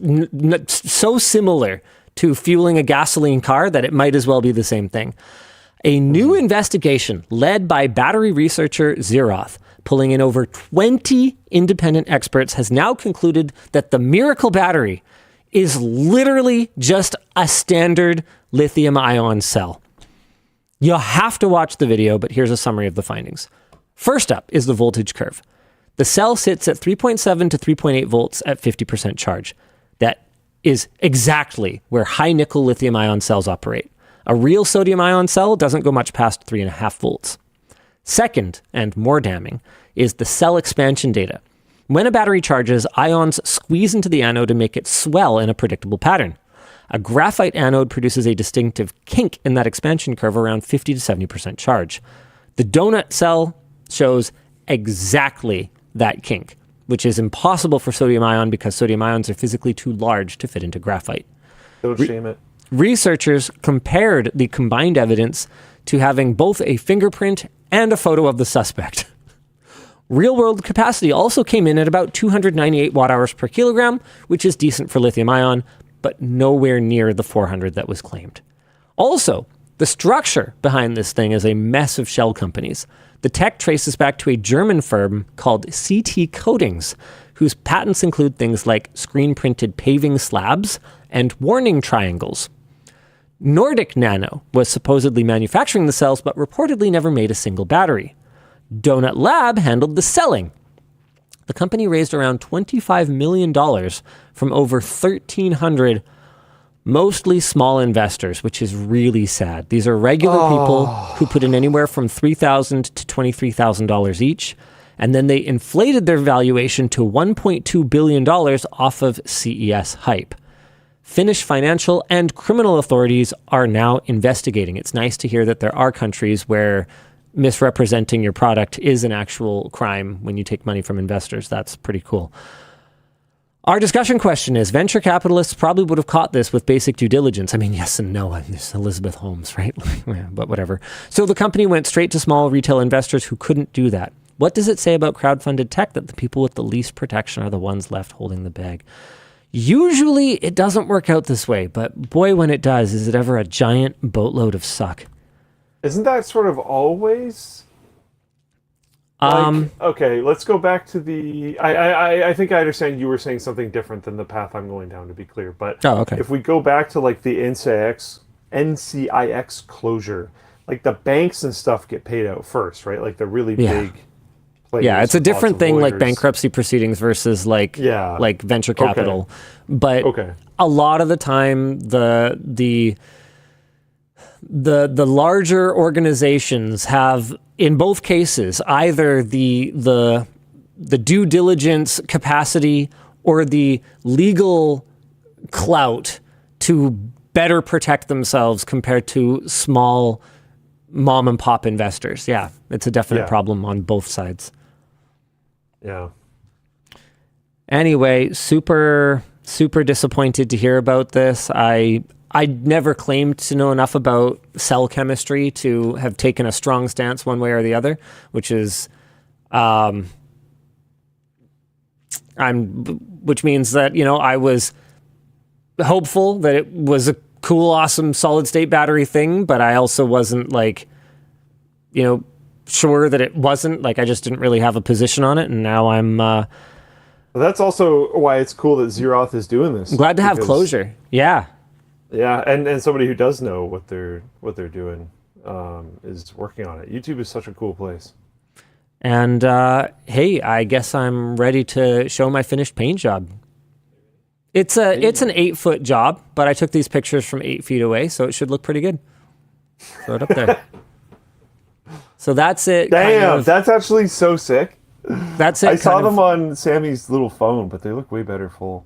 so similar to fueling a gasoline car that it might as well be the same thing. A new investigation led by battery researcher Ziroth, pulling in over 20 independent experts, has now concluded that the miracle battery is literally just a standard lithium-ion cell. You'll have to watch the video, but here's a summary of the findings. First up is the voltage curve. The cell sits at 3.7 to 3.8 volts at 50% charge. That is exactly where high nickel lithium-ion cells operate. A real sodium-ion cell doesn't go much past 3.5 volts. Second, and more damning, is the cell expansion data. When a battery charges, ions squeeze into the anode and make it swell in a predictable pattern. A graphite anode produces a distinctive kink in that expansion curve around 50 to 70% charge. The donut cell shows exactly that kink, which is impossible for sodium ion because sodium ions are physically too large to fit into graphite. Don't shame it. Researchers compared the combined evidence to having both a fingerprint and a photo of the suspect. Real-world capacity also came in at about 298 watt-hours per kilogram, which is decent for lithium-ion, but nowhere near the 400 that was claimed. Also, the structure behind this thing is a mess of shell companies. The tech traces back to a German firm called CT Coatings, whose patents include things like screen-printed paving slabs and warning triangles. Nordic Nano was supposedly manufacturing the cells, but reportedly never made a single battery. Donut Lab handled the selling. The company raised around $25 million from over 1,300 mostly small investors, which is really sad. These are regular people who put in anywhere from $3,000 to $23,000 each, and then they inflated their valuation to $1.2 billion off of CES hype. Finnish financial and criminal authorities are now investigating. It's nice to hear that there are countries where misrepresenting your product is an actual crime when you take money from investors. That's pretty cool. Our discussion question is, venture capitalists probably would have caught this with basic due diligence. I mean, yes and no. There's Elizabeth Holmes, right? Yeah, but whatever. So the company went straight to small retail investors who couldn't do that. What does it say about crowdfunded tech that the people with the least protection are the ones left holding the bag? Usually it doesn't work out this way, but boy, when it does, is it ever a giant boatload of suck. Isn't that sort of always? Okay, let's go back to the... I think I understand you were saying something different than the path I'm going down, to be clear. But okay. If we go back to like the NCIX closure, like the banks and stuff get paid out first, right? Like the really big players. Yeah, it's a different thing, lawyers. like bankruptcy proceedings versus like venture capital. Okay. But a lot of the time, the larger organizations have, in both cases, either the due diligence capacity or the legal clout to better protect themselves compared to small mom and pop investors. Yeah, it's a definite problem on both sides. Yeah. Anyway, super disappointed to hear about this. I never claimed to know enough about cell chemistry to have taken a strong stance one way or the other, which is, which means that, I was hopeful that it was a cool, awesome solid state battery thing, but I also wasn't sure that it wasn't. Like, I just didn't really have a position on it, and now I'm. Well, that's also why it's cool that Ziroth is doing this. I'm glad to have closure. Yeah. Yeah, and somebody who does know what they're doing is working on it. YouTube is such a cool place. And hey, I guess I'm ready to show my finished paint job. It's an 8-foot job, but I took these pictures from 8 feet away, so it should look pretty good. Throw it up there. So that's it. Damn, that's actually so sick. That's it. I saw them on Sammy's little phone, but they look way better full.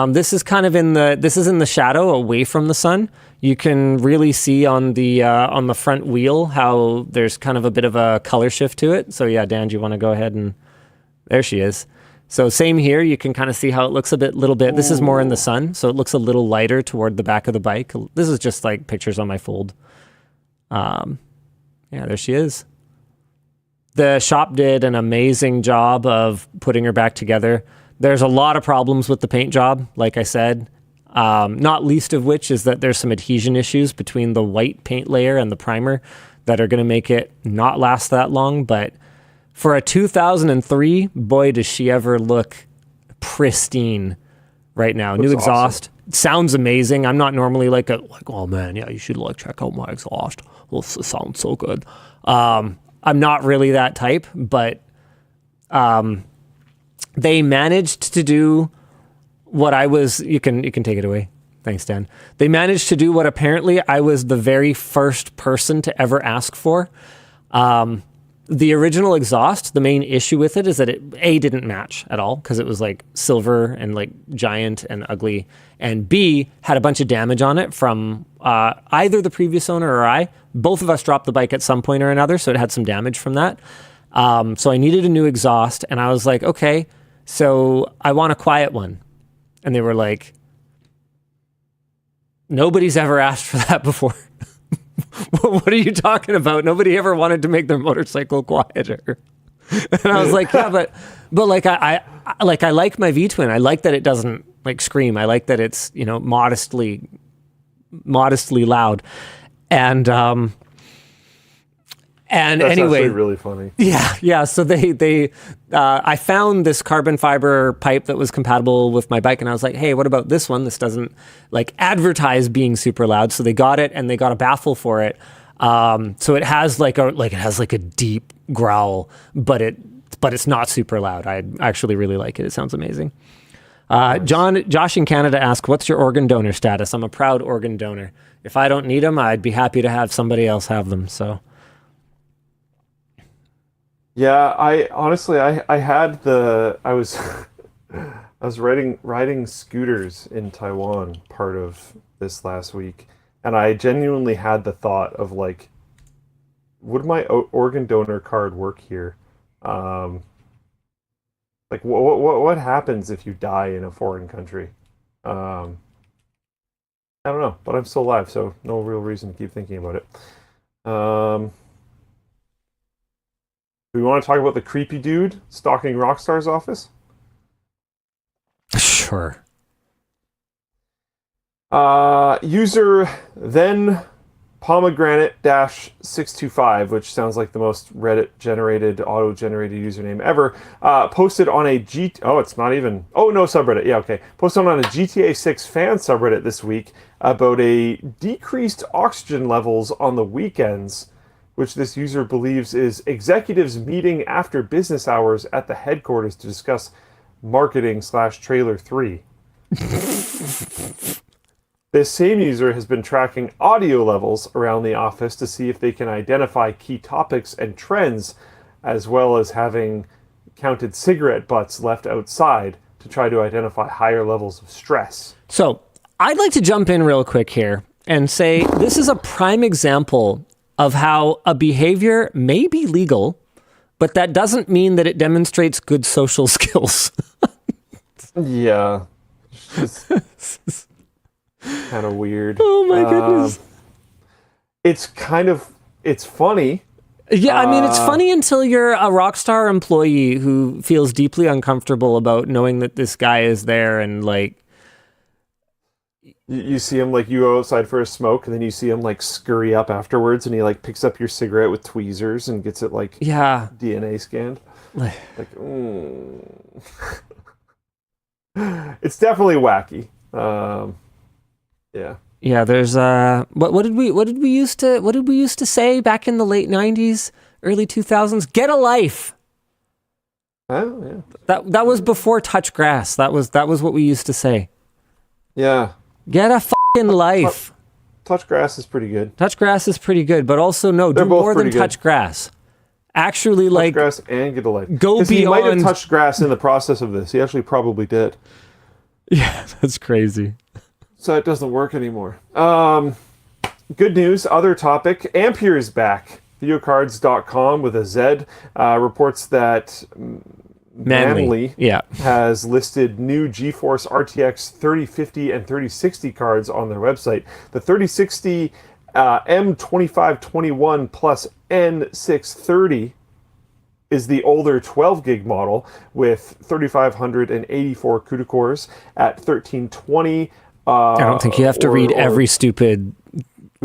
This is kind of in the shadow away from the sun. You can really see on the front wheel how there's kind of a bit of a color shift to it. So yeah, Dan, do you want to go ahead and there she is. So same here. You can kind of see how it looks little bit. This is more in the sun, so it looks a little lighter toward the back of the bike. This is just like pictures on my fold. Yeah, there she is. The shop did an amazing job of putting her back together. There's a lot of problems with the paint job, like I said. Not least of which is that there's some adhesion issues between the white paint layer and the primer that are going to make it not last that long. But for a 2003, boy, does she ever look pristine right now. New exhaust. Awesome. Sounds amazing. I'm not normally like, oh man, yeah, you should check out my exhaust. Well, it sounds so good. I'm not really that type, but they managed to do what I was. You can take it away. Thanks, Dan. They managed to do what apparently I was the very first person to ever ask for. The original exhaust, the main issue with it is that it didn't match at all because it was like silver and like giant and ugly, and B had a bunch of damage on it from either the previous owner or I. Both of us dropped the bike at some point or another, so it had some damage from that. So I needed a new exhaust, and I was like, okay, so I want a quiet one. And they were like, nobody's ever asked for that before. What are you talking about? Nobody ever wanted to make their motorcycle quieter. And I was like, yeah, but like I like my V-twin. I like that it doesn't like scream. I like that it's, modestly loud. And That's anyway, actually really funny. Yeah. So I found this carbon fiber pipe that was compatible with my bike, and I was like, hey, what about this one? This doesn't like advertise being super loud. So they got it, and they got a baffle for it. So it has like a deep growl, but it's not super loud. I actually really like it. It sounds amazing. Nice. Josh in Canada asked, what's your organ donor status? I'm a proud organ donor. If I don't need them, I'd be happy to have somebody else have them. So. Yeah, I honestly I was riding scooters in Taiwan part of this last week, and I genuinely had the thought of like, would my organ donor card work here? Like what happens if you die in a foreign country? I don't know, but I'm still alive, so no real reason to keep thinking about it. Do we want to talk about the creepy dude stalking Rockstar's office? Sure. User then pomegranate-625, which sounds like the most Reddit-generated, auto-generated username ever, posted on a subreddit. Yeah, okay. Posted on a GTA 6 fan subreddit this week about a decreased oxygen levels on the weekends, which this user believes is executives meeting after business hours at the headquarters to discuss marketing/trailer 3. This same user has been tracking audio levels around the office to see if they can identify key topics and trends, as well as having counted cigarette butts left outside to try to identify higher levels of stress. So I'd like to jump in real quick here and say this is a prime example of how a behavior may be legal, but that doesn't mean that it demonstrates good social skills. Yeah. It's kind of weird. Oh my goodness. It's funny. Yeah, I mean, it's funny until you're a Rockstar employee who feels deeply uncomfortable about knowing that this guy is there and like... You see him, like, you go outside for a smoke, and then you see him, like, scurry up afterwards, and he, like, picks up your cigarette with tweezers and gets it, like, DNA scanned. Like, It's definitely wacky. Yeah. Yeah, there's what did we used to say back in the late 90s, early 2000s? Get a life. Oh, yeah. That was before touch grass. That was what we used to say. Yeah. Get a fucking life. Touch grass is pretty good. Touch grass is pretty good, but also no, They're do both more than pretty touch good. grass. Actually, touch like grass and get a life. Go beyond. He might have touched grass in the process of this. He actually probably did. Yeah, that's crazy. So it doesn't work anymore. Good news, other topic. Ampere is back. Videocards.com with a Z reports that Manly has listed new GeForce RTX 3050 and 3060 cards on their website. The 3060 M2521 plus N630 is the older 12 gig model with 3,584 CUDA cores at 1320. I don't think you have to read every stupid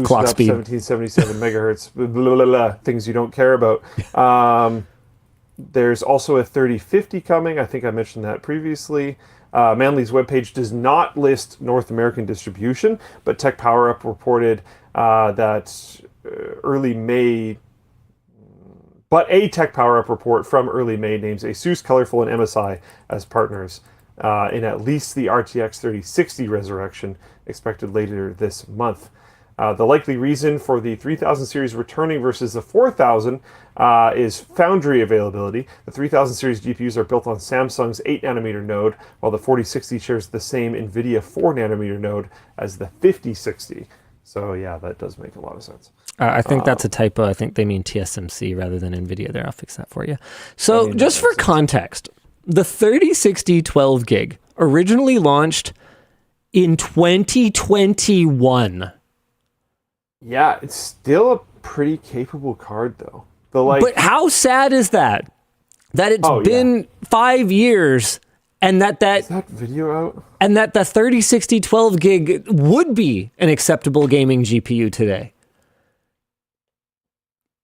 clock speed. 1777 megahertz, blah, blah, blah, blah, things you don't care about. There's also a 3050 coming. I think I mentioned that previously. Manly's webpage does not list North American distribution, but Tech Power Up reported that early May. But a Tech Power Up report from early May names ASUS, Colorful, and MSI as partners in at least the RTX 3060 resurrection expected later this month. The likely reason for the 3000 series returning versus the 4000 is foundry availability. The 3000 series GPUs are built on Samsung's 8nm node, while the 4060 shares the same Nvidia 4nm node as the 5060. So yeah, that does make a lot of sense. I think that's a typo. I think they mean TSMC rather than Nvidia there. I'll fix that for you. So just for context, the 3060 12 gig originally launched in 2021. Yeah, it's still a pretty capable card though. But how sad is that? That it's been 5 years and that is that video out? And that the 3060 12 gig would be an acceptable gaming GPU today.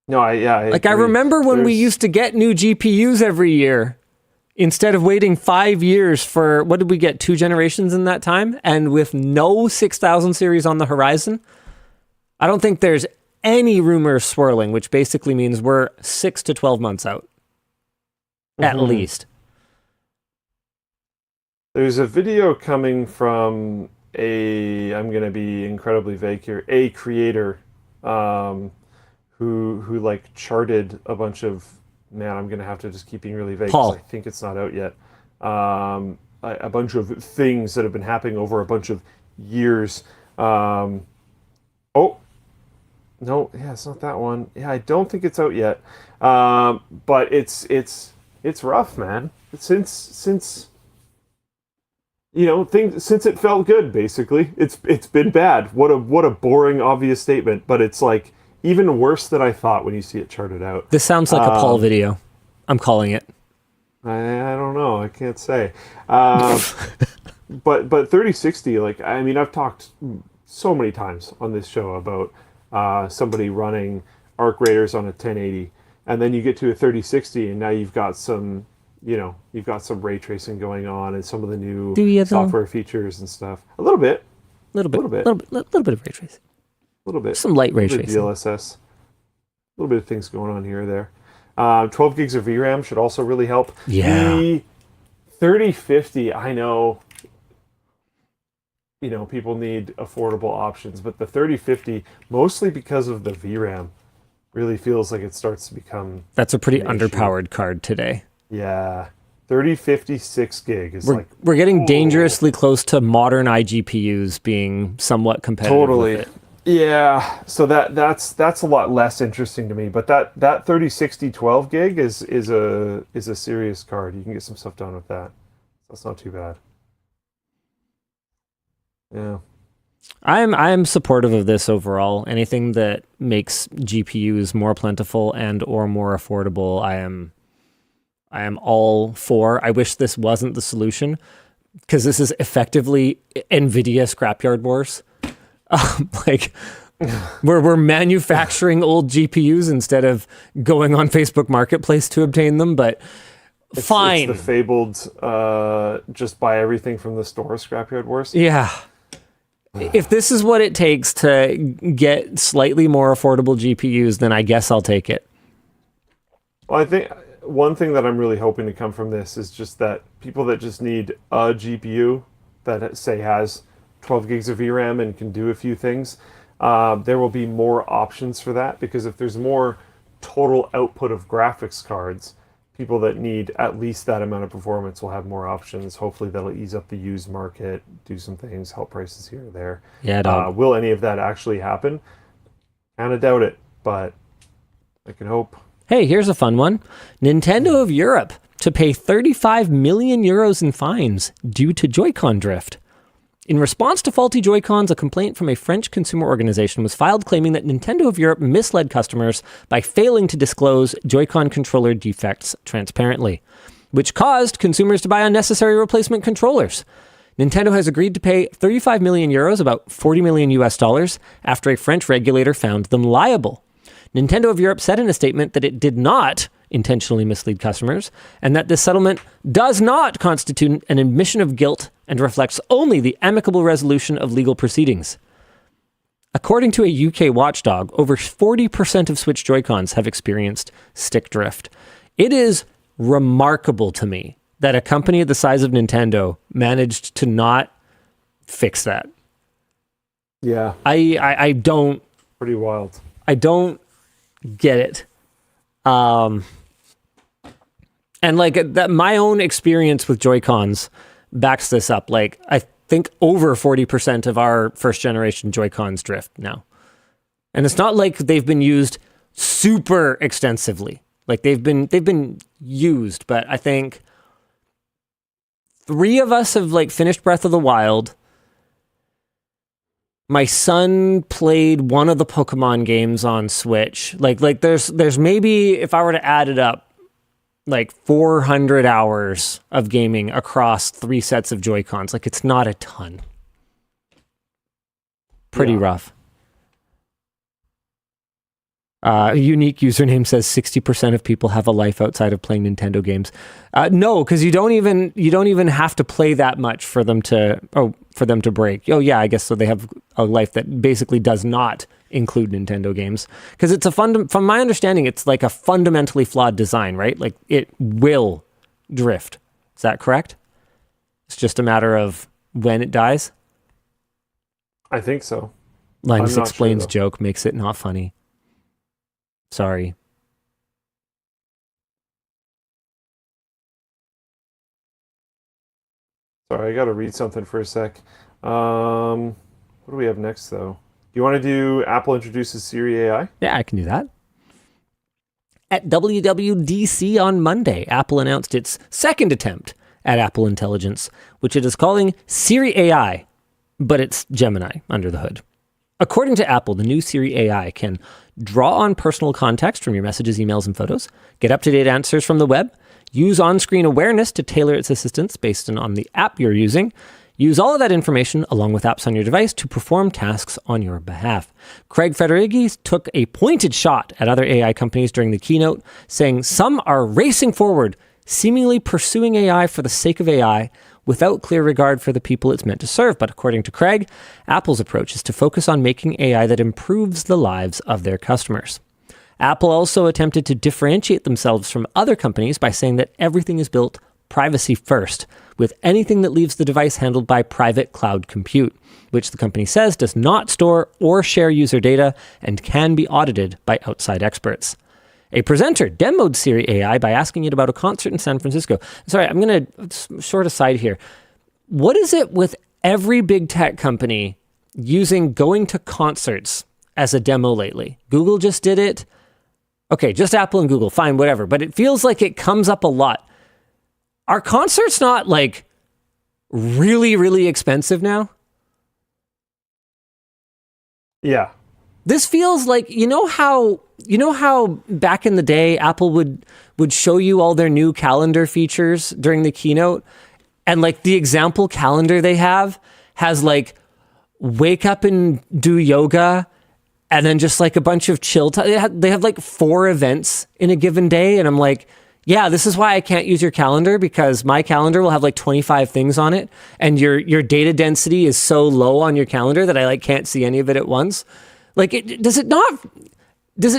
No, I I remember when we used to get new GPUs every year instead of waiting 5 years for, what did we get, 2 generations in that time? And with no 6000 series on the horizon, I don't think there's any rumors swirling, which basically means we're 6 to 12 months out, at least. There's a video coming from I'm going to be incredibly vague here, a creator who like charted a bunch of, I'm going to have to just keep being really vague because I think it's not out yet. A bunch of things that have been happening over a bunch of years. No, it's not that one. Yeah, I don't think it's out yet. But it's rough, man. Since it felt good, basically. It's been bad. What a boring, obvious statement, but it's like even worse than I thought when you see it charted out. This sounds like a Paul video. I'm calling it. I don't know. I can't say. But 3060, I've talked so many times on this show about somebody running Arc Raiders on a 1080, and then you get to a 3060, and now you've got some ray tracing going on, and some of the new software features and stuff. A little bit of ray tracing. A little bit. Some light ray tracing. DLSS. A little bit of things going on here or there. 12 gigs of VRAM should also really help. Yeah. The 3050, I know. People need affordable options, but the 3050, mostly because of the VRAM, really feels like it starts to become... That's a pretty underpowered card today. Yeah. 3050 6 gig is we're getting dangerously close to modern iGPUs being somewhat competitive. Totally. With it. Yeah. So that's a lot less interesting to me, but that 3060 12 gig is a serious card. You can get some stuff done with that. That's not too bad. Yeah. I'm supportive of this overall. Anything that makes GPUs more plentiful and or more affordable, I am all for. I wish this wasn't the solution, because this is effectively Nvidia scrapyard wars. We're manufacturing old GPUs instead of going on Facebook Marketplace to obtain them, but fine. It's the fabled just buy everything from the store scrapyard wars. Yeah. If this is what it takes to get slightly more affordable GPUs, then I guess I'll take it. Well, I think one thing that I'm really hoping to come from this is just that people that just need a GPU that, say, has 12 gigs of VRAM and can do a few things, there will be more options for that, because if there's more total output of graphics cards, people that need at least that amount of performance will have more options. Hopefully that'll ease up the used market, do some things, help prices here or there. Yeah. Will any of that actually happen? Kind of doubt it, but I can hope. Hey, here's a fun one. Nintendo of Europe to pay 35 million euros in fines due to Joy-Con drift. In response to faulty Joy-Cons, a complaint from a French consumer organization was filed claiming that Nintendo of Europe misled customers by failing to disclose Joy-Con controller defects transparently, which caused consumers to buy unnecessary replacement controllers. Nintendo has agreed to pay 35 million euros, about 40 million US dollars, after a French regulator found them liable. Nintendo of Europe said in a statement that it did not intentionally mislead customers, and that this settlement does not constitute an admission of guilt and reflects only the amicable resolution of legal proceedings. According to a UK watchdog, over 40% of Switch Joy-Cons have experienced stick drift. It is remarkable to me that a company the size of Nintendo managed to not fix that. Yeah. I don't... Pretty wild. I don't get it. And like that, my own experience with Joy-Cons backs this up. Like, I think over 40% of our first generation Joy-Cons drift now. And it's not like they've been used super extensively. Like they've been used, but I think 3 of us have like finished Breath of the Wild. My son played one of the Pokemon games on Switch. Like there's maybe, if I were to add it up, like 400 hours of gaming across 3 sets of Joy-Cons. Like, it's not a ton. Pretty rough. Unique username says 60% of people have a life outside of playing Nintendo games. No, because you don't even have to play that much for them to break. Oh yeah, I guess so. They have a life that basically does not include Nintendo games, because it's from my understanding, it's like a fundamentally flawed design, right? Like it will drift. Is that correct? It's just a matter of when it dies. I think so. Linus explains joke makes it not funny. Sorry. Sorry, I got to read something for a sec. What do we have next, though? Do you want to do Apple introduces Siri AI? Yeah, I can do that. At WWDC on Monday, Apple announced its second attempt at Apple Intelligence, which it is calling Siri AI, but it's Gemini under the hood. According to Apple, the new Siri AI can draw on personal context from your messages, emails, and photos, get up-to-date answers from the web, use on-screen awareness to tailor its assistance based on the app you're using, use all of that information along with apps on your device to perform tasks on your behalf. Craig Federighi took a pointed shot at other AI companies during the keynote, saying some are racing forward, seemingly pursuing AI for the sake of AI without clear regard for the people it's meant to serve. But according to Craig, Apple's approach is to focus on making AI that improves the lives of their customers. Apple also attempted to differentiate themselves from other companies by saying that everything is built privacy first, with anything that leaves the device handled by private cloud compute, which the company says does not store or share user data and can be audited by outside experts. A presenter demoed Siri AI by asking it about a concert in San Francisco. Sorry, I'm going to short aside here. What is it with every big tech company using going to concerts as a demo lately? Google just did it. Okay, just Apple and Google, fine, whatever. But it feels like it comes up a lot. Are concerts not like really, really expensive now? Yeah. This feels like, you know how back in the day Apple would show you all their new calendar features during the keynote, and like the example calendar they have has like wake up and do yoga, and then just like a bunch of chill time. They have like 4 events in a given day, and I'm like, yeah, this is why I can't use your calendar, because my calendar will have like 25 things on it, and your data density is so low on your calendar that I like can't see any of it at once. Like, does it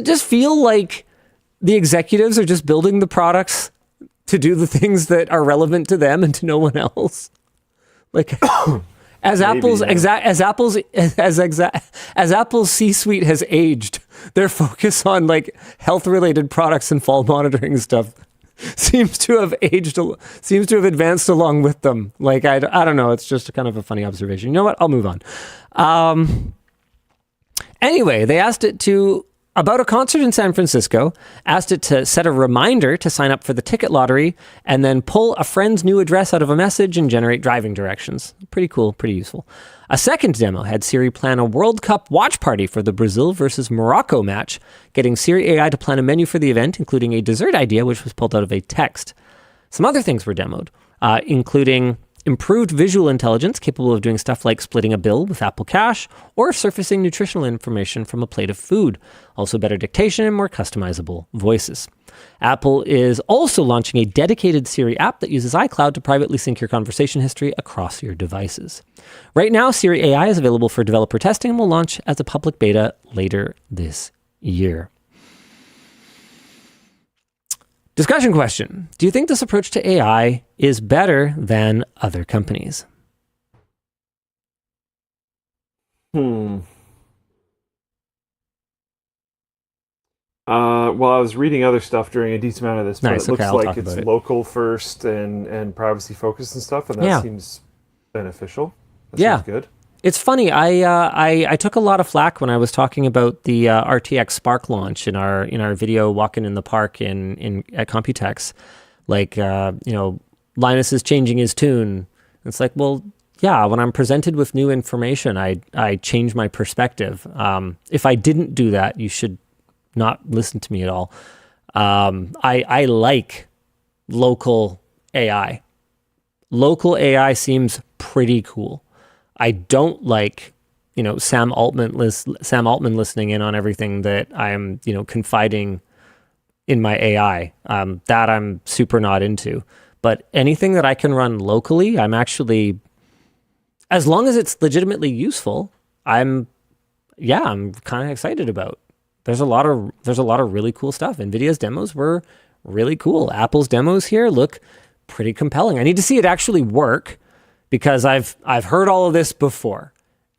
just feel like the executives are just building the products to do the things that are relevant to them and to no one else? Like, as Apple's C-suite has aged, their focus on like health-related products and fall monitoring stuff seems to have advanced along with them. Like, I don't know. It's just kind of a funny observation. You know what? I'll move on. Anyway, they asked it to about a concert in San Francisco, asked it to set a reminder to sign up for the ticket lottery, and then pull a friend's new address out of a message and generate driving directions. Pretty cool, pretty useful. A second demo had Siri plan a World Cup watch party for the Brazil versus Morocco match, getting Siri AI to plan a menu for the event, including a dessert idea, which was pulled out of a text. Some other things were demoed, including improved visual intelligence capable of doing stuff like splitting a bill with Apple Cash or surfacing nutritional information from a plate of food. Also better dictation and more customizable voices. Apple is also launching a dedicated Siri app that uses iCloud to privately sync your conversation history across your devices. Right now, Siri AI is available for developer testing and will launch as a public beta later this year. Discussion question. Do you think this approach to AI is better than other companies? Well, I was reading other stuff during a decent amount of this, but Nice, it looks okay, I'll like talk it's about it. local first and privacy focused and stuff, and that Yeah. seems beneficial. That Yeah. seems good. It's funny. I took a lot of flack when I was talking about the RTX Spark launch in our video walking in the park at Computex. Like Linus is changing his tune. It's like, well, yeah. When I'm presented with new information, I change my perspective. If I didn't do that, you should not listen to me at all. I like local AI. Local AI seems pretty cool. I don't like, Sam Altman listening in on everything that I'm, confiding in my AI. That I'm super not into. But anything that I can run locally, I'm actually, as long as it's legitimately useful, I'm kind of excited about. There's a lot of really cool stuff. Nvidia's demos were really cool. Apple's demos here look pretty compelling. I need to see it actually work, because I've heard all of this before,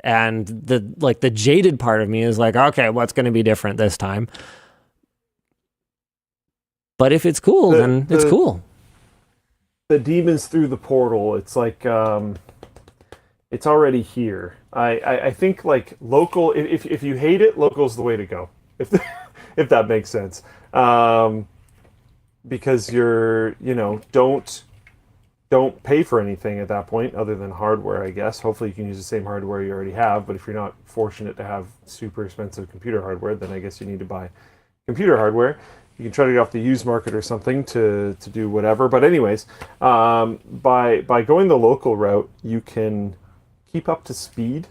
and the jaded part of me is like, okay, what's going to be different this time? But if it's cool, then it's cool. The demons through the portal. It's like it's already here. I think like local. If you hate it, local's the way to go. If that makes sense, because you're don't pay for anything at that point other than hardware, I guess. Hopefully you can use the same hardware you already have, but if you're not fortunate to have super expensive computer hardware, then I guess you need to buy computer hardware. You can try to get off the used market or something to do whatever. But anyways, by going the local route, you can keep up to speed,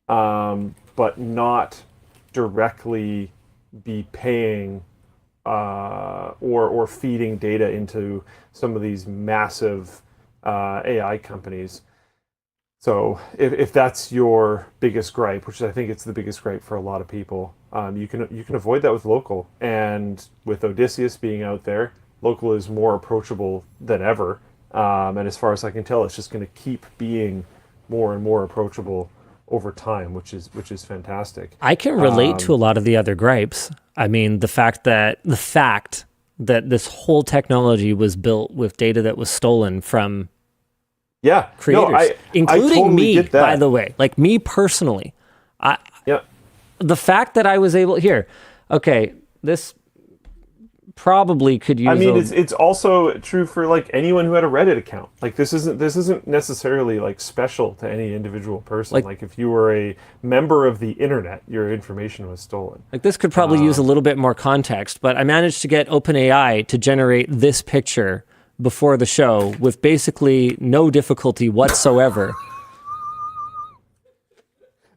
but not directly be paying or feeding data into some of these massive AI companies. So if that's your biggest gripe, which I think it's the biggest gripe for a lot of people, you can avoid that with local. And with Odysseus being out there, local is more approachable than ever. And as far as I can tell, it's just going to keep being more and more approachable over time, which is fantastic. I can relate to a lot of the other gripes. I mean, the fact that this whole technology was built with data that was stolen from creators, including totally me, get that. by the way, like me personally. Yeah. The fact that I was able this probably could use. I mean, it's also true for like anyone who had a Reddit account. Like this isn't necessarily like special to any individual person. Like if you were a member of the internet, your information was stolen. Like this could probably use a little bit more context, but I managed to get OpenAI to generate this picture before the show with basically no difficulty whatsoever.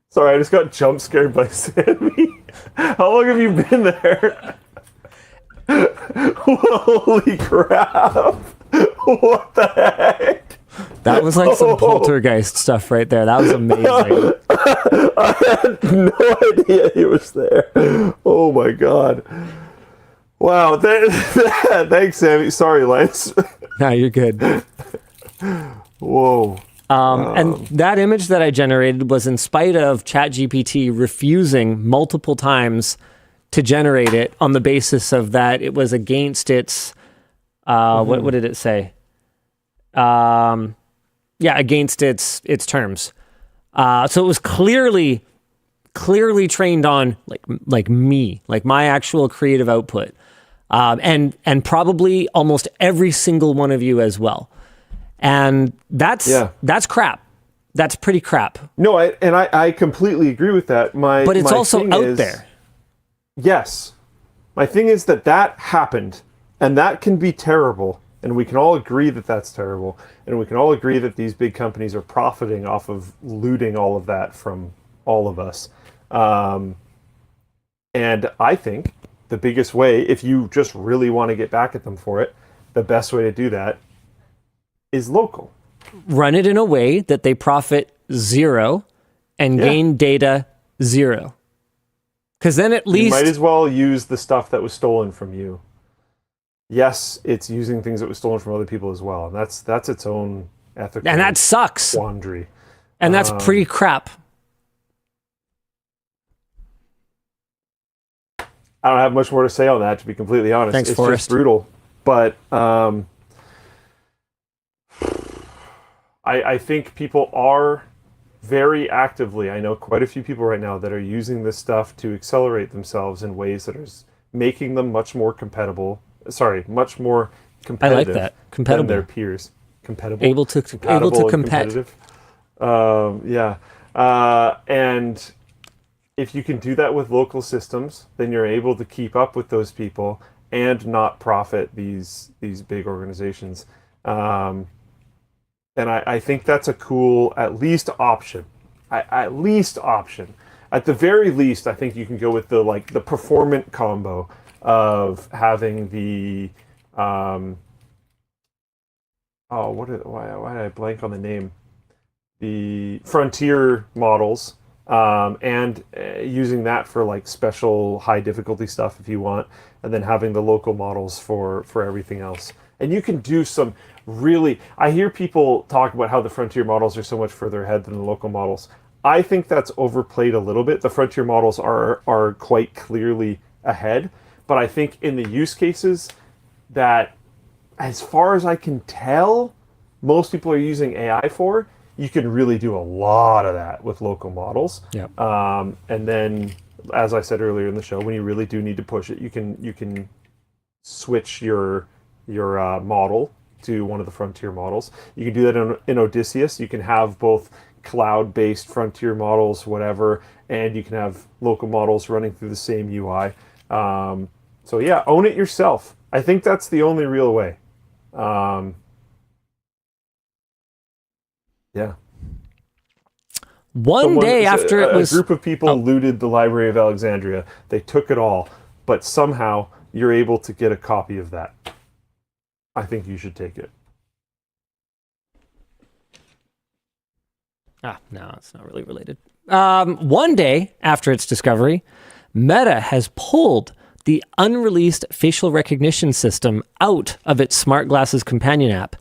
Sorry, I just got jump scared by Sammy. How long have you been there? Holy crap! What the heck? That was like some poltergeist stuff right there. That was amazing. I had no idea he was there. Oh my god. Wow. Thanks, Sammy. Sorry, Lance. No, you're good. Whoa. And that image that I generated was in spite of ChatGPT refusing multiple times to generate it on the basis of that it was against its what did it say? Against its terms. So it was clearly clearly trained on like me, like my actual creative output, and probably almost every single one of you as well. And that's crap. That's pretty crap. No, I completely agree with that. But it's my also thing out is, there. Yes. My thing is that happened, and that can be terrible, and we can all agree that that's terrible, and we can all agree that these big companies are profiting off of looting all of that from all of us. And I think the biggest way, if you just really want to get back at them for it, the best way to do that is local. Run it in a way that they profit 0 and gain data 0. Because then at least... You might as well use the stuff that was stolen from you. Yes, it's using things that was stolen from other people as well. And that's its own ethical... And that sucks. ...quandary. And that's pretty crap. I don't have much more to say on that, to be completely honest. Thanks, it's Forrest. just brutal. But I think people are very actively, I know quite a few people right now that are using this stuff to accelerate themselves in ways that are making them much more competitive. I like that. Compatible. Than their peers. Compatible. Able to compete. And if you can do that with local systems, then you're able to keep up with those people and not profit these big organizations. And I think that's a cool, at least option. At the very least, I think you can go with the performant combo of having the why did I blank on the name? The Frontier models, and using that for like special high difficulty stuff if you want, and then having the local models for everything else. And you can do some really... I hear people talk about how the Frontier models are so much further ahead than the local models. I think that's overplayed a little bit. The Frontier models are quite clearly ahead, but I think in the use cases that, as far as I can tell, most people are using AI for, you can really do a lot of that with local models. Yep. And then, as I said earlier in the show, when you really do need to push it, you can switch your model to one of the Frontier models. You can do that in Odysseus. You can have both cloud-based Frontier models, whatever, and you can have local models running through the same UI. So yeah, own it yourself. I think that's the only real way. Yeah. One day after it was... A group of people looted the Library of Alexandria. They took it all, but somehow you're able to get a copy of that. I think you should take it. No, it's not really related. One day after its discovery, Meta has pulled the unreleased facial recognition system out of its smart glasses companion app.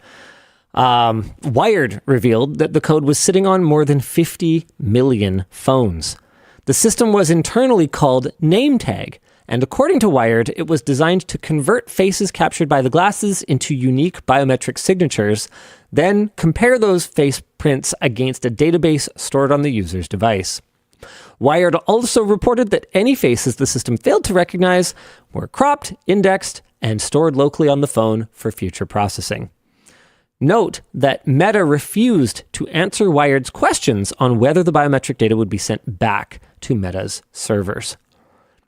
Wired revealed that the code was sitting on more than 50 million phones. The system was internally called NameTag, and according to Wired, it was designed to convert faces captured by the glasses into unique biometric signatures, then compare those face prints against a database stored on the user's device. Wired also reported that any faces the system failed to recognize were cropped, indexed, and stored locally on the phone for future processing. Note that Meta refused to answer Wired's questions on whether the biometric data would be sent back to Meta's servers.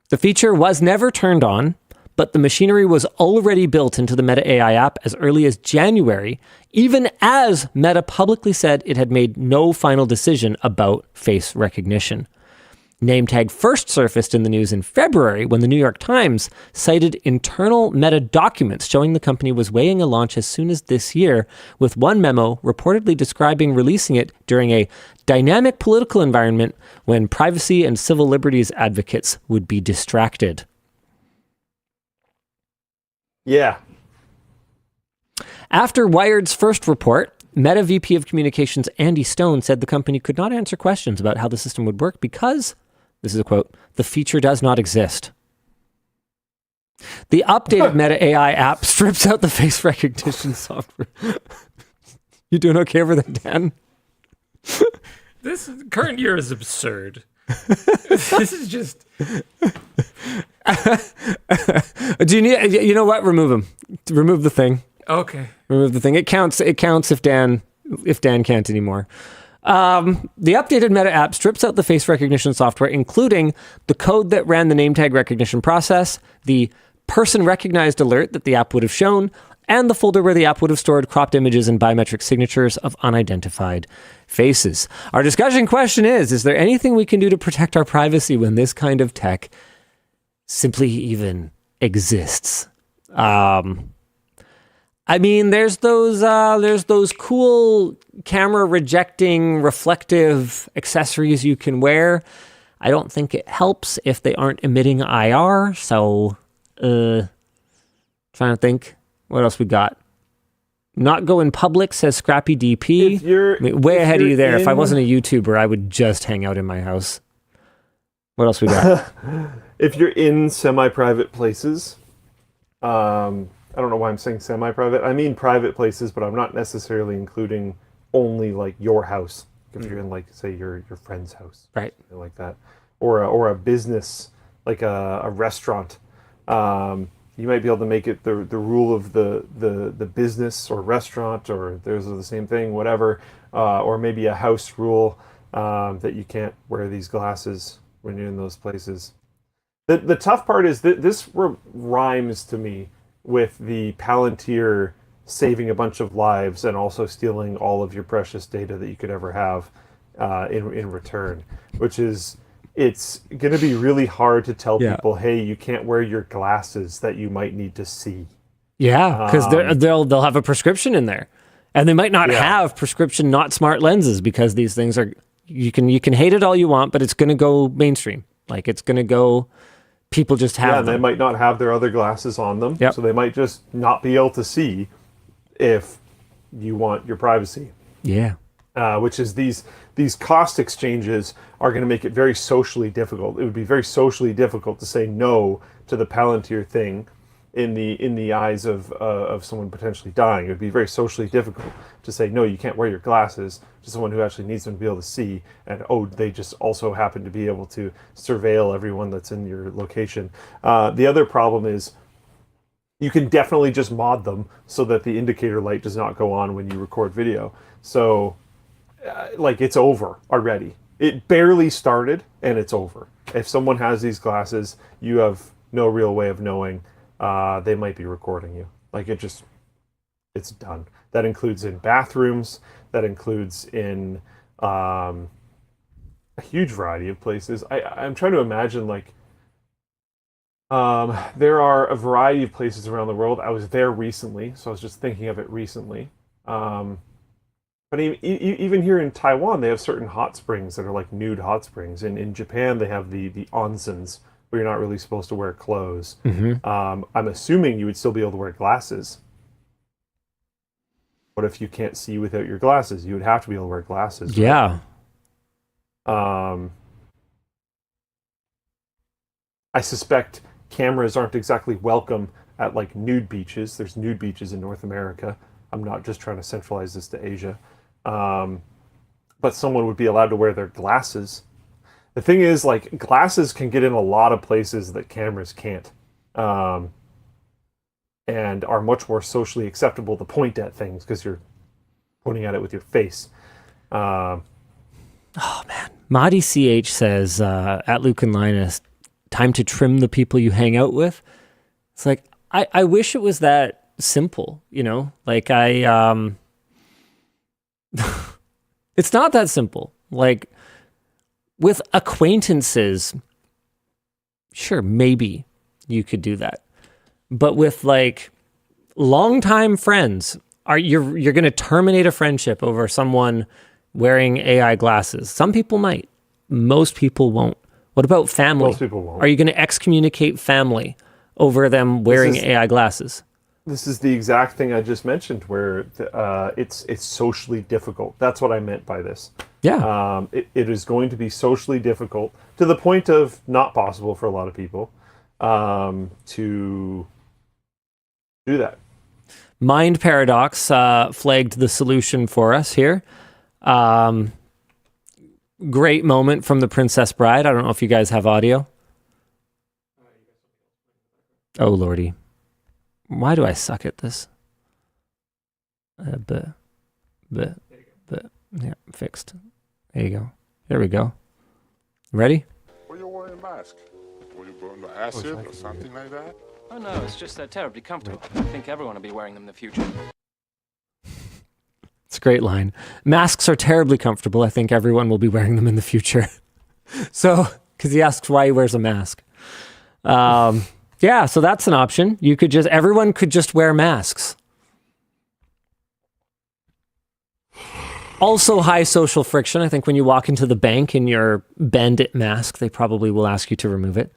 The feature was never turned on, but the machinery was already built into the Meta AI app as early as January, even as Meta publicly said it had made no final decision about face recognition. NameTag first surfaced in the news in February when the New York Times cited internal Meta documents showing the company was weighing a launch as soon as this year, with one memo reportedly describing releasing it during a dynamic political environment when privacy and civil liberties advocates would be distracted. Yeah. After Wired's first report, Meta VP of Communications Andy Stone said the company could not answer questions about how the system would work because, this is a quote, the feature does not exist. The updated Meta AI app strips out the face recognition software. You doing okay over there, Dan? This current year is absurd. This is just... Do you need? You know what? Remove him. Remove the thing. Okay. Remove the thing. It counts. It counts if Dan can't anymore. The updated Meta app strips out the face recognition software, including the code that ran the name tag recognition process, the person recognized alert that the app would have shown, and the folder where the app would have stored cropped images and biometric signatures of unidentified faces. Our discussion question is there anything we can do to protect our privacy when this kind of tech simply even exists? I mean, there's those cool camera rejecting reflective accessories you can wear. I don't think it helps if they aren't emitting IR. So, trying to think what else we got. Not go in public, says Scrappy DP. Way ahead of you there. If I wasn't a YouTuber, I would just hang out in my house. What else we got? If you're in semi-private places, I don't know why I'm saying semi-private. I mean private places, but I'm not necessarily including only like your house. If you're in like, say, your friend's house, Right? something like that, or a business like a restaurant. You might be able to make it the rule of the business or restaurant, or those are the same thing, whatever, or maybe a house rule that you can't wear these glasses when you're in those places. The tough part is that this rhymes to me with the Palantir saving a bunch of lives and also stealing all of your precious data that you could ever have in return, which is, it's going to be really hard to tell people, hey, you can't wear your glasses that you might need to see. Yeah, because they'll have a prescription in there, and they might not have prescription not smart lenses, because these things are, you can hate it all you want, but it's going to go mainstream. Like, it's going to go, people just have them. They might not have their other glasses on them, so they might just not be able to see if you want your privacy. Yeah. Which is these cost exchanges are going to make it very socially difficult. It would be very socially difficult to say no to the Palantir thing in the eyes of someone potentially dying. It would be very socially difficult to say, no, you can't wear your glasses to someone who actually needs them to be able to see, and they just also happen to be able to surveil everyone that's in your location. The other problem is you can definitely just mod them so that the indicator light does not go on when you record video. So, it's over already. It barely started, and it's over. If someone has these glasses, you have no real way of knowing they might be recording you. It's done. That includes in bathrooms. That includes in a huge variety of places. I'm trying to imagine, there are a variety of places around the world. I was there recently, so I was just thinking of it recently. But even here in Taiwan, they have certain hot springs that are like nude hot springs. In Japan, they have the onsens, where you're not really supposed to wear clothes. Mm-hmm. I'm assuming you would still be able to wear glasses. What if you can't see without your glasses? You would have to be able to wear glasses. Yeah. Right? I suspect cameras aren't exactly welcome at nude beaches. There's nude beaches in North America. I'm not just trying to centralize this to Asia. But someone would be allowed to wear their glasses. The thing is, glasses can get in a lot of places that cameras can't. And are much more socially acceptable to point at things because you're pointing at it with your face. Oh, man. Mahdi CH says, at Luke and Linus, time to trim the people you hang out with. It's like, I wish it was that simple, you know? It's not that simple. With acquaintances, sure, maybe you could do that. But with longtime friends, you're going to terminate a friendship over someone wearing AI glasses. Some people might. Most people won't. What about family? Most people won't. Are you going to excommunicate family over them wearing AI glasses? This is the exact thing I just mentioned, where it's socially difficult. That's what I meant by this. Yeah. It is going to be socially difficult to the point of not possible for a lot of people to do that. Mind Paradox flagged the solution for us here. great moment from The Princess Bride. I don't know if you guys have audio. Oh, Lordy. Why do I suck at this? Yeah, fixed. There you go. There we go. Ready? Were you wearing a mask? Were you burned by acid or something like that? Oh no, it's just they're terribly comfortable. I think everyone will be wearing them in the future. It's a great line. Masks are terribly comfortable. I think everyone will be wearing them in the future. So, because he asks why he wears a mask. Yeah, so that's an option. Everyone could just wear masks. Also high social friction. I think when you walk into the bank in your bandit mask, they probably will ask you to remove it.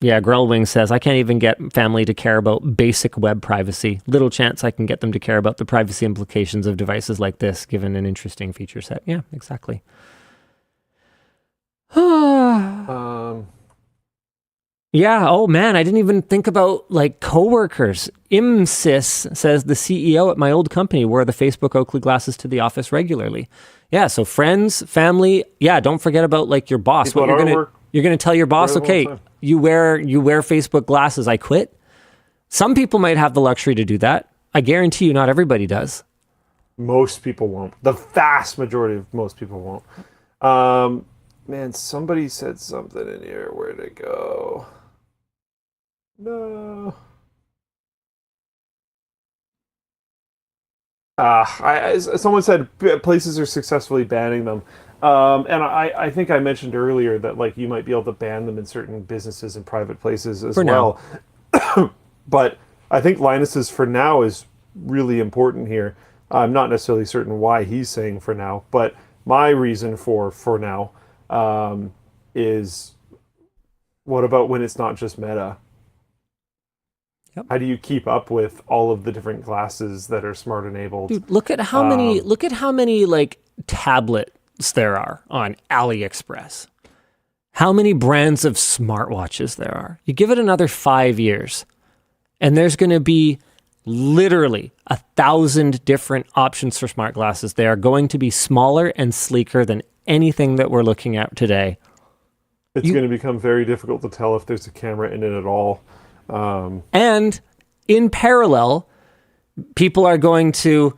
Yeah, Grellwing says, I can't even get family to care about basic web privacy. Little chance I can get them to care about the privacy implications of devices like this, given an interesting feature set. Yeah, exactly. Yeah, oh man, I didn't even think about like coworkers. Imsys says the CEO at my old company wore the Facebook Oakley glasses to the office regularly. Yeah, so friends, family, yeah, don't forget about like your boss. What you're gonna tell your boss, okay, you wear Facebook glasses, I quit. Some people might have the luxury to do that. I guarantee you not everybody does. Most people won't. The vast majority of most people won't. Man, somebody said something in here. Where'd it go? No. Someone said places are successfully banning them. And I think I mentioned earlier that like you might be able to ban them in certain businesses and private places as well. But I think Linus's for now is really important here. I'm not necessarily certain why he's saying for now, but my reason for now is what about when it's not just Meta? Yep. How do you keep up with all of the different glasses that are smart enabled? Dude, look at how many like tablets there are on AliExpress. How many brands of smartwatches there are. You give it another 5 years and there's going to be literally 1,000 different options for smart glasses. They are going to be smaller and sleeker than anything that we're looking at today. It's going to become very difficult to tell if there's a camera in it at all. And in parallel, people are going to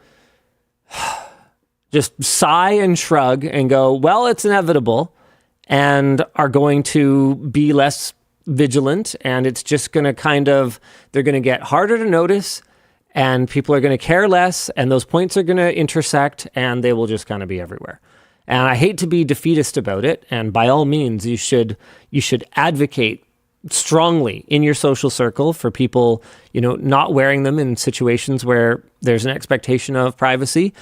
just sigh and shrug and go, well, it's inevitable, and are going to be less vigilant. And it's just going to they're going to get harder to notice, and people are going to care less, and those points are going to intersect, and they will just kind of be everywhere. And I hate to be defeatist about it. And by all means, you should advocate strongly in your social circle for people, not wearing them in situations where there's an expectation of privacy,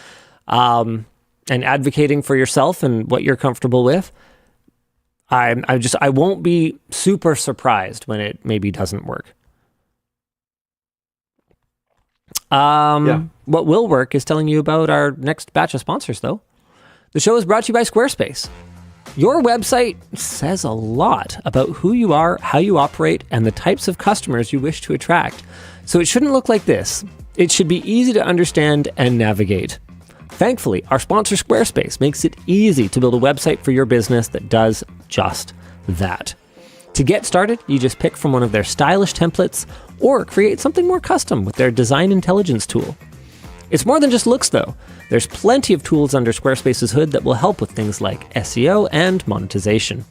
and advocating for yourself and what you're comfortable with. I won't be super surprised when it maybe doesn't work. What will work is telling you about our next batch of sponsors, though. The show is brought to you by Squarespace. Your website says a lot about who you are, how you operate, and the types of customers you wish to attract. So it shouldn't look like this. It should be easy to understand and navigate. Thankfully, our sponsor Squarespace makes it easy to build a website for your business that does just that. To get started, you just pick from one of their stylish templates or create something more custom with their design intelligence tool. It's more than just looks, though. There's plenty of tools under Squarespace's hood that will help with things like SEO and monetization.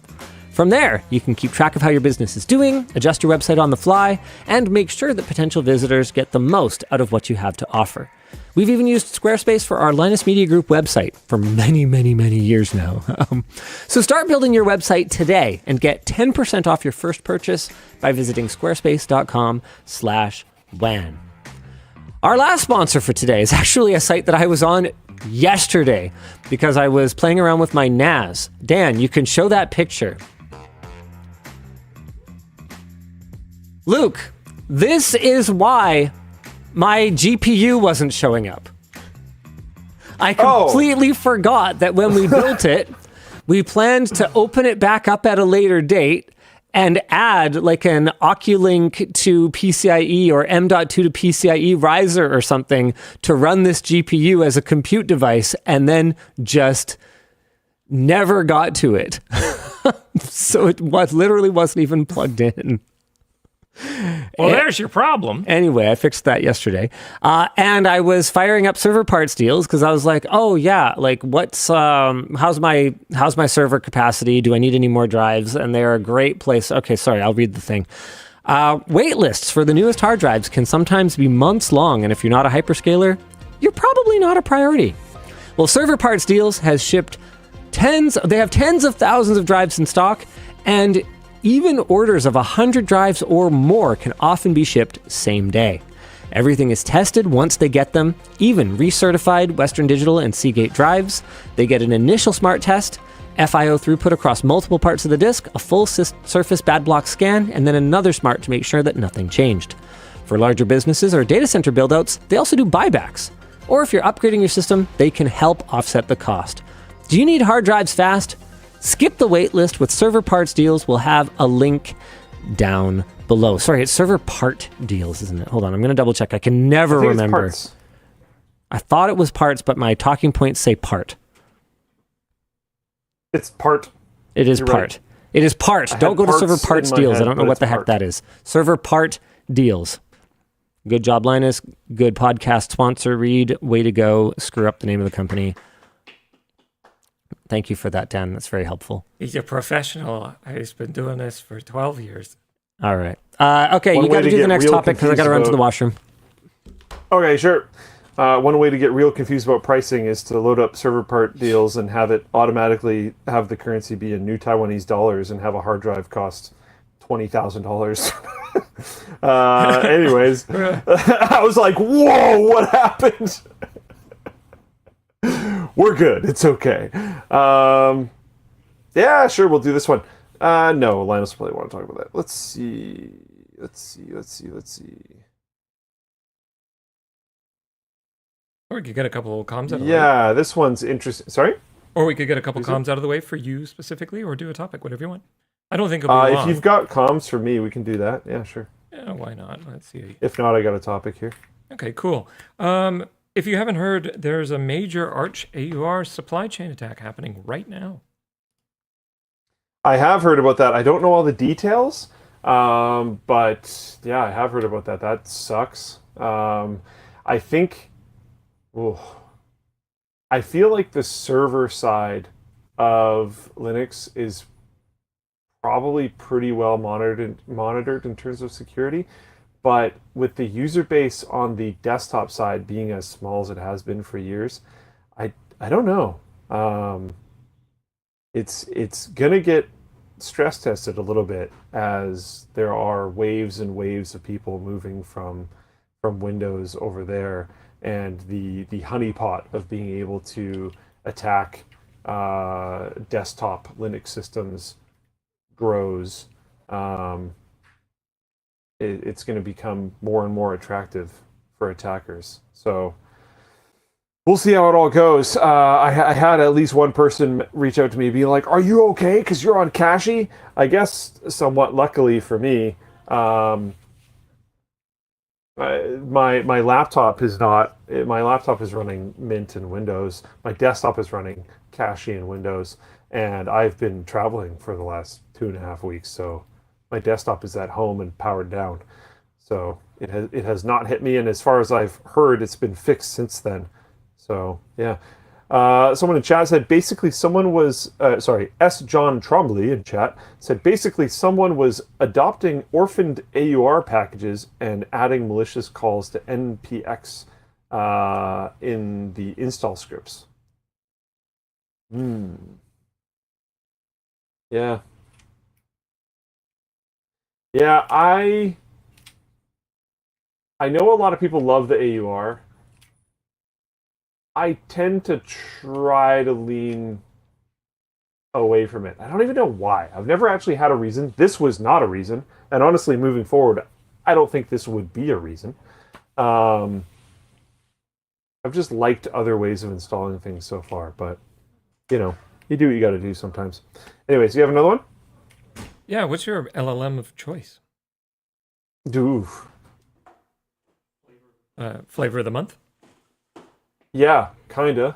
From there, you can keep track of how your business is doing, adjust your website on the fly, and make sure that potential visitors get the most out of what you have to offer. We've even used Squarespace for our Linus Media Group website for many, many, many years now. So start building your website today and get 10% off your first purchase by visiting squarespace.com/WAN. Our last sponsor for today is actually a site that I was on yesterday because I was playing around with my NAS. Dan, you can show that picture. Luke, this is why my GPU wasn't showing up. I completely forgot that when we built it, we planned to open it back up at a later date, and add like an Oculink to PCIe or M.2 to PCIe riser or something to run this GPU as a compute device, and then just never got to it. So it literally wasn't even plugged in. Well, there's your problem. Anyway, I fixed that yesterday. And I was firing up server parts deals because I was like, oh yeah, like how's my server capacity? Do I need any more drives? And they're a great place. Okay, sorry, I'll read the thing. Wait lists for the newest hard drives can sometimes be months long. And if you're not a hyperscaler, you're probably not a priority. Well, Server Parts Deals has shipped they have tens of thousands of drives in stock, and even orders of 100 drives or more can often be shipped same day. Everything is tested once they get them, even recertified Western Digital and Seagate drives. They get an initial smart test, FIO throughput across multiple parts of the disk, a full surface bad block scan, and then another smart to make sure that nothing changed. For larger businesses or data center buildouts, they also do buybacks. Or if you're upgrading your system, they can help offset the cost. Do you need hard drives fast? Skip the wait list with Server Parts Deals. We'll have a link down below. Sorry, it's Server Part Deals, isn't it? Hold on, I'm going to double check. I can never remember. It's parts. I thought it was parts, but my talking points say part. It's part. It is You're part. right. It is part. Don't go to Server Parts Deals. I don't know what the heck that is. Server Part Deals. Good job, Linus. Good podcast sponsor, Reed. Way to go. Screw up the name of the company. Thank you for that, Dan. That's very helpful. He's a professional. He's been doing this for 12 years. All right. Okay, One you way got to to do the get next real topic because I got to run to the washroom. Okay, sure. One way to get real confused about pricing is to load up Server Part Deals and have it automatically have the currency be in new Taiwanese dollars and have a hard drive cost $20,000. Anyways, I was like, whoa, what happened? We're good. It's okay. Yeah, sure, we'll do this one. No, Linus will probably want to talk about that. Let's see. Or we could get a couple of comms out of the way. Yeah, this one's interesting. Sorry? Or we could get a couple comms out of the way for you specifically, or do a topic, whatever you want. I don't think it'll be long. If you've got comms for me, we can do that. Yeah, sure. Yeah, why not? Let's see. If not, I got a topic here. Okay, cool. If you haven't heard, there's a major Arch AUR supply chain attack happening right now. I have heard about that. I don't know all the details, but yeah, I have heard about that. That sucks. I think, I feel like the server side of Linux is probably pretty well monitored in terms of security, but with the user base on the desktop side being as small as it has been for years, I don't know. It's gonna get stress tested a little bit as there are waves and waves of people moving from Windows over there, and the honeypot of being able to attack desktop Linux systems grows. It's going to become more and more attractive for attackers. So we'll see how it all goes. I had at least one person reach out to me being like, are you okay? Because you're on Cache? I guess somewhat luckily for me, my laptop is not. My laptop is running Mint and Windows. My desktop is running Cache and Windows. And I've been traveling for the last 2.5 weeks, so my desktop is at home and powered down. So it has not hit me, and as far as I've heard, it's been fixed since then. So yeah. Someone in chat said basically someone was S. John Trombley in chat said basically someone was adopting orphaned AUR packages and adding malicious calls to npx in the install scripts. Yeah. Yeah, I know a lot of people love the AUR. I tend to try to lean away from it. I don't even know why. I've never actually had a reason. This was not a reason. And honestly, moving forward, I don't think this would be a reason. I've just liked other ways of installing things so far, but you know, you do what you got to do sometimes. Anyways, you have another one? Yeah, what's your LLM of choice? Ooh. Flavor of the month? Yeah, kinda.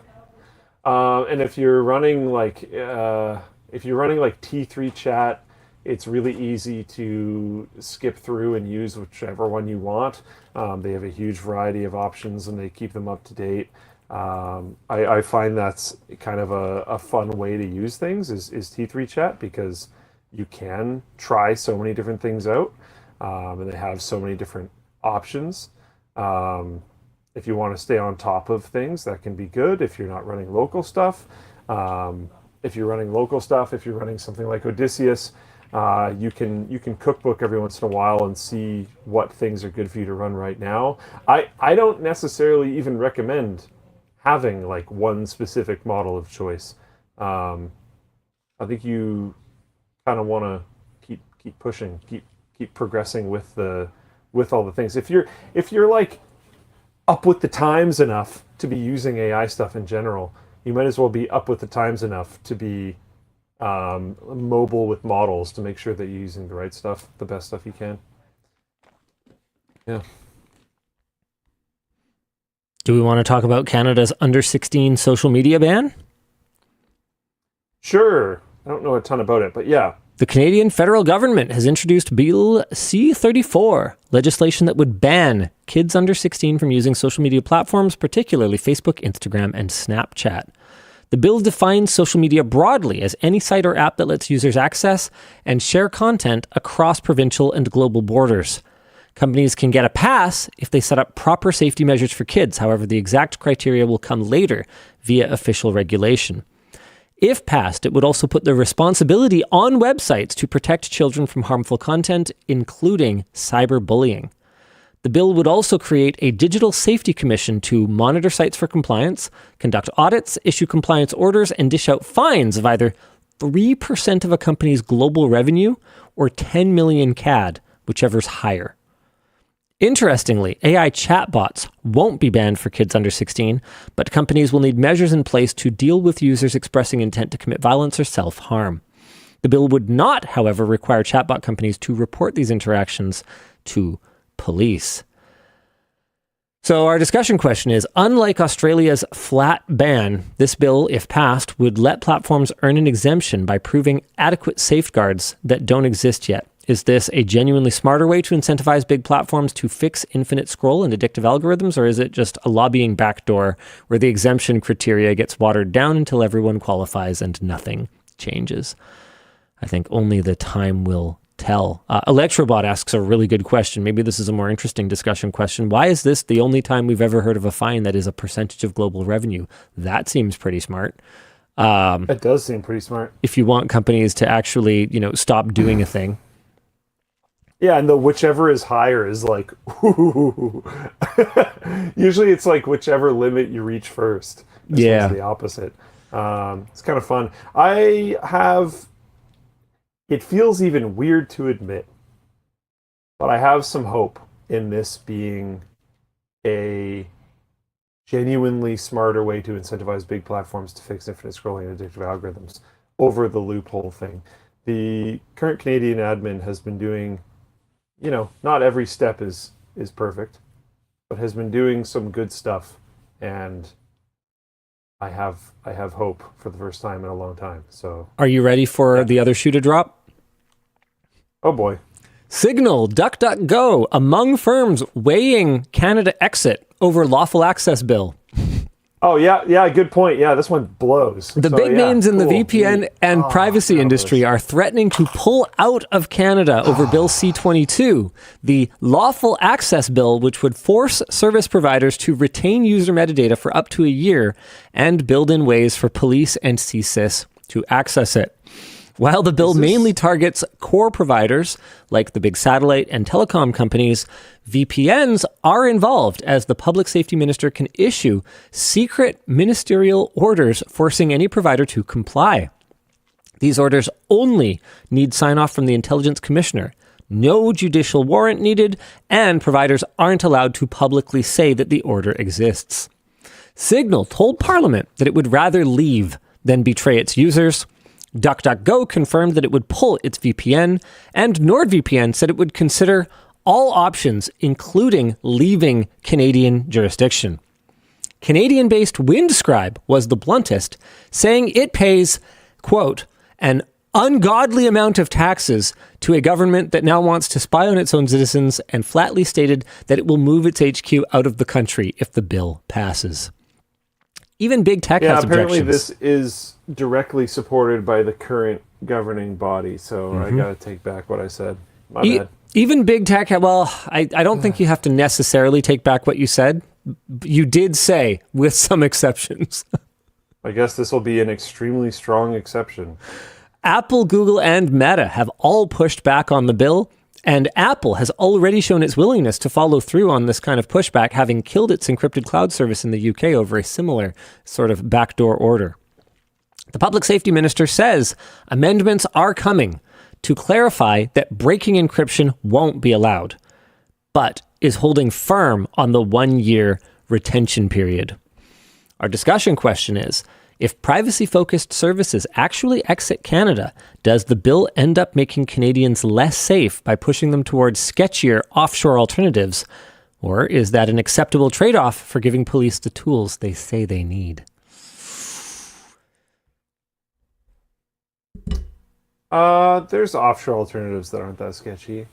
And if you're running like T3 chat, it's really easy to skip through and use whichever one you want. They have a huge variety of options and they keep them up to date. I find that's kind of a fun way to use things is T3 chat because you can try so many different things out, and they have so many different options. If you want to stay on top of things, that can be good if you're not running local stuff. If you're running something like Odysseus, you can cookbook every once in a while and see what things are good for you to run right now. I don't necessarily even recommend having like one specific model of choice. I think you kind of want to keep pushing, keep progressing with all the things. If you're like up with the times enough to be using AI stuff in general, you might as well be up with the times enough to be mobile with models to make sure that you're using the right stuff, the best stuff you can. Yeah. Do we want to talk about Canada's under 16 social media ban? Sure. I don't know a ton about it, but yeah. The Canadian federal government has introduced Bill C-34, legislation that would ban kids under 16 from using social media platforms, particularly Facebook, Instagram, and Snapchat. The bill defines social media broadly as any site or app that lets users access and share content across provincial and global borders. Companies can get a pass if they set up proper safety measures for kids. However, the exact criteria will come later via official regulation. If passed, it would also put the responsibility on websites to protect children from harmful content, including cyberbullying. The bill would also create a digital safety commission to monitor sites for compliance, conduct audits, issue compliance orders, and dish out fines of either 3% of a company's global revenue or 10 million CAD, whichever's higher. Interestingly, AI chatbots won't be banned for kids under 16, but companies will need measures in place to deal with users expressing intent to commit violence or self-harm. The bill would not, however, require chatbot companies to report these interactions to police. So our discussion question is, unlike Australia's flat ban, this bill, if passed, would let platforms earn an exemption by proving adequate safeguards that don't exist yet. Is this a genuinely smarter way to incentivize big platforms to fix infinite scroll and addictive algorithms, or is it just a lobbying backdoor where the exemption criteria gets watered down until everyone qualifies and nothing changes? I think only the time will tell. Electrobot asks a really good question. Maybe this is a more interesting discussion question. Why is this the only time we've ever heard of a fine that is a percentage of global revenue? That seems pretty smart. It does seem pretty smart. If you want companies to actually, stop doing a thing. Yeah, and the whichever is higher is like, ooh. Usually it's like whichever limit you reach first. This one's the opposite. It's kind of fun. It feels even weird to admit, but I have some hope in this being a genuinely smarter way to incentivize big platforms to fix infinite scrolling and addictive algorithms over the loophole thing. The current Canadian admin has been doing, not every step is perfect, but has been doing some good stuff, and I have hope for the first time in a long time. So, are you ready for the other shoe to drop? Oh boy. Signal, DuckDuckGo, among firms weighing Canada exit over lawful access bill. Oh, yeah, good point. Yeah, this one blows. The big names in the VPN and privacy industry are threatening to pull out of Canada over Bill C-22, the lawful access bill, which would force service providers to retain user metadata for up to a year and build in ways for police and CSIS to access it. While the bill mainly targets core providers like the big satellite and telecom companies, VPNs are involved, as the public safety minister can issue secret ministerial orders forcing any provider to comply. These orders only need sign-off from the intelligence commissioner. No judicial warrant needed, and providers aren't allowed to publicly say that the order exists. Signal told Parliament that it would rather leave than betray its users. DuckDuckGo confirmed that it would pull its VPN, and NordVPN said it would consider all options, including leaving Canadian jurisdiction. Canadian-based Windscribe was the bluntest, saying it pays, quote, an ungodly amount of taxes to a government that now wants to spy on its own citizens, and flatly stated that it will move its HQ out of the country if the bill passes. Even big tech has apparently objections. this is directly supported by the current governing body, so I gotta take back what I said. My bad. Even big tech, well, I don't think you have to necessarily take back what you said. You did say, with some exceptions. I guess this will be an extremely strong exception. Apple, Google, and Meta have all pushed back on the bill, and Apple has already shown its willingness to follow through on this kind of pushback, having killed its encrypted cloud service in the UK over a similar sort of backdoor order. The public safety minister says amendments are coming to clarify that breaking encryption won't be allowed, but is holding firm on the 1-year retention period. Our discussion question is, if privacy-focused services actually exit Canada, does the bill end up making Canadians less safe by pushing them towards sketchier offshore alternatives? Or is that an acceptable trade-off for giving police the tools they say they need? There's offshore alternatives that aren't that sketchy.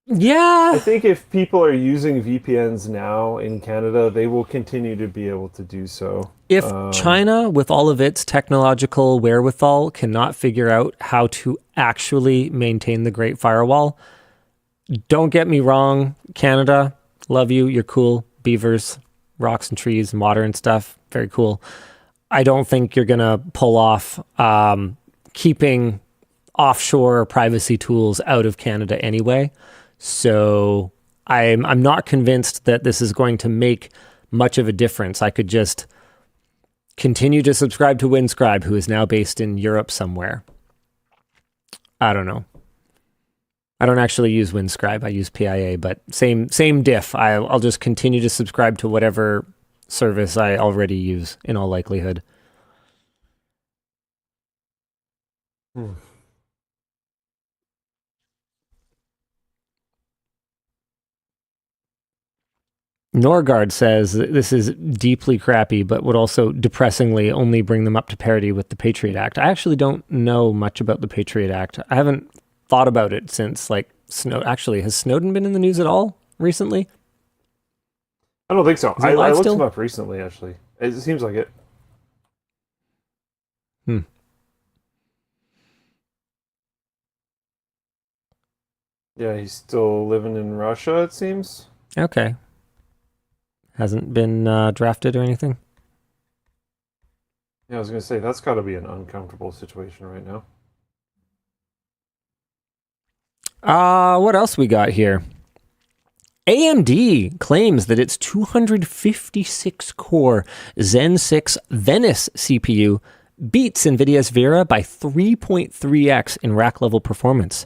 Yeah. I think if people are using VPNs now in Canada, they will continue to be able to do so. If China, with all of its technological wherewithal, cannot figure out how to actually maintain the Great Firewall, don't get me wrong, Canada, love you, you're cool, beavers, rocks and trees, modern stuff, very cool. I don't think you're going to pull off keeping offshore privacy tools out of Canada anyway. So I'm not convinced that this is going to make much of a difference. I could just continue to subscribe to Windscribe, who is now based in Europe somewhere. I don't know. I don't actually use Windscribe. I use PIA, but same diff. I'll just continue to subscribe to whatever service I already use in all likelihood. Norgard says that this is deeply crappy, but would also depressingly only bring them up to parity with the Patriot Act. I actually don't know much about the Patriot Act. I haven't thought about it since, like, Actually, has Snowden been in the news at all recently? I don't think so. Is it I live looked still? him up recently, actually. It seems like it. Yeah, he's still living in Russia, it seems. Okay. Hasn't been drafted or anything? Yeah, I was going to say, that's got to be an uncomfortable situation right now. What else we got here? AMD claims that its 256-core Zen 6 Venice CPU beats Nvidia's Vera by 3.3x in rack-level performance.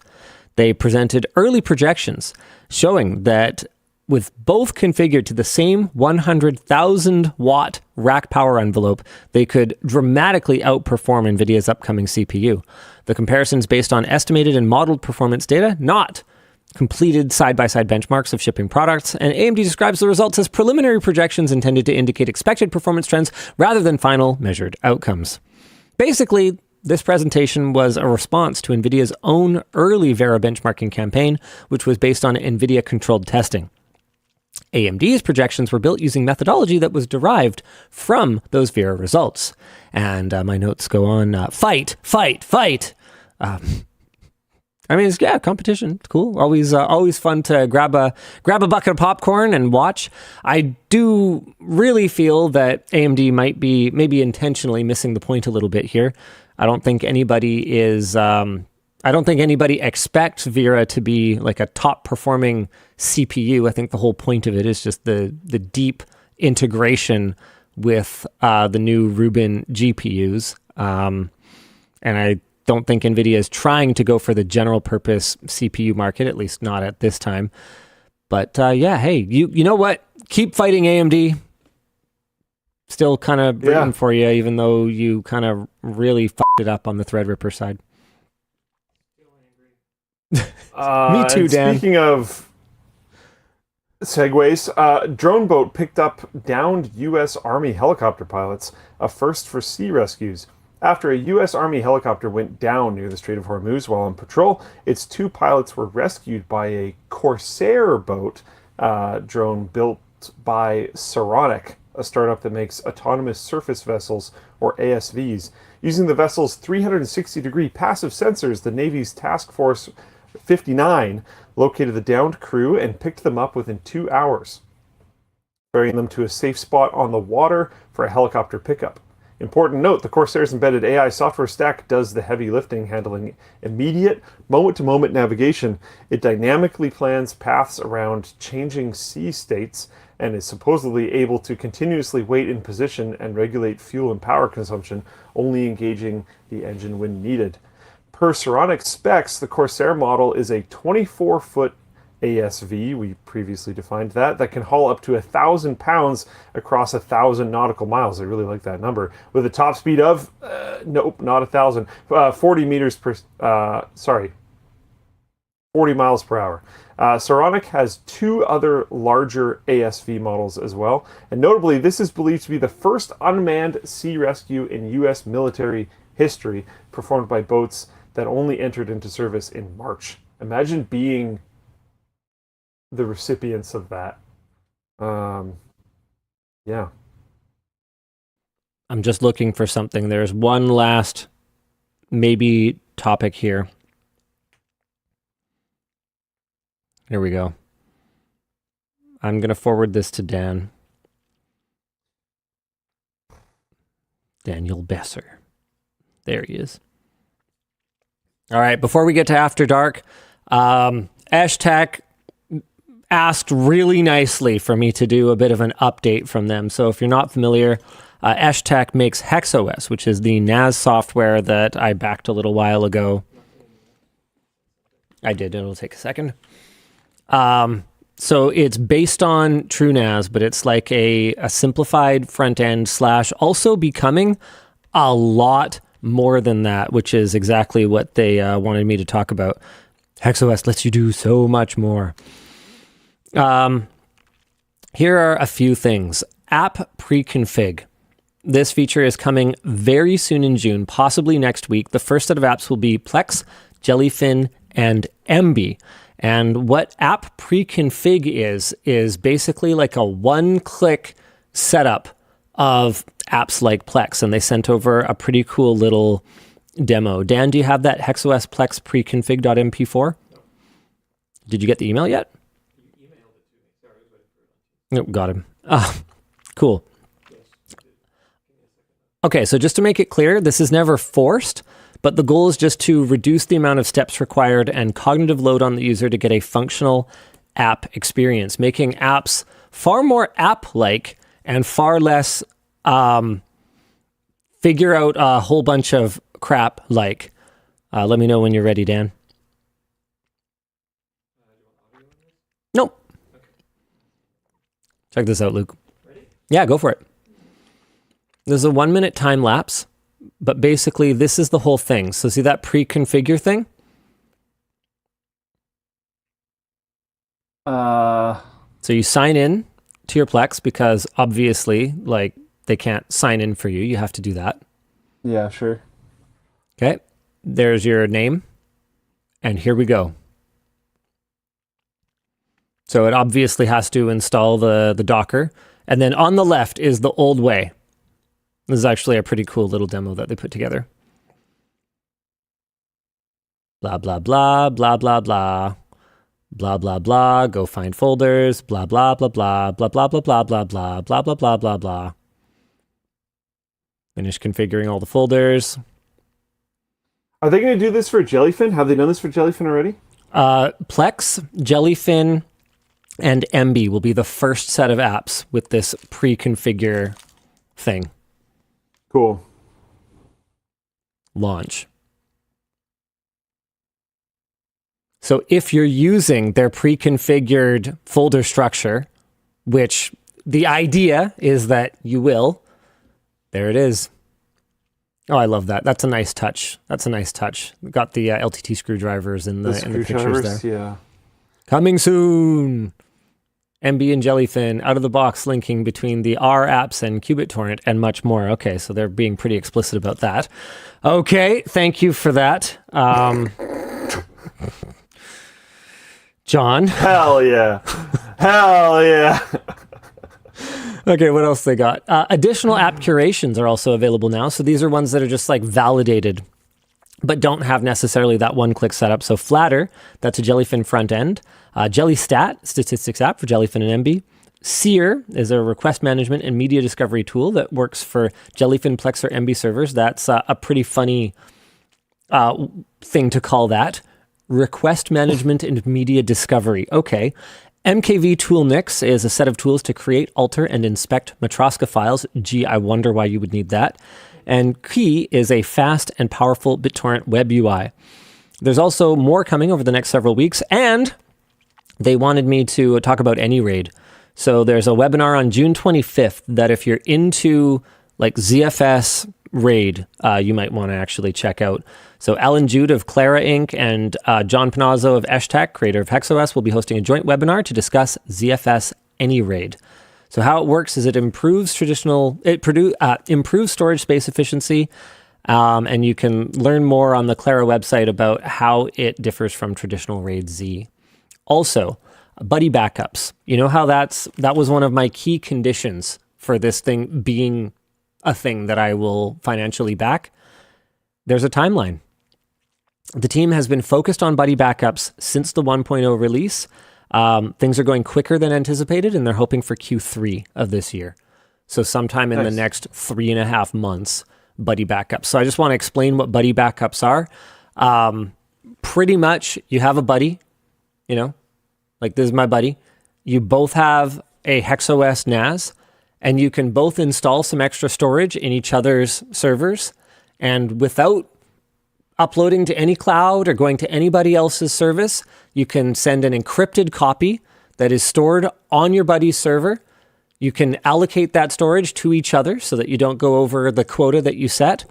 They presented early projections showing that with both configured to the same 100,000-watt rack power envelope, they could dramatically outperform NVIDIA's upcoming CPU. The comparison is based on estimated and modeled performance data, not completed side-by-side benchmarks of shipping products, and AMD describes the results as preliminary projections intended to indicate expected performance trends rather than final measured outcomes. Basically, this presentation was a response to NVIDIA's own early Vera benchmarking campaign, which was based on NVIDIA-controlled testing. AMD's projections were built using methodology that was derived from those Vera results. And my notes go on, fight. I mean, it's competition. It's cool. Always fun to grab a bucket of popcorn and watch. I do really feel that AMD might be maybe intentionally missing the point a little bit here. I don't think anybody expects Vera to be like a top performing CPU. I think the whole point of it is just the deep integration with the new Rubin GPUs. And I don't think NVIDIA is trying to go for the general purpose CPU market, at least not at this time. But hey, you know what? Keep fighting AMD. Still kind of rooting for you, even though you kind of really fucked it up on the Threadripper side. Me too, Dan. Speaking of segues, drone boat picked up downed U.S. Army helicopter pilots, a first for sea rescues. After a U.S. Army helicopter went down near the Strait of Hormuz while on patrol, its 2 pilots were rescued by a Corsair boat drone built by Saronic, a startup that makes autonomous surface vessels, or ASVs. Using the vessel's 360-degree passive sensors, the Navy's Task Force 59 located the downed crew and picked them up within 2 hours, ferrying them to a safe spot on the water for a helicopter pickup. Important note, the Corsair's embedded AI software stack does the heavy lifting, handling immediate, moment-to-moment navigation. It dynamically plans paths around changing sea states and is supposedly able to continuously wait in position and regulate fuel and power consumption, only engaging the engine when needed. Per Saronic specs, the Corsair model is a 24-foot ASV, we previously defined that can haul up to 1,000 pounds across 1,000 nautical miles. I really like that number. With a top speed of, nope, not 1,000, 40 miles per hour. Saronic has 2 other larger ASV models as well, and notably, this is believed to be the first unmanned sea rescue in U.S. military history, performed by boats that only entered into service in March. Imagine being the recipients of that. Yeah. I'm just looking for something. There's one last maybe topic here. Here we go. I'm going to forward this to Dan. Daniel Besser. There he is. All right, before we get to After Dark, Eshtek asked really nicely for me to do a bit of an update from them. So if you're not familiar, Eshtek makes HexOS, which is the NAS software that I backed a little while ago. I did. It'll take a second. So it's based on TrueNAS, but it's like a simplified front end / also becoming a lot more than that, which is exactly what they wanted me to talk about. HexOS lets you do so much more. Here are a few things. App pre-config. This feature is coming very soon in June, possibly next week. The first set of apps will be Plex, Jellyfin, and Emby. And what app pre-config is basically like a one-click setup of apps like Plex. And they sent over a pretty cool little demo. Dan, do you have that HexOS Plex preconfig.mp4? Did you get the email yet? Nope, got him. Cool. Okay, so just to make it clear, this is never forced, but the goal is just to reduce the amount of steps required and cognitive load on the user to get a functional app experience, making apps far more app-like and far less figure out a whole bunch of crap-like. Let me know when you're ready, Dan. Nope. Check this out, Luke. Ready? Yeah, go for it. There's a 1-minute time lapse, but basically this is the whole thing. So see that pre-configure thing? So you sign in to your Plex because obviously, like, they can't sign in for you. You have to do that. Yeah, sure. Okay. There's your name. And here we go. So it obviously has to install the Docker. And then on the left is the old way. This is actually a pretty cool little demo that they put together. Blah, blah, blah, blah, blah, blah. Blah, blah, blah. Go find folders. Blah, blah, blah, blah. Blah, blah, blah, blah, blah, blah. Blah, blah, blah, blah, blah. Finish configuring all the folders. Are they going to do this for Jellyfin? Have they done this for Jellyfin already? Plex, Jellyfin, and Emby will be the first set of apps with this pre-configure thing. Cool. Launch. So if you're using their pre-configured folder structure, which the idea is that you will, There it is. Oh, I love that. That's a nice touch. Got the LTT screwdrivers in the pictures there. Yeah. Coming soon. MB and Jellyfin out of the box linking between the R apps and QBitTorrent and much more. Okay, so they're being pretty explicit about that. Okay, thank you for that. John. Hell yeah. Hell yeah. Okay, what else they got? Additional app curations are also available now. So these are ones that are just like validated, but don't have necessarily that one-click setup. So Flatter, that's a Jellyfin front end. JellyStat, statistics app for Jellyfin and MB. Seer is a request management and media discovery tool that works for Jellyfin, Plex, or MB servers. That's a pretty funny thing to call that. Request management and media discovery. Okay. MKV Toolnix is a set of tools to create, alter, and inspect Matroska files. Gee, I wonder why you would need that. And Key is a fast and powerful BitTorrent web UI. There's also more coming over the next several weeks, and they wanted me to talk about AnyRaid. So there's a webinar on June 25th that if you're into like ZFS RAID, you might want to actually check out. So Alan Jude of Clara Inc. and John Panazzo of Eshtek, creator of HexOS, will be hosting a joint webinar to discuss ZFS AnyRaid. So how it works is it improves improves storage space efficiency, and you can learn more on the Clara website about how it differs from traditional RAID Z. Also, buddy backups. You know how that was one of my key conditions for this thing being a thing that I will financially back? There's a timeline. The team has been focused on buddy backups since the 1.0 release. Things are going quicker than anticipated, and they're hoping for Q3 of this year. So sometime in the next 3.5 months, buddy backups. So I just want to explain what buddy backups are. Pretty much, you have a buddy, like this is my buddy. You both have a HexOS NAS, and you can both install some extra storage in each other's servers, and without uploading to any cloud or going to anybody else's service, you can send an encrypted copy that is stored on your buddy's server. You can allocate that storage to each other so that you don't go over the quota that you set,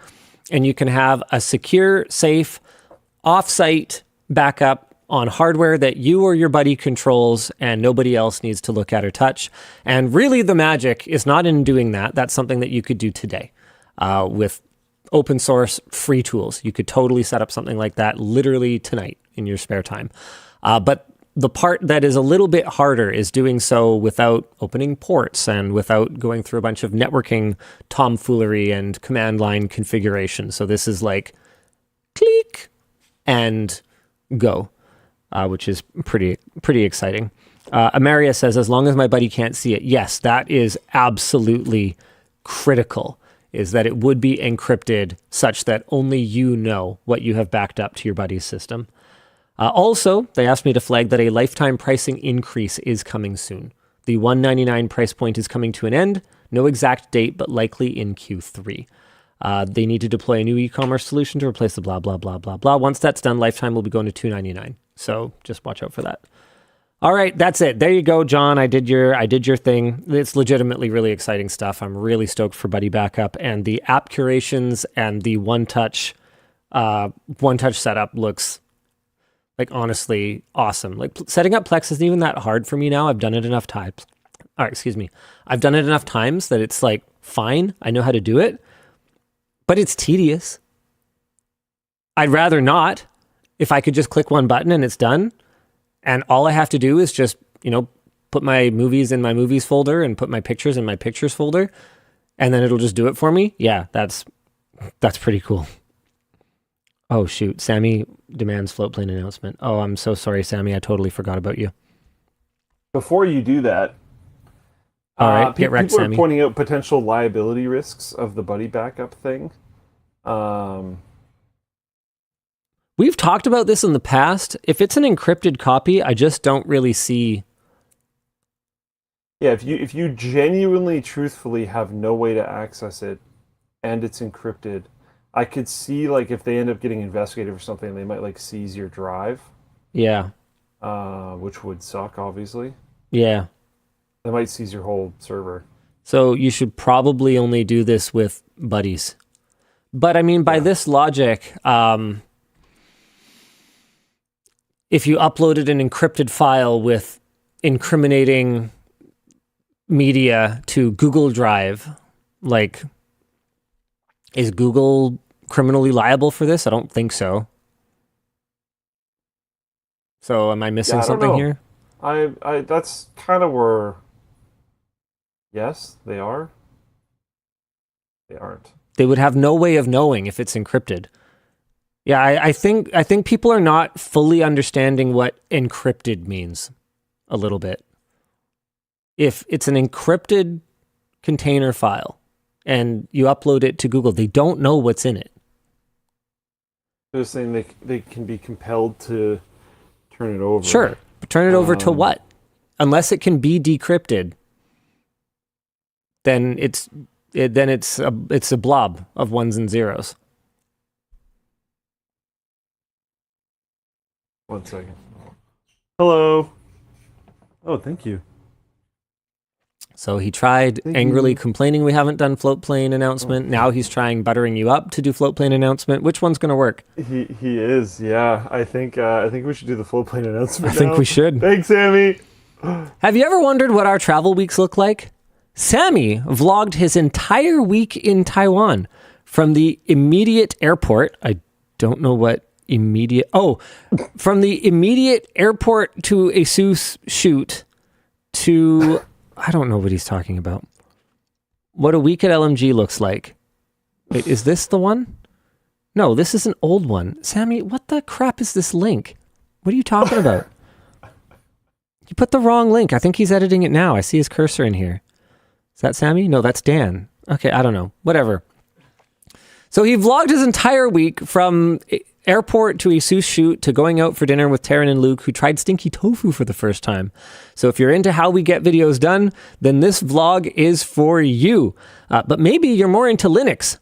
and you can have a secure, safe, off-site backup on hardware that you or your buddy controls and nobody else needs to look at or touch. And really the magic is not in doing that. That's something that you could do today with open source free tools. You could totally set up something like that literally tonight in your spare time. But the part that is a little bit harder is doing so without opening ports and without going through a bunch of networking tomfoolery and command line configuration. So this is like click and go. Which is pretty exciting. Amaria says, as long as my buddy can't see it, yes, that is absolutely critical, is that it would be encrypted such that only you know what you have backed up to your buddy's system. Also, they asked me to flag that a lifetime pricing increase is coming soon. The $199 price point is coming to an end, no exact date, but likely in Q3. They need to deploy a new e-commerce solution to replace the blah, blah, blah, blah, blah. Once that's done, lifetime will be going to $299. So just watch out for that. All right, that's it. There you go, John. I did your thing. It's legitimately really exciting stuff. I'm really stoked for Buddy Backup, and the app curations and the one-touch setup looks like honestly awesome. Like setting up Plex isn't even that hard for me now. I've done it enough times. I've done it enough times that it's like fine. I know how to do it, but it's tedious. I'd rather not. If I could just click one button and it's done, and all I have to do is just, put my movies in my movies folder and put my pictures in my pictures folder, and then it'll just do it for me. Yeah, that's pretty cool. Oh shoot, Sammy demands Floatplane announcement. Oh, I'm so sorry, Sammy. I totally forgot about you. Before you do that, all right, get wrecked, people Sammy. are pointing out potential liability risks of the buddy backup thing. We've talked about this in the past. If it's an encrypted copy, I just don't really see. Yeah, if you genuinely, truthfully have no way to access it, and it's encrypted, I could see like if they end up getting investigated for something, they might like seize your drive. Yeah. Which would suck, obviously. Yeah. They might seize your whole server. So you should probably only do this with buddies. But I mean, by this logic, if you uploaded an encrypted file with incriminating media to Google Drive, like, is Google criminally liable for this? I don't think so. So am I missing something here? I that's kind of where. Yes, they are. They aren't. They would have no way of knowing if it's encrypted. Yeah, I think people are not fully understanding what encrypted means a little bit. If it's an encrypted container file and you upload it to Google, they don't know what's in it. They're saying they can be compelled to turn it over. Sure, but turn it over to what? Unless it can be decrypted, then it's a blob of ones and zeros. 1 second. Hello. Oh, thank you. So he tried angrily complaining we haven't done Floatplane announcement. Now he's trying buttering you up to do Floatplane announcement. Which one's going to work? He is, yeah. I think we should do the Floatplane announcement. I think we should. Thanks, Sammy. Have you ever wondered what our travel weeks look like? Sammy vlogged his entire week in Taiwan from the immediate airport. I don't know what immediate... Oh, from the immediate airport to ASUS shoot to... I don't know what he's talking about. What a week at LMG looks like. Wait, is this the one? No, this is an old one. Sammy, what the crap is this link? What are you talking about? You put the wrong link. I think he's editing it now. I see his cursor in here. Is that Sammy? No, that's Dan. Okay, I don't know. Whatever. So he vlogged his entire week from airport to ASUS shoot to going out for dinner with Taryn and Luke, who tried stinky tofu for the first time. So if you're into how we get videos done, then this vlog is for you. But maybe you're more into Linux.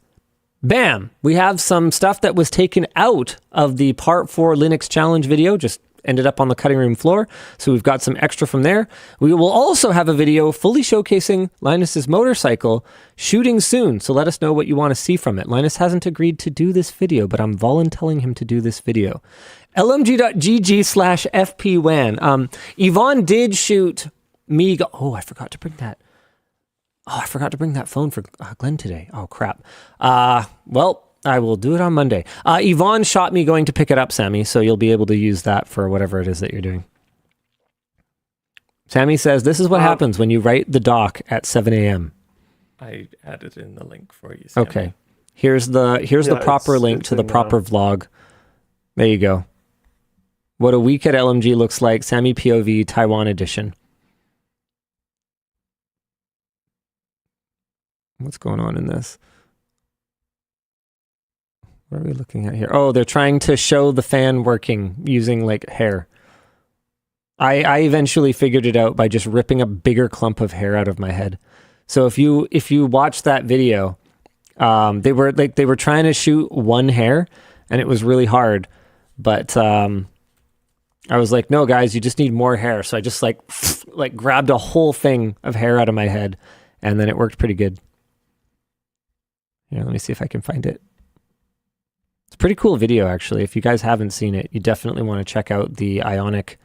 Bam! We have some stuff that was taken out of the Part 4 Linux Challenge video, just ended up on the cutting room floor. So we've got some extra from there. We will also have a video fully showcasing Linus's motorcycle shooting soon. So let us know what you want to see from it. Linus hasn't agreed to do this video, but I'm volunteering him to do this video. lmg.gg/fpwan. Yvonne did shoot me. Oh, I forgot to bring that. Oh, I forgot to bring that phone for Glenn today. Oh, crap. Well, I will do it on Monday. Yvonne shot me going to pick it up, Sammy, so you'll be able to use that for whatever it is that you're doing. Sammy says, this is what happens when you write the doc at 7 a.m. I added in the link for you, Sammy. Okay. Here's the proper link to the proper vlog. There you go. What a week at LMG looks like. Sammy POV Taiwan edition. What's going on in this? What are we looking at here? Oh, they're trying to show the fan working using like hair. I eventually figured it out by just ripping a bigger clump of hair out of my head. So if you watch that video, they were trying to shoot one hair and it was really hard. But I was like, no guys, you just need more hair. So I just like grabbed a whole thing of hair out of my head and then it worked pretty good. Here, let me see if I can find it. It's a pretty cool video, actually. If you guys haven't seen it, you definitely want to check out the ionic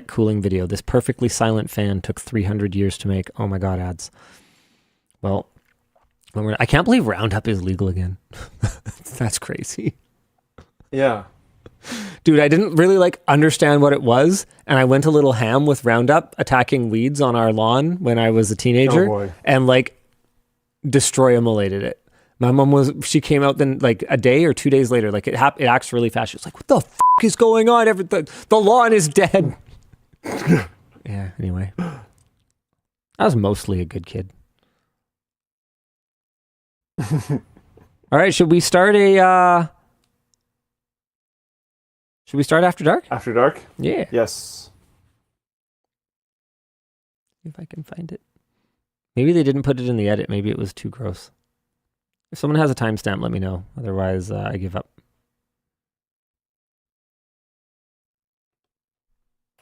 cooling video. This perfectly silent fan took 300 years to make. Oh my God, ads. Well, I can't believe Roundup is legal again. That's crazy. Yeah. Dude, I didn't really understand what it was, and I went a little ham with Roundup attacking weeds on our lawn when I was a teenager, and destroy-immolated it. My mom she came out then a day or 2 days later, it acts really fast. She was like, what the f*** is going on? The lawn is dead. Yeah, anyway. I was mostly a good kid. All right, should we start After Dark? After Dark? Yeah. Yes. See if I can find it. Maybe they didn't put it in the edit. Maybe it was too gross. If someone has a timestamp, let me know. Otherwise, I give up.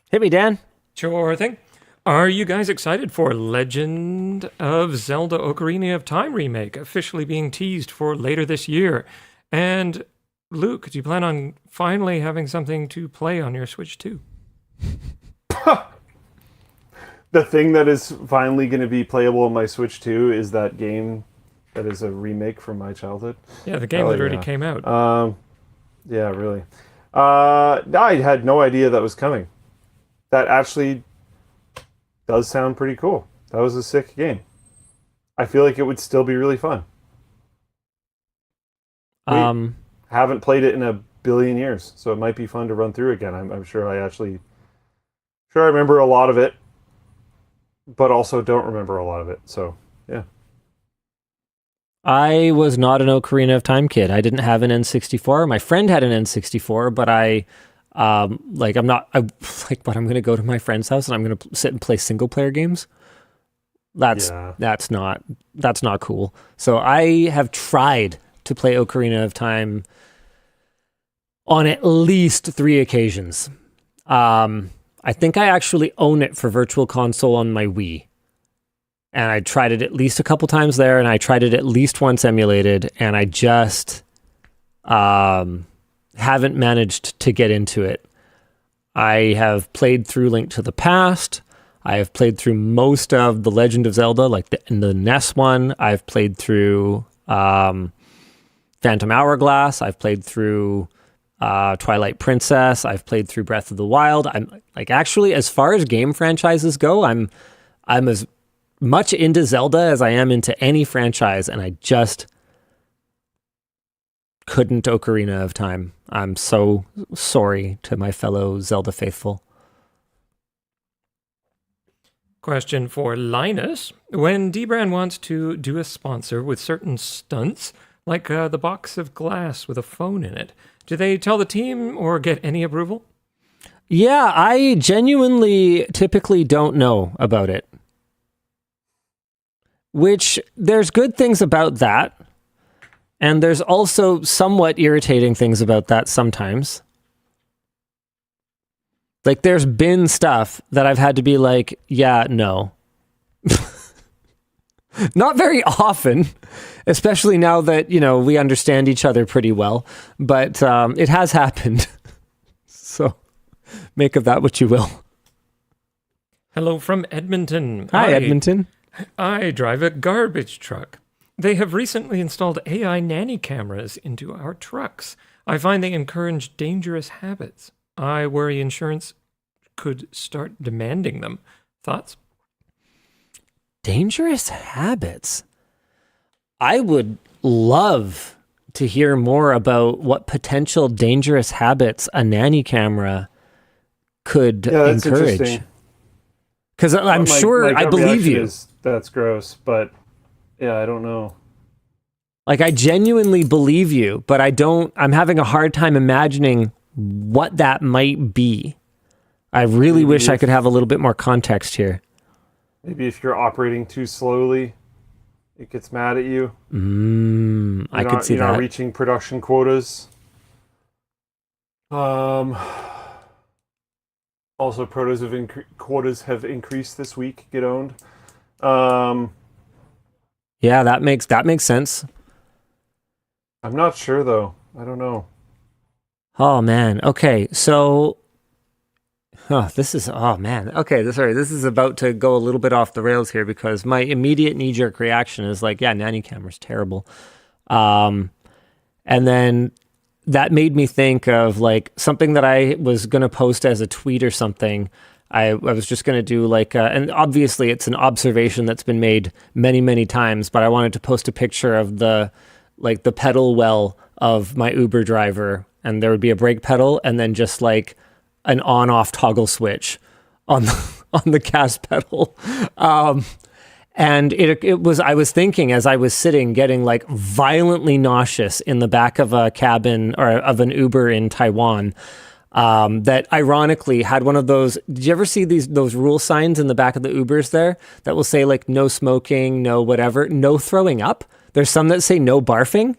Hit me, Dan. Sure thing. Are you guys excited for Legend of Zelda Ocarina of Time remake officially being teased for later this year? And Luke, do you plan on finally having something to play on your Switch 2? The thing that is finally going to be playable on my Switch 2 is that game that is a remake from my childhood. Yeah, the game that already came out. Yeah, really. I had no idea that was coming. That actually does sound pretty cool. That was a sick game. I feel like it would still be really fun. Haven't played it in a billion years, so it might be fun to run through again. I'm sure I remember a lot of it, but also don't remember a lot of it. So, yeah. I was not an Ocarina of Time kid. I didn't have an N64. My friend had an N64, but I'm going to go to my friend's house and I'm going to sit and play single player games. That's not cool. So I have tried to play Ocarina of Time on at least 3 occasions. I think I actually own it for Virtual Console on my Wii. And I tried it at least a couple times there, and I tried it at least once emulated, and I just haven't managed to get into it. I have played through Link to the Past. I have played through most of The Legend of Zelda, like the NES one. I've played through Phantom Hourglass. I've played through Twilight Princess. I've played through Breath of the Wild. I'm like, actually, as far as game franchises go, I'm as much into Zelda as I am into any franchise, and I just couldn't Ocarina of Time. I'm so sorry to my fellow Zelda faithful. Question for Linus. When Dbrand wants to do a sponsor with certain stunts, like the box of glass with a phone in it, do they tell the team or get any approval? Yeah, I genuinely typically don't know about it. Which, there's good things about that, and there's also somewhat irritating things about that sometimes. Like, there's been stuff that I've had to be like, yeah, no. Not very often, especially now that, we understand each other pretty well, but it has happened. So, make of that what you will. Hello from Edmonton. Hi, Edmonton. I drive a garbage truck. They have recently installed AI nanny cameras into our trucks. I find they encourage dangerous habits. I worry insurance could start demanding them. Thoughts? Dangerous habits? I would love to hear more about what potential dangerous habits a nanny camera could encourage. Because I'm sure, I believe you. That's gross, but yeah, I don't know. Like, I genuinely believe you, but I'm having a hard time imagining what that might be. I really wish I could have a little bit more context here. Maybe if you're operating too slowly, it gets mad at you. I could see that. You're not reaching production quotas. Also, quotas have increased this week. Get owned. Yeah, that makes sense. I'm not sure though. I don't know. Oh man. Okay, so this is about to go a little bit off the rails here because my immediate knee-jerk reaction is like, yeah, nanny camera's terrible. And then that made me think of like something that I was going to post as a tweet or something. I was just going to do like, and obviously it's an observation that's been made many, many times, but I wanted to post a picture of the pedal well of my Uber driver, and there would be a brake pedal and then just like an on-off toggle switch on the gas pedal. And I was thinking as I was sitting, getting like violently nauseous in the back of a cabin or of an Uber in Taiwan, that ironically had one of those. Did you ever see those rule signs in the back of the Ubers there that will say like no smoking, no whatever, no throwing up? There's some that say no barfing.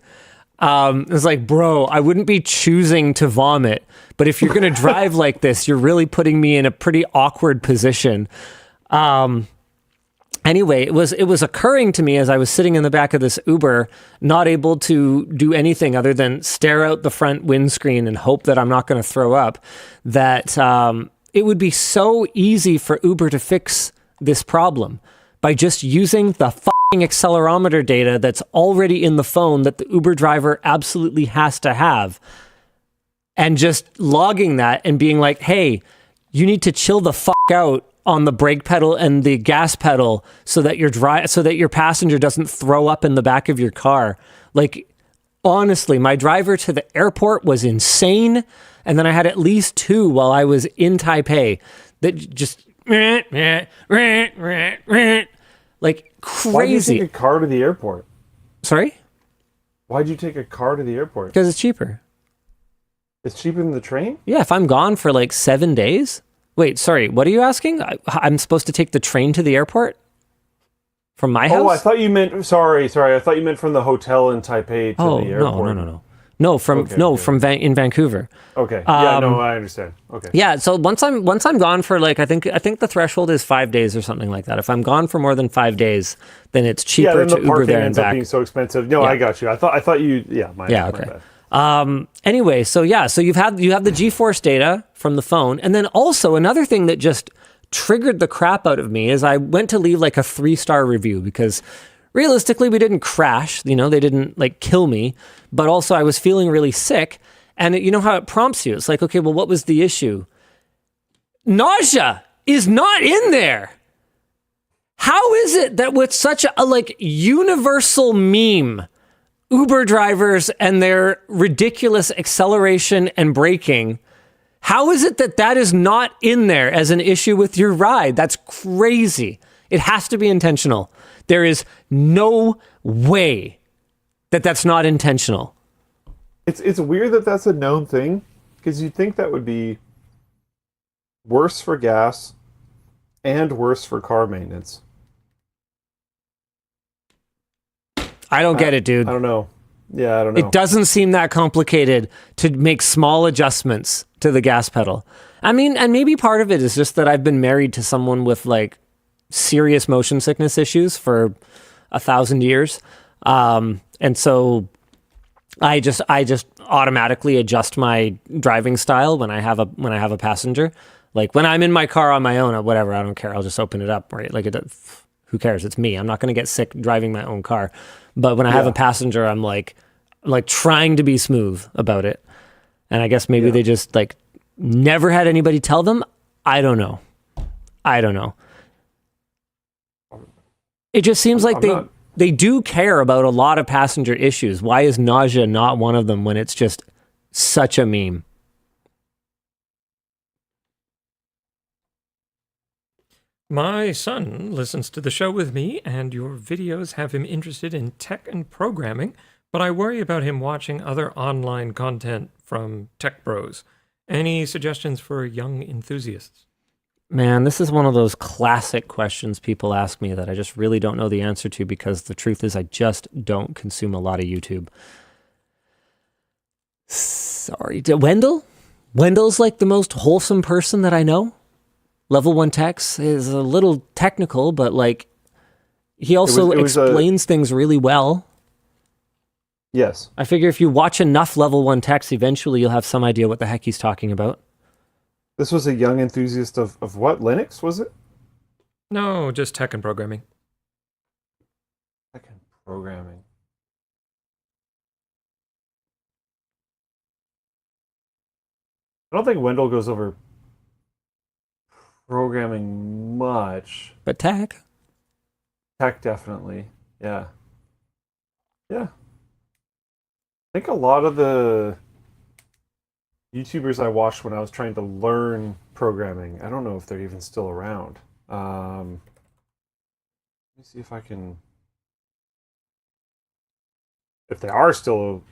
It's like, bro, I wouldn't be choosing to vomit, but if you're going to drive like this, you're really putting me in a pretty awkward position. Anyway, it was occurring to me as I was sitting in the back of this Uber, not able to do anything other than stare out the front windscreen and hope that I'm not going to throw up, that it would be so easy for Uber to fix this problem by just using the fucking accelerometer data that's already in the phone that the Uber driver absolutely has to have, and just logging that and being like, hey, you need to chill the fuck out on the brake pedal and the gas pedal so that your passenger doesn't throw up in the back of your car. Like, honestly, my driver to the airport was insane. And then I had at least 2 while I was in Taipei that just like crazy. Why did you take a car to the airport? Sorry? Why'd you take a car to the airport? Because it's cheaper. It's cheaper than the train? Yeah, if I'm gone for like 7 days. Wait, sorry, what are you asking? I'm supposed to take the train to the airport? From my house? Oh, I thought you meant, sorry. I thought you meant from the hotel in Taipei to the airport. No. No, in Vancouver. Okay. Yeah, no, I understand. Okay. Yeah, so once I'm gone for like, I think the threshold is 5 days or something like that. If I'm gone for more than 5 days, then it's cheaper to Uber there and ends up back. being so expensive. No, yeah. I got you. I thought you, my okay. bad. Anyway, so you have the GeForce data from the phone, and then also another thing that just triggered the crap out of me is I went to leave like a 3-star review because realistically we didn't crash, they didn't like kill me, but also I was feeling really sick, and you know how it prompts you. It's like, okay, well, what was the issue? Nausea is not in there. How is it that with such a like universal meme, Uber drivers and their ridiculous acceleration and braking, how is it that is not in there as an issue with your ride? That's crazy. It has to be intentional. There is no way that that's not intentional. It's weird that that's a known thing, because you'd think that would be worse for gas and worse for car maintenance. I don't get it, dude. I don't know. Yeah, I don't know. It doesn't seem that complicated to make small adjustments to the gas pedal. I mean, and maybe part of it is just that I've been married to someone with like serious motion sickness issues for 1,000 years. And so I just automatically adjust my driving style when I have a passenger. Like when I'm in my car on my own or whatever, I don't care. I'll just open it up, right? Like who cares? It's me. I'm not going to get sick driving my own car. But when I have a passenger, I'm like trying to be smooth about it. And I guess maybe they just like never had anybody tell them. I don't know. It just seems like they do care about a lot of passenger issues. Why is nausea not one of them when it's just such a meme? My son listens to the show with me, and your videos have him interested in tech and programming, but I worry about him watching other online content from tech bros. Any suggestions for young enthusiasts? Man, this is one of those classic questions people ask me that I just really don't know the answer to, because the truth is I just don't consume a lot of YouTube. Sorry. Wendell? Wendell's like the most wholesome person that I know. Level 1 Techs is a little technical, but like he also explains things really well. Yes. I figure if you watch enough Level 1 Techs, eventually you'll have some idea what the heck he's talking about. This was a young enthusiast of what? Linux, was it? No, just tech and programming. Tech and programming. I don't think Wendell goes over programming much. But tech? Tech, definitely. Yeah. Yeah. I think a lot of the YouTubers I watched when I was trying to learn programming, I don't know if they're even still around. Let me see if I can... If they are still...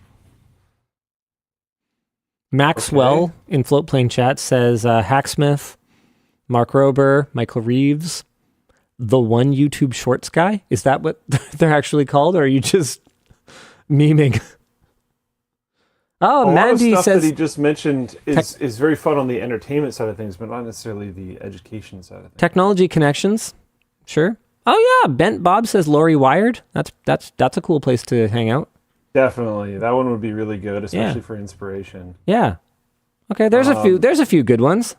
Maxwell in Floatplane chat says Hacksmith, Mark Rober, Michael Reeves, the one YouTube Shorts guy. Is that what they're actually called, or are you just memeing? Oh, a lot of Mandy stuff says that he just mentioned is very fun on the entertainment side of things, but not necessarily the education side of things. technology connections. Sure. Oh yeah, Bent Bob says Lori Wired. That's a cool place to hang out. Definitely, that one would be really good, especially for inspiration. Yeah. Okay, there's a few good ones.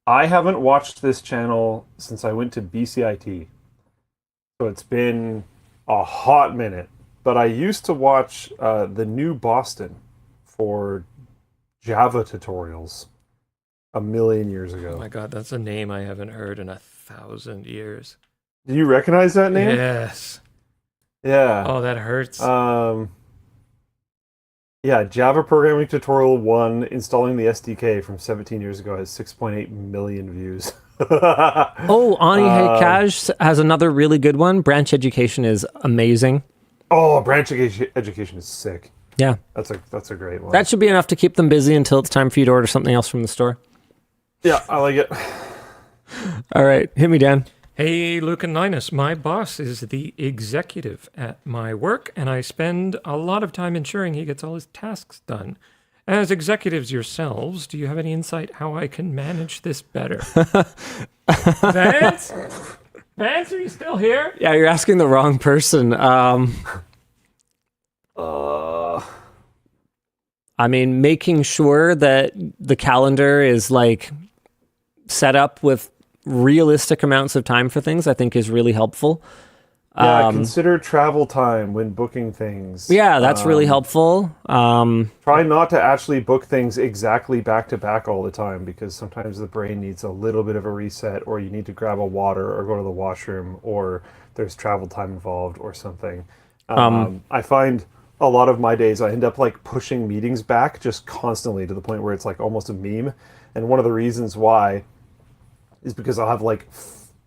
I haven't watched this channel since I went to BCIT, so it's been a hot minute. But I used to watch the New Boston for Java tutorials a million years ago. Oh my god, that's a name I haven't heard in 1,000 years. Do you recognize that name? Yes. Yeah. Oh, that hurts. Yeah, Java Programming Tutorial 1, installing the SDK from 17 years ago has 6.8 million views. Oh, Ani Hekaj has another really good one. Branch Education is amazing. Oh, branch education is sick. Yeah. That's a great one. That should be enough to keep them busy until it's time for you to order something else from the store. Yeah, I like it. All right, hit me, Dan. Hey, Luke and Linus, my boss is the executive at my work, and I spend a lot of time ensuring he gets all his tasks done. As executives yourselves, do you have any insight how I can manage this better? Vance? Vance, are you still here? Yeah, you're asking the wrong person. I mean, making sure that the calendar is like set up with realistic amounts of time for things, I think is really helpful. Yeah, consider travel time when booking things. Yeah, that's really helpful. Try not to actually book things exactly back to back all the time, because sometimes the brain needs a little bit of a reset, or you need to grab a water or go to the washroom, or there's travel time involved or something. I find a lot of my days I end up like pushing meetings back just constantly to the point where it's like almost a meme. And one of the reasons why is because I'll have like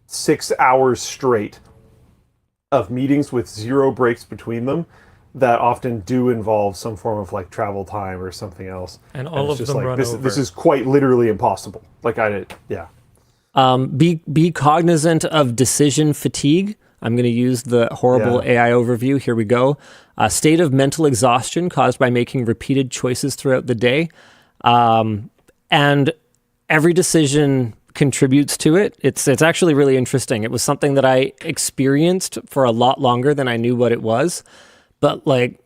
6 hours straight of meetings with 0 breaks between them that often do involve some form of like travel time or something else. And all of it's just them like, run over. This is quite literally impossible. Like yeah. Be cognizant of decision fatigue. I'm going to use the horrible AI overview. Here we go. A state of mental exhaustion caused by making repeated choices throughout the day. And every decision contributes to it. It's actually really interesting. It was something that I experienced for a lot longer than I knew what it was. But like,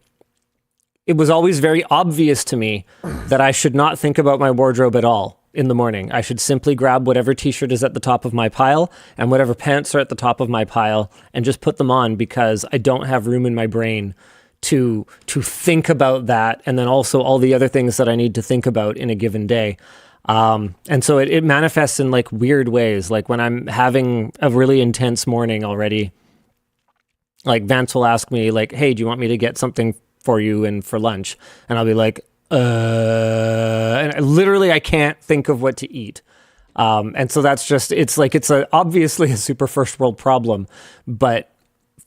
it was always very obvious to me that I should not think about my wardrobe at all in the morning. I should simply grab whatever t-shirt is at the top of my pile and whatever pants are at the top of my pile and just put them on, because I don't have room in my brain to think about that, and then also all the other things that I need to think about in a given day. And so it manifests in like weird ways. Like when I'm having a really intense morning already, like Vance will ask me like, hey, do you want me to get something for you and for lunch? And I'll be like, and I can't think of what to eat. And so that's just, it's obviously a super first world problem, but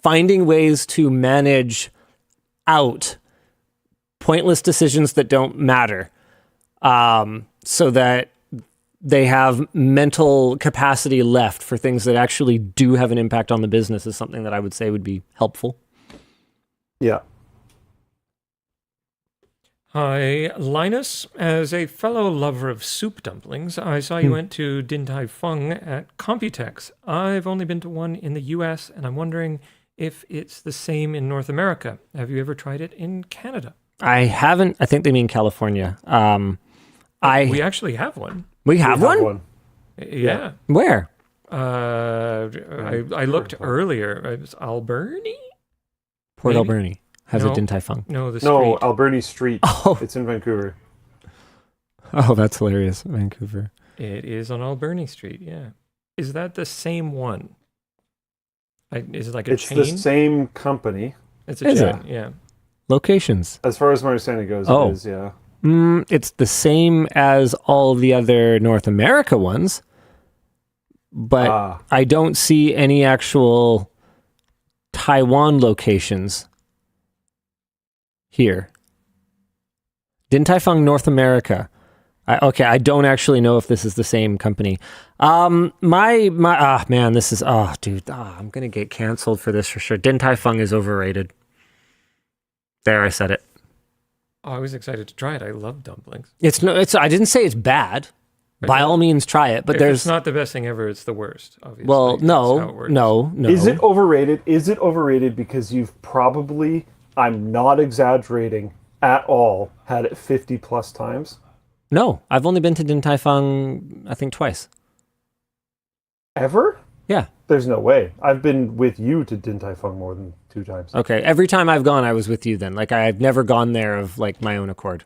finding ways to manage out pointless decisions that don't matter, so that they have mental capacity left for things that actually do have an impact on the business, is something that I would say would be helpful. Yeah. Hi, Linus. As a fellow lover of soup dumplings, I saw you went to Din Tai Fung at Computex. I've only been to one in the US, and I'm wondering if it's the same in North America. Have you ever tried it in Canada? I haven't. I think they mean California. We actually have one. We have one? Yeah. Where? I looked earlier. It was Alberni? Port Maybe? Alberni has a Din Tai Fung. No, the street. No, Alberni Street. Oh. It's in Vancouver. Oh, that's hilarious. Vancouver. It is on Alberni Street, yeah. Is that the same one? Is it like a It's chain? the same company. It's a Is chain, it? yeah. Locations. As far as my understanding goes, Oh. it is, yeah. It's the same as all the other North America ones, but I don't see any actual Taiwan locations here. Din Tai Fung North America. I don't actually know if this is the same company. Man, this is, I'm gonna get canceled for this for sure. Din Tai Fung is overrated. There, I said it. Oh, I was excited to try it. I love dumplings. I didn't say it's bad. By all means, try it. But If there's it's not the best thing ever, it's the worst, obviously. well, That's how it no, works. no. Is it overrated? Is it overrated because you've probably, I'm not exaggerating at all, had it 50 plus times? No, I've only been to Din Tai Fung, I think, twice. Ever? Yeah. There's no way. I've been with you to Din Tai Fung more than 2 times. Okay. Every time I've gone, I was with you then. Like, I've never gone there of, like, my own accord.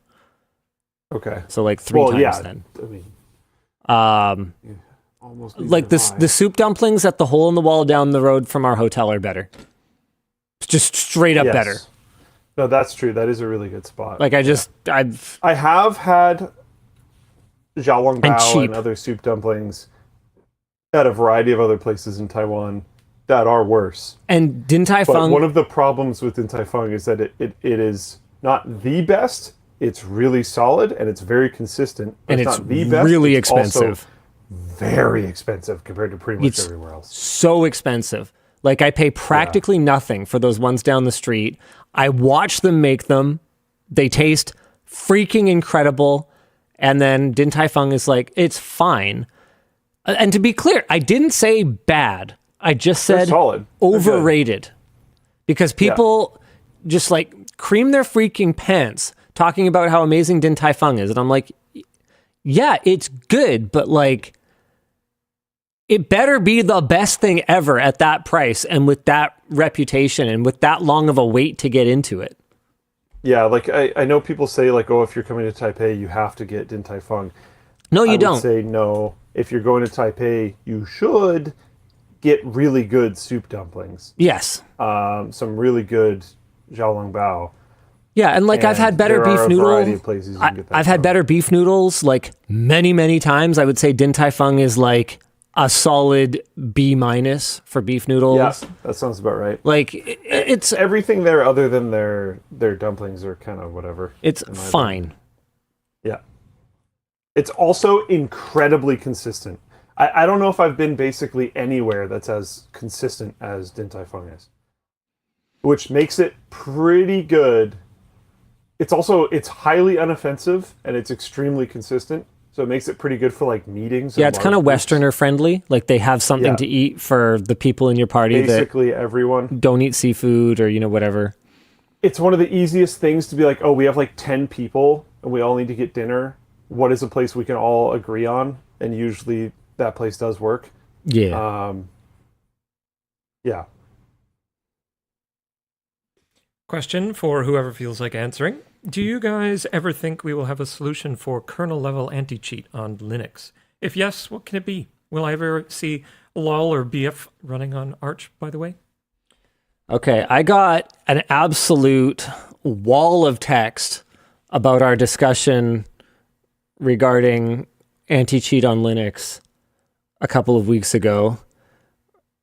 Okay. So, like, 3 times yeah, then. I mean, almost Like, the soup dumplings at the hole in the wall down the road from our hotel are better. Just straight up better. No, that's true. That is a really good spot. Like, I have had xiaolongbao And cheap. and other soup dumplings at a variety of other places in Taiwan that are worse. And Din Tai But Fung. one of the problems with Din Tai Fung is that it is not the best. It's really solid and it's very consistent. But And it's it's not the best. really It's also expensive. very expensive compared to pretty much It's everywhere else. so expensive. Like, I pay practically nothing for those ones down the street. I watch them make them. They taste freaking incredible. And then Din Tai Fung is like, it's fine. And to be clear, I didn't say bad. I just They're said solid. They're good. overrated. Because people just like cream their freaking pants talking about how amazing Din Tai Fung is. And I'm like, yeah, it's good, but like, it better be the best thing ever at that price and with that reputation and with that long of a wait to get into it. Yeah, like I know people say like, oh, if you're coming to Taipei, you have to get Din Tai Fung. No, you I would don't. say no. If you're going to Taipei, you should get really good soup dumplings. Yes. Some really good xiaolongbao. Yeah, and like I've had better there are beef a variety noodles. of places you can get that I've had from. better beef noodles like many, many times. I would say Din Tai Fung is like a solid B- for beef noodles. Yeah, that sounds about right. Like it's Everything there other than their dumplings are kind of whatever. it's in my fine. opinion. Yeah. It's also incredibly consistent. I don't know if I've been basically anywhere that's as consistent as Din Tai Fung is. Which makes it pretty good. It's highly unoffensive and it's extremely consistent. So it makes it pretty good for like meetings. Yeah, and it's kind of large groups. Westerner friendly. Like they have something Yeah. to eat for the people in your party Basically everyone. that don't eat seafood or whatever. It's one of the easiest things to be like, oh, we have like 10 people and we all need to get dinner. What is a place we can all agree on? And usually that place does work. Yeah. Yeah. Question for whoever feels like answering. Do you guys ever think we will have a solution for kernel level anti-cheat on Linux? If yes, what can it be? Will I ever see LOL or BF running on Arch, by the way? Okay, I got an absolute wall of text about our discussion regarding anti-cheat on Linux a couple of weeks ago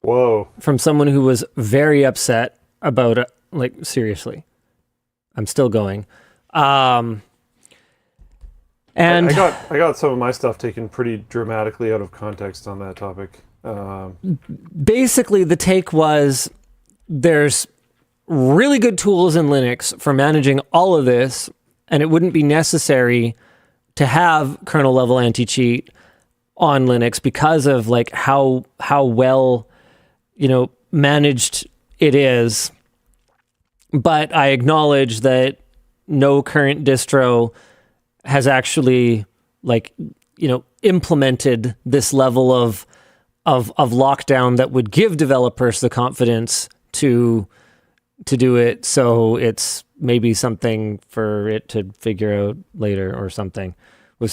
Whoa. from someone who was very upset about it. Like, seriously. I'm still going. And I got some of my stuff taken pretty dramatically out of context on that topic. basically the take was there's really good tools in Linux for managing all of this, and it wouldn't be necessary to have kernel level anti-cheat on Linux because of like how well managed it is. But I acknowledge that no current distro has actually implemented this level of lockdown that would give developers the confidence to do it. So it's maybe something for it to figure out later or something.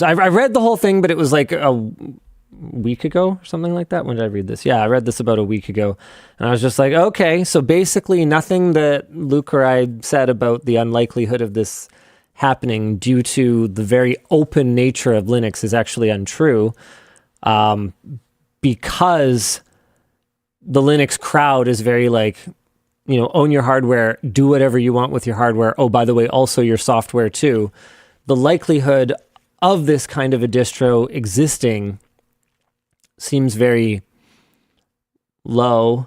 I read the whole thing, but it was like a week ago or something like that. When did I read this? Yeah, I read this about a week ago. And I was just like, okay, so basically nothing that Luke or I said about the unlikelihood of this happening due to the very open nature of Linux is actually untrue, because the Linux crowd is very own your hardware, do whatever you want with your hardware. Oh, by the way, also your software too. The likelihood of this kind of a distro existing seems very low.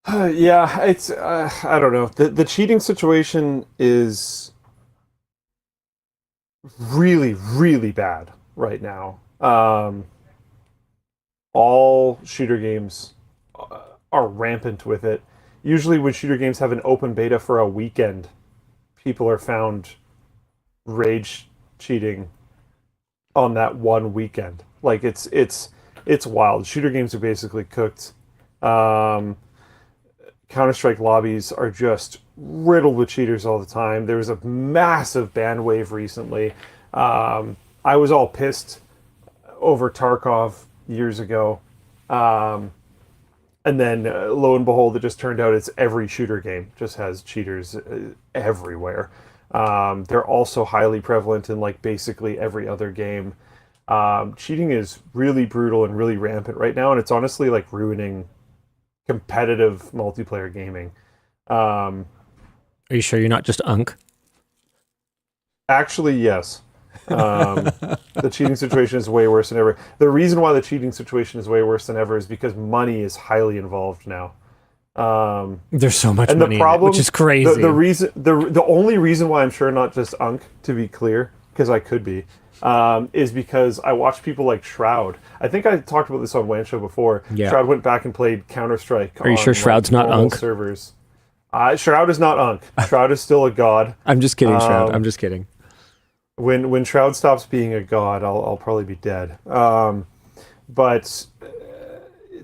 Yeah, it's I don't know. The cheating situation is really, really bad right now. All shooter games are rampant with it. Usually, when shooter games have an open beta for a weekend, people are found rage cheating on that one weekend. Like it's wild. Shooter games are basically cooked. Counter-Strike lobbies are just riddled with cheaters all the time. There was a massive ban wave recently. I was all pissed over Tarkov years ago. And then, lo and behold, it just turned out it's every shooter game just has cheaters everywhere. They're also highly prevalent in like basically every other game. Cheating is really brutal and really rampant right now, and it's honestly like ruining competitive multiplayer gaming. Are you sure you're not just Unk? Actually, yes. The cheating situation is way worse than ever. The reason why the cheating situation is way worse than ever is because money is highly involved now. There's so much And money the problem, in it, which is crazy. the only reason why I'm sure not just Unk, to be clear, because I could be, is because I watch people like Shroud. I think I talked about this on WAN Show before. Yeah. Shroud went back and played Counter-Strike. Are you sure Shroud's not normal Unk? servers? Shroud is not Unk. Shroud is still a god. I'm just kidding, Shroud. I'm just kidding. When Shroud stops being a god, I'll probably be dead. But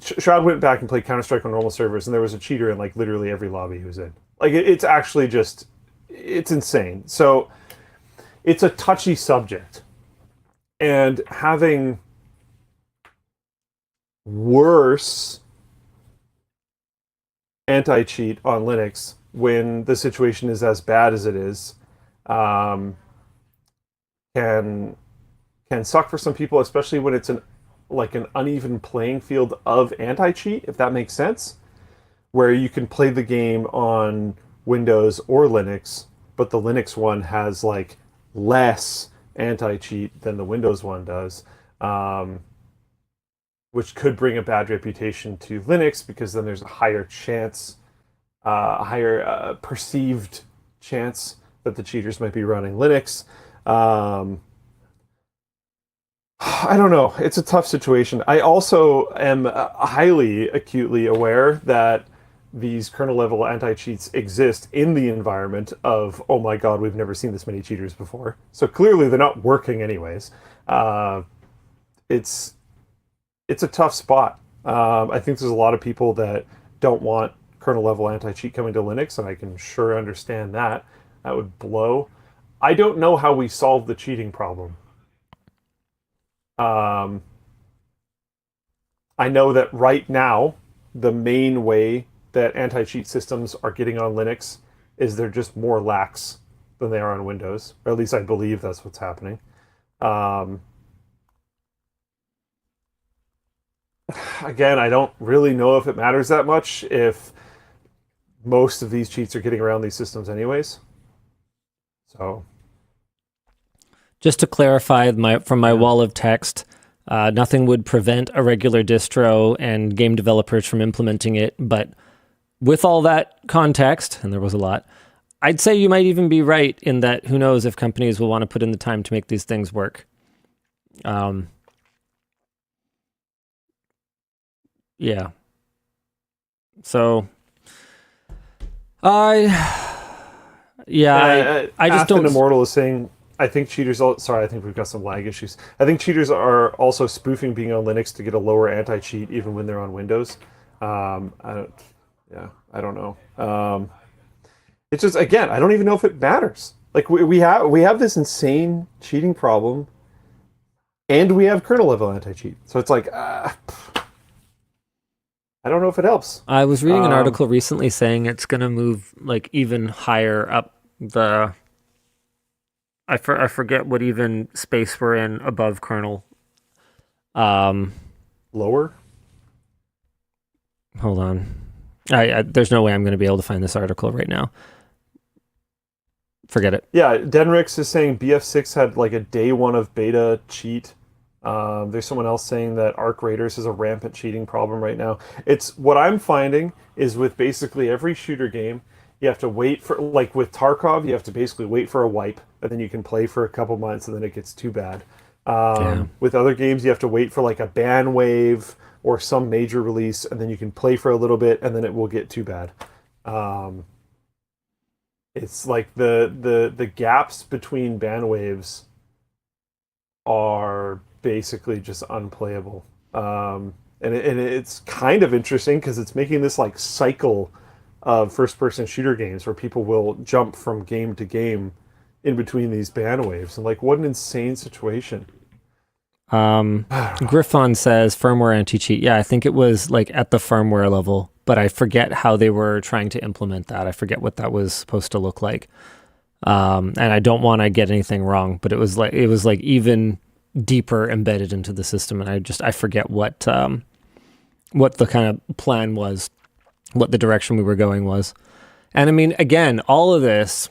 Shroud went back and played Counter-Strike on normal servers, and there was a cheater in like literally every lobby he was in. Like it's actually just, it's insane. So it's a touchy subject, and having worse anti-cheat on Linux when the situation is as bad as it is, can suck for some people, especially when it's an uneven playing field of anti-cheat, if that makes sense, where you can play the game on Windows or Linux, but the Linux one has like less anti-cheat than the Windows one does, which could bring a bad reputation to Linux, because then there's a higher chance, a higher perceived chance that the cheaters might be running Linux. I don't know. It's a tough situation. I also am highly acutely aware that these kernel level anti-cheats exist in the environment of, oh my god, we've never seen this many cheaters before. So clearly they're not working anyways. It's a tough spot. I think there's a lot of people that don't want kernel level anti-cheat coming to Linux, and I can sure understand that. That would blow. I don't know how we solve the cheating problem. I know that right now, the main way that anti-cheat systems are getting on Linux is they're just more lax than they are on Windows. Or at least I believe that's what's happening. Again, I don't really know if it matters that much if most of these cheats are getting around these systems anyways. So, Just to clarify from my wall of text, nothing would prevent a regular distro and game developers from implementing it. But with all that context, and there was a lot, I'd say you might even be right in that who knows if companies will want to put in the time to make these things work. Yeah. So, I just don't. Immortal is saying, I think cheaters. Sorry, I think we've got some lag issues. I think cheaters are also spoofing being on Linux to get a lower anti-cheat even when they're on Windows. I don't know. It's just, again, I don't even know if it matters. Like we have this insane cheating problem, and we have kernel level anti-cheat. So it's like, I don't know if it helps. I was reading an article recently saying it's going to move like even higher up the. I forget what even space we're in above kernel. Lower? Hold on. There's no way I'm going to be able to find this article right now. Forget it. Yeah, Denrix is saying BF6 had like a day one of beta cheat There's someone else saying that Arc Raiders is a rampant cheating problem right now. It's what I'm finding is with basically every shooter game, you have to wait for, like with Tarkov, you have to basically wait for a wipe, and then you can play for a couple months, and then it gets too bad. With other games, you have to wait for like a ban wave or some major release, and then you can play for a little bit, and then it will get too bad. It's like the gaps between ban waves are basically just unplayable. And it's kind of interesting because it's making this like cycle of first-person shooter games where people will jump from game to game in between these ban waves. And like, what an insane situation. Griffon says firmware anti-cheat. Yeah, I think it was like at the firmware level, but I forget how they were trying to implement that. I forget what that was supposed to look like. And I don't want to get anything wrong, but it was like even deeper embedded into the system, and I forget what the kind of plan was, what the direction we were going was. And I mean, again, all of this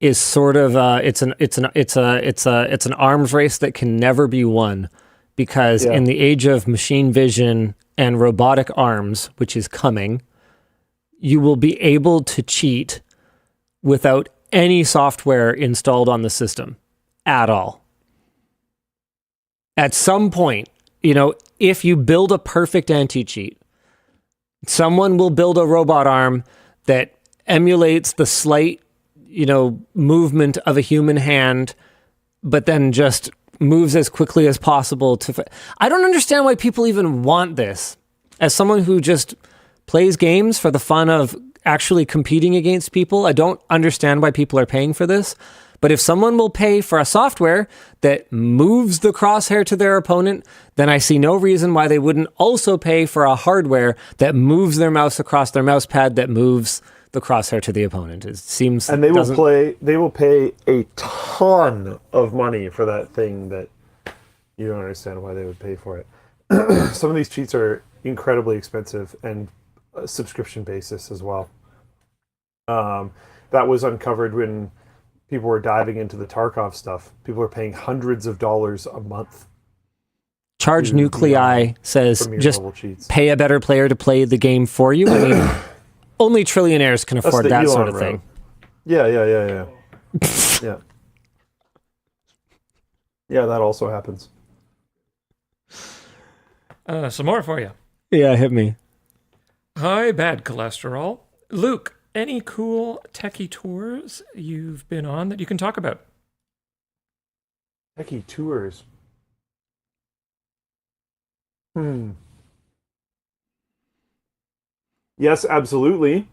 is sort of it's an arms race that can never be won, because in the age of machine vision and robotic arms, which is coming, you will be able to cheat without any software installed on the system at all. At some point, if you build a perfect anti-cheat, someone will build a robot arm that emulates the slight movement of a human hand, but then just moves as quickly as possible I don't understand why people even want this. As someone who just plays games for the fun of actually competing against people, I don't understand why people are paying for this. But if someone will pay for a software that moves the crosshair to their opponent, then I see no reason why they wouldn't also pay for a hardware that moves their mouse across their mouse pad that moves the crosshair to the opponent. It seems, and they will pay a ton of money for that thing that you don't understand why they would pay for it. Some of these cheats are incredibly expensive and a subscription basis as well. That was uncovered when people were diving into the Tarkov stuff. People are paying hundreds of dollars a month. Charge Nuclei says just pay a better player to play the game for you. I mean, only trillionaires can afford that Elon sort of route. thing. Yeah. Yeah. Yeah, that also happens. Some more for you. Yeah, hit me. Hi, bad cholesterol. Luke, any cool techie tours you've been on that you can talk about? Techie tours. Yes, absolutely.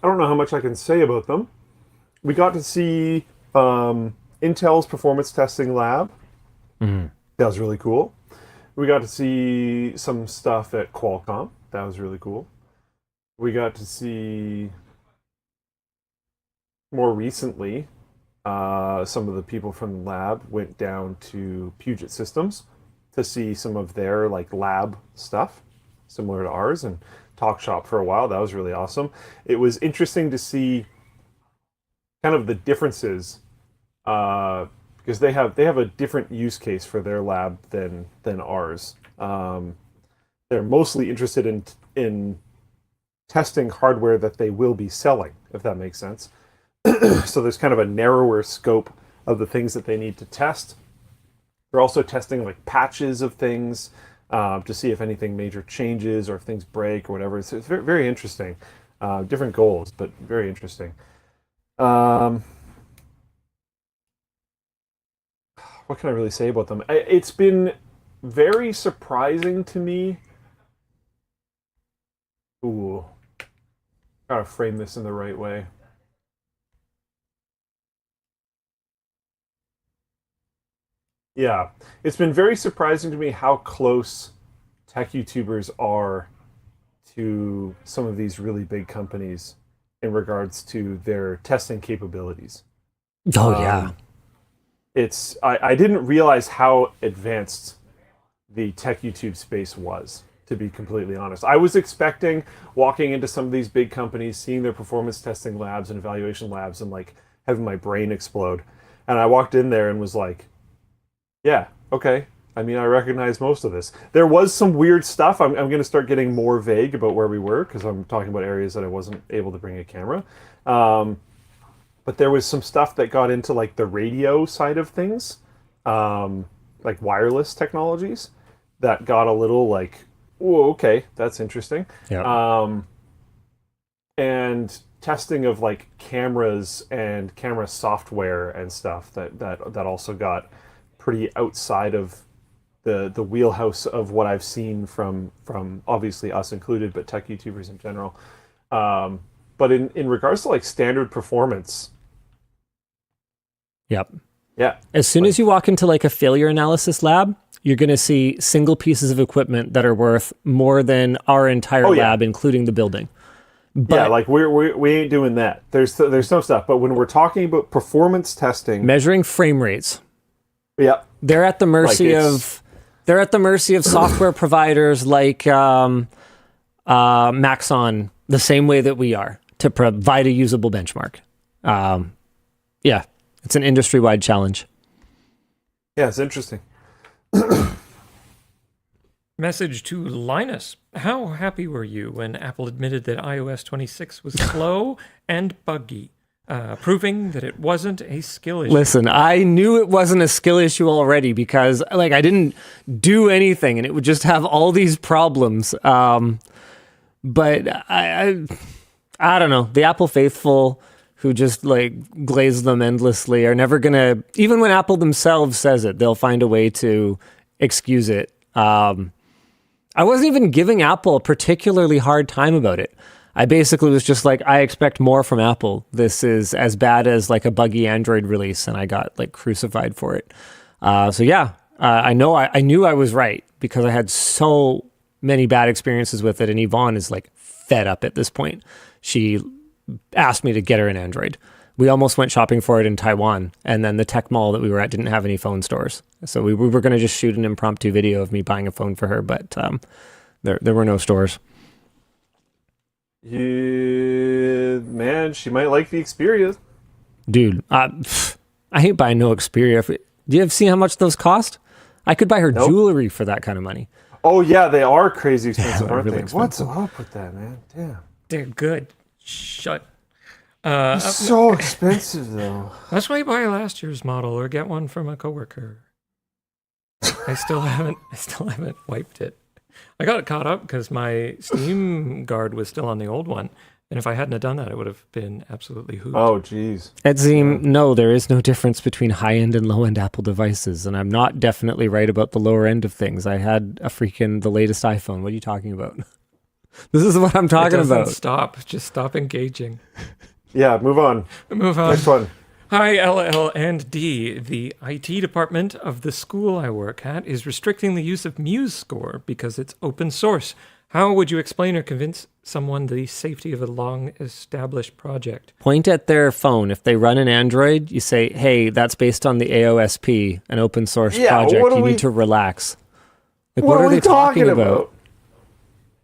I don't know how much I can say about them. We got to see Intel's performance testing lab. Mm-hmm. That was really cool. We got to see some stuff at Qualcomm. That was really cool. We got to see, more recently, some of the people from the lab went down to Puget Systems to see some of their lab stuff, similar to ours, and talk shop for a while. That was really awesome. It was interesting to see kind of the differences, because they have a different use case for their lab than ours. They're mostly interested in testing hardware that they will be selling, if that makes sense. So there's kind of a narrower scope of the things that they need to test. They're also testing patches of things to see if anything major changes or if things break or whatever. So it's very, very interesting. Different goals, but very interesting. What can I really say about them? It's been very surprising to me. Ooh. Gotta frame this in the right way. Yeah. It's been very surprising to me how close tech YouTubers are to some of these really big companies in regards to their testing capabilities. Oh, yeah. I didn't realize how advanced the tech YouTube space was, to be completely honest. I was expecting walking into some of these big companies, seeing their performance testing labs and evaluation labs, and having my brain explode. And I walked in there and was like, yeah, okay, I mean, I recognize most of this. There was some weird stuff. I'm going to start getting more vague about where we were because I'm talking about areas that I wasn't able to bring a camera. But there was some stuff that got into like the radio side of things, like wireless technologies, that got a little like, oh, okay, that's interesting. Yeah. And testing of like cameras and camera software and stuff that also got pretty outside of the wheelhouse of what I've seen from obviously us included, but tech YouTubers in general. But in regards to like standard performance, Yep. yeah. As soon as you walk into like a failure analysis lab, you're going to see single pieces of equipment that are worth more than our entire lab, including the building. But yeah, like we ain't doing that. There's some stuff, but when we're talking about performance testing, measuring frame rates, yeah, they're at the mercy of software providers like Maxon, the same way that we are, to provide a usable benchmark. Yeah, it's an industry-wide challenge. Yeah, it's interesting. Message to Linus. How happy were you when Apple admitted that iOS 26 was slow and buggy, proving that it wasn't a skill issue? Listen, I knew it wasn't a skill issue already because like I didn't do anything and it would just have all these problems. But I don't know. The Apple faithful who just like glaze them endlessly are never gonna, even when Apple themselves says it, they'll find a way to excuse it. I wasn't even giving Apple a particularly hard time about it. I basically was just like, I expect more from Apple. This is as bad as like a buggy Android release, and I got like crucified for it. So yeah, I knew I was right because I had so many bad experiences with it, and Yvonne is like fed up at this point. She asked me to get her an Android. We almost went shopping for it in Taiwan, and then the tech mall that we were at didn't have any phone stores. So we were going to just shoot an impromptu video of me buying a phone for her, but there were no stores. Yeah, man, she might like the Xperia. Dude, I hate buying no Xperia. Do you have seen how much those cost? I could buy her jewelry for that kind of money. Oh yeah, they are crazy expensive, they're aren't really they? expensive. What's up with that, man? Damn. They're good. Shut. So expensive though. That's why you buy last year's model or get one from a coworker. I still haven't wiped it. I got it caught up because my Steam guard was still on the old one. And if I hadn't have done that, it would have been absolutely hooped. Oh, geez. Edzim, no, there is no difference between high-end and low-end Apple devices, and I'm not definitely right about the lower end of things. I had the latest iPhone. What are you talking about? This is what I'm talking about. Stop. Just stop engaging. Yeah, move on. Move on. Next one. Hi, LL and D. The IT department of the school I work at is restricting the use of MuseScore because it's open source. How would you explain or convince someone the safety of a long-established project? Point at their phone. If they run an Android, you say, hey, that's based on the AOSP, an open source project. You need to relax. Like, what are they talking about?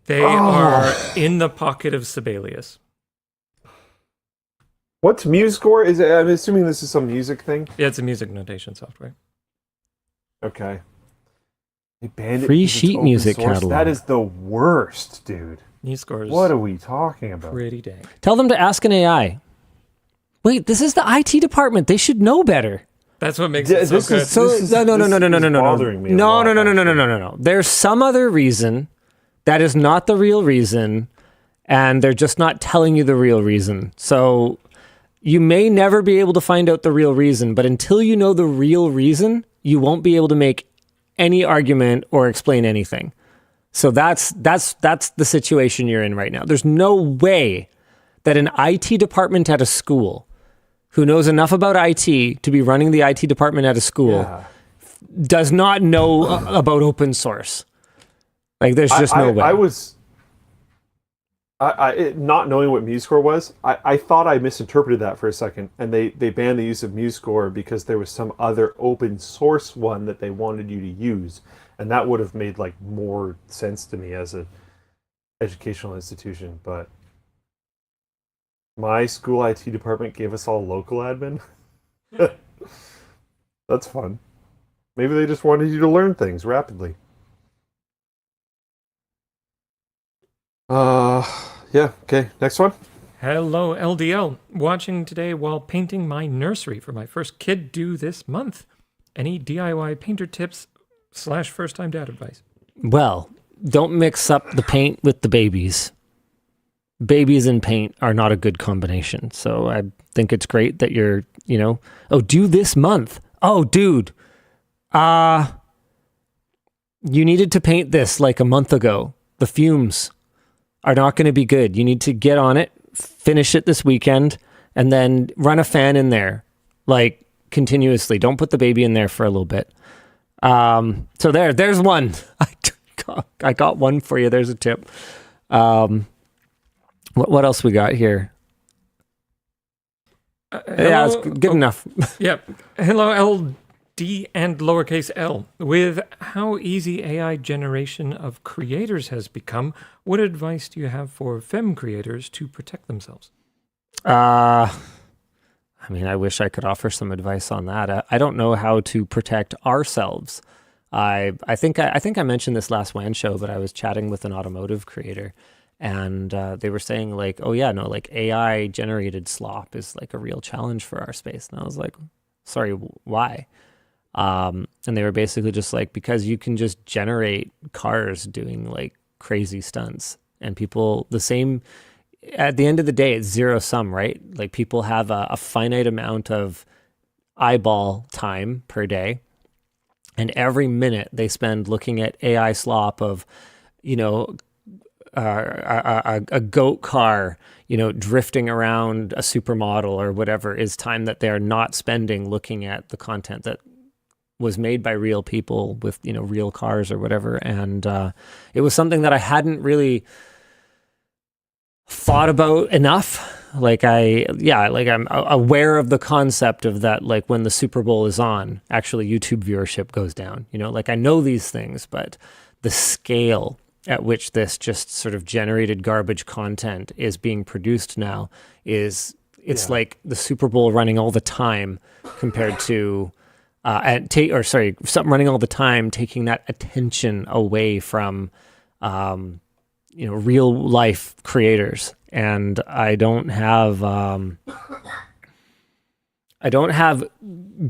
They are in the pocket of Sibelius. What's MuseScore? I'm assuming this is some music thing. Yeah, it's a music notation software. Okay. They banned Free it 'cause it's sheet open music source? catalog. That is the worst, dude. MuseScore is What are we talking about? pretty dang. Tell them to ask an AI. Wait, this is the IT department. They should know better. That's what makes it so this good. is- This No. bothering me a lot, No. There's some other reason that is not the real reason, and they're just not telling you the real reason. So you may never be able to find out the real reason, but until you know the real reason, you won't be able to make any argument or explain anything. So that's the situation you're in right now. There's no way that an IT department at a school who knows enough about IT to be running the IT department at a school does not know about open source. Like, there's just no way. Not knowing what MuseScore was, I thought I misinterpreted that for a second, and they banned the use of MuseScore because there was some other open source one that they wanted you to use, and that would have made like more sense to me as a educational institution. But my school IT department gave us all local admin. That's fun. Maybe they just wanted you to learn things rapidly. Yeah, okay, next one. Hello, LDL. Watching today while painting my nursery for my first kid due this month. Any DIY painter tips / first-time dad advice? Well, don't mix up the paint with the babies. Babies and paint are not a good combination. So I think it's great that you're, due this month. Oh, dude. You needed to paint this like a month ago. The fumes are not going to be good. You need to get on it, finish it this weekend, and then run a fan in there, like continuously. Don't put the baby in there for a little bit. So there's one. I got one for you. There's a tip. What else we got here? Yeah, it's good enough. Yep. Hello, LD and lowercase l. With how easy AI generation of creators has become, what advice do you have for femme creators to protect themselves? I wish I could offer some advice on that. I don't know how to protect ourselves. I think I mentioned this last WAN show, but I was chatting with an automotive creator, and they were saying like, oh yeah, no, like AI generated slop is like a real challenge for our space. And I was like, sorry, why? And they were basically just like, because you can just generate cars doing like crazy stunts, and people at the end of the day, it's zero sum, right? Like people have a finite amount of eyeball time per day. And every minute they spend looking at AI slop of, a goat car, drifting around a supermodel or whatever, is time that they are not spending looking at the content that was made by real people with, real cars or whatever. And it was something that I hadn't really thought about enough. I'm aware of the concept of that, like when the Super Bowl is on, actually YouTube viewership goes down, I know these things, but the scale at which this just sort of generated garbage content is being produced now it's like the Super Bowl running all the time compared to, something running all the time, taking that attention away from, real life creators. And I don't have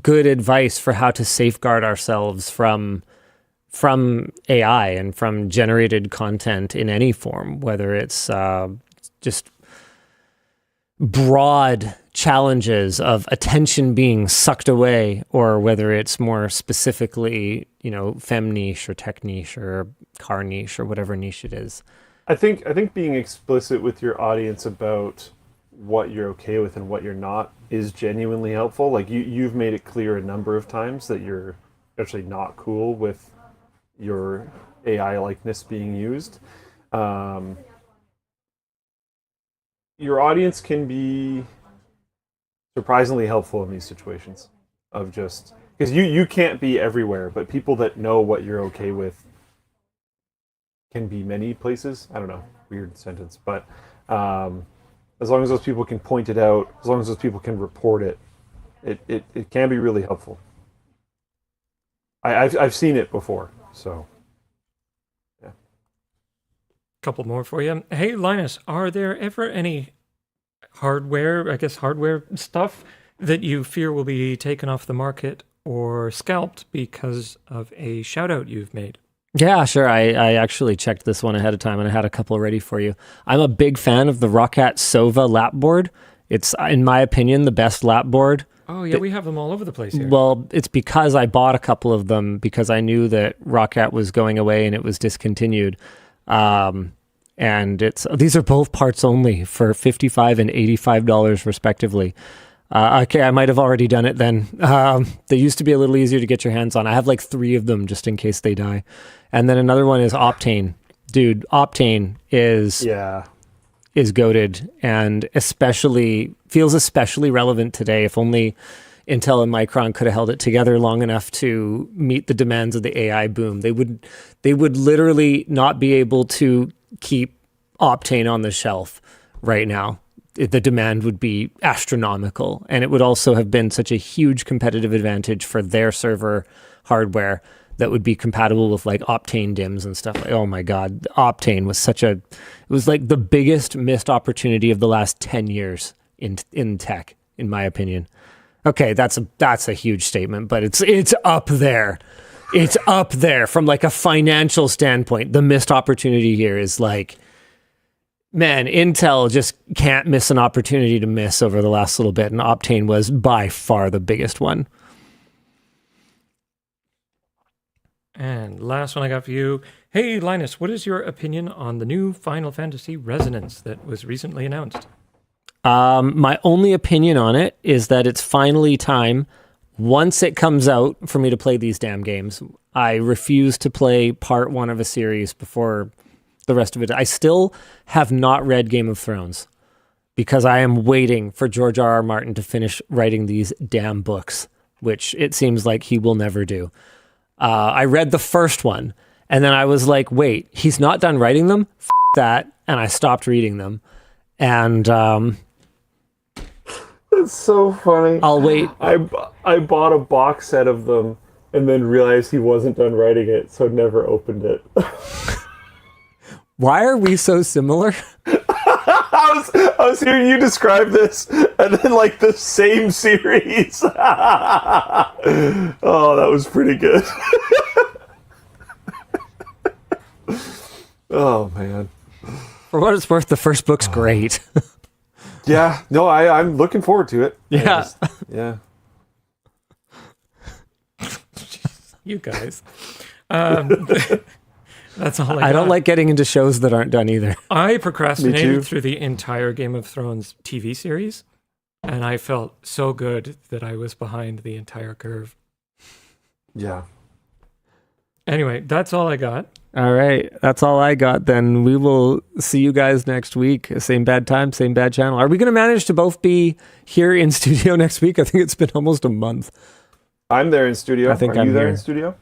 good advice for how to safeguard ourselves from AI and from generated content in any form, whether it's just broad challenges of attention being sucked away, or whether it's more specifically, femme niche or tech niche or car niche or whatever niche it is. I think being explicit with your audience about what you're okay with and what you're not is genuinely helpful. Like you've made it clear a number of times that you're actually not cool with your AI likeness being used. Your audience can be surprisingly helpful in these situations of just because you can't be everywhere, but people that know what you're okay with can be many places. I don't know, weird sentence, but as long as those people can point it out, as long as those people can report it, it can be really helpful. I've seen it before, so yeah. Couple more for you. Hey, Linus, are there ever any hardware stuff that you fear will be taken off the market or scalped because of a shout out you've made? Yeah, sure. I actually checked this one ahead of time, and I had a couple ready for you. I'm a big fan of the Roccat Sova lap board. It's, in my opinion, the best lap board. Oh, yeah, we have them all over the place here. Well, it's because I bought a couple of them because I knew that Roccat was going away and it was discontinued. And these are both parts only for $55 and $85 respectively. Okay, I might have already done it then. They used to be a little easier to get your hands on. I have like 3 of them just in case they die. And then another one is Optane. Dude, Optane is goated, and feels especially relevant today. If only Intel and Micron could have held it together long enough to meet the demands of the AI boom. They would literally not be able to keep Optane on the shelf right now. The demand would be astronomical, and it would also have been such a huge competitive advantage for their server hardware that would be compatible with like Optane DIMMs and stuff. Like, oh my God, Optane was it was like the biggest missed opportunity of the last 10 years in tech, in my opinion. Okay, that's a huge statement, but it's up there. It's up there from like a financial standpoint. The missed opportunity here is like, man, Intel just can't miss an opportunity to miss over the last little bit, and Optane was by far the biggest one. And last one I got for you. Hey, Linus, what is your opinion on the new Final Fantasy Resonance that was recently announced? My only opinion on it is that it's finally time, once it comes out, for me to play these damn games. I refuse to play part 1 of a series before the rest of it. I still have not read Game of Thrones because I am waiting for George R.R. Martin to finish writing these damn books, which it seems like he will never do. I read the first one, and then I was like, wait, he's not done writing them? F*** that. And I stopped reading them. And It's so funny. I'll wait. I bought a box set of them and then realized he wasn't done writing it, so never opened it. Why are we so similar? I was hearing you describe this, and then like the same series. Oh, that was pretty good. Oh man. For what it's worth, the first book's great. Yeah, no, I'm looking forward to it. Yeah. Yeah. You guys. That's all I got. I don't like getting into shows that aren't done either. I Me procrastinated too. through the entire Game of Thrones TV series, and I felt so good that I was behind the entire curve. Yeah. Anyway, that's all I got. All right. That's all I got then. We will see you guys next week. Same bad time, same bad channel. Are we going to manage to both be here in studio next week? I think it's been almost a month. I'm there in studio. I think Are I'm you there here. in studio?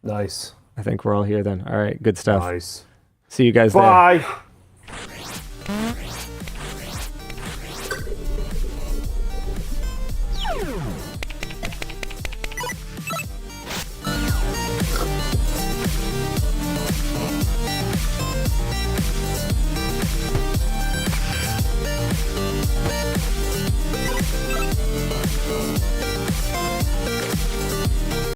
Nice. I think we're all here then. All right. Good stuff. Nice. See you guys there. Bye.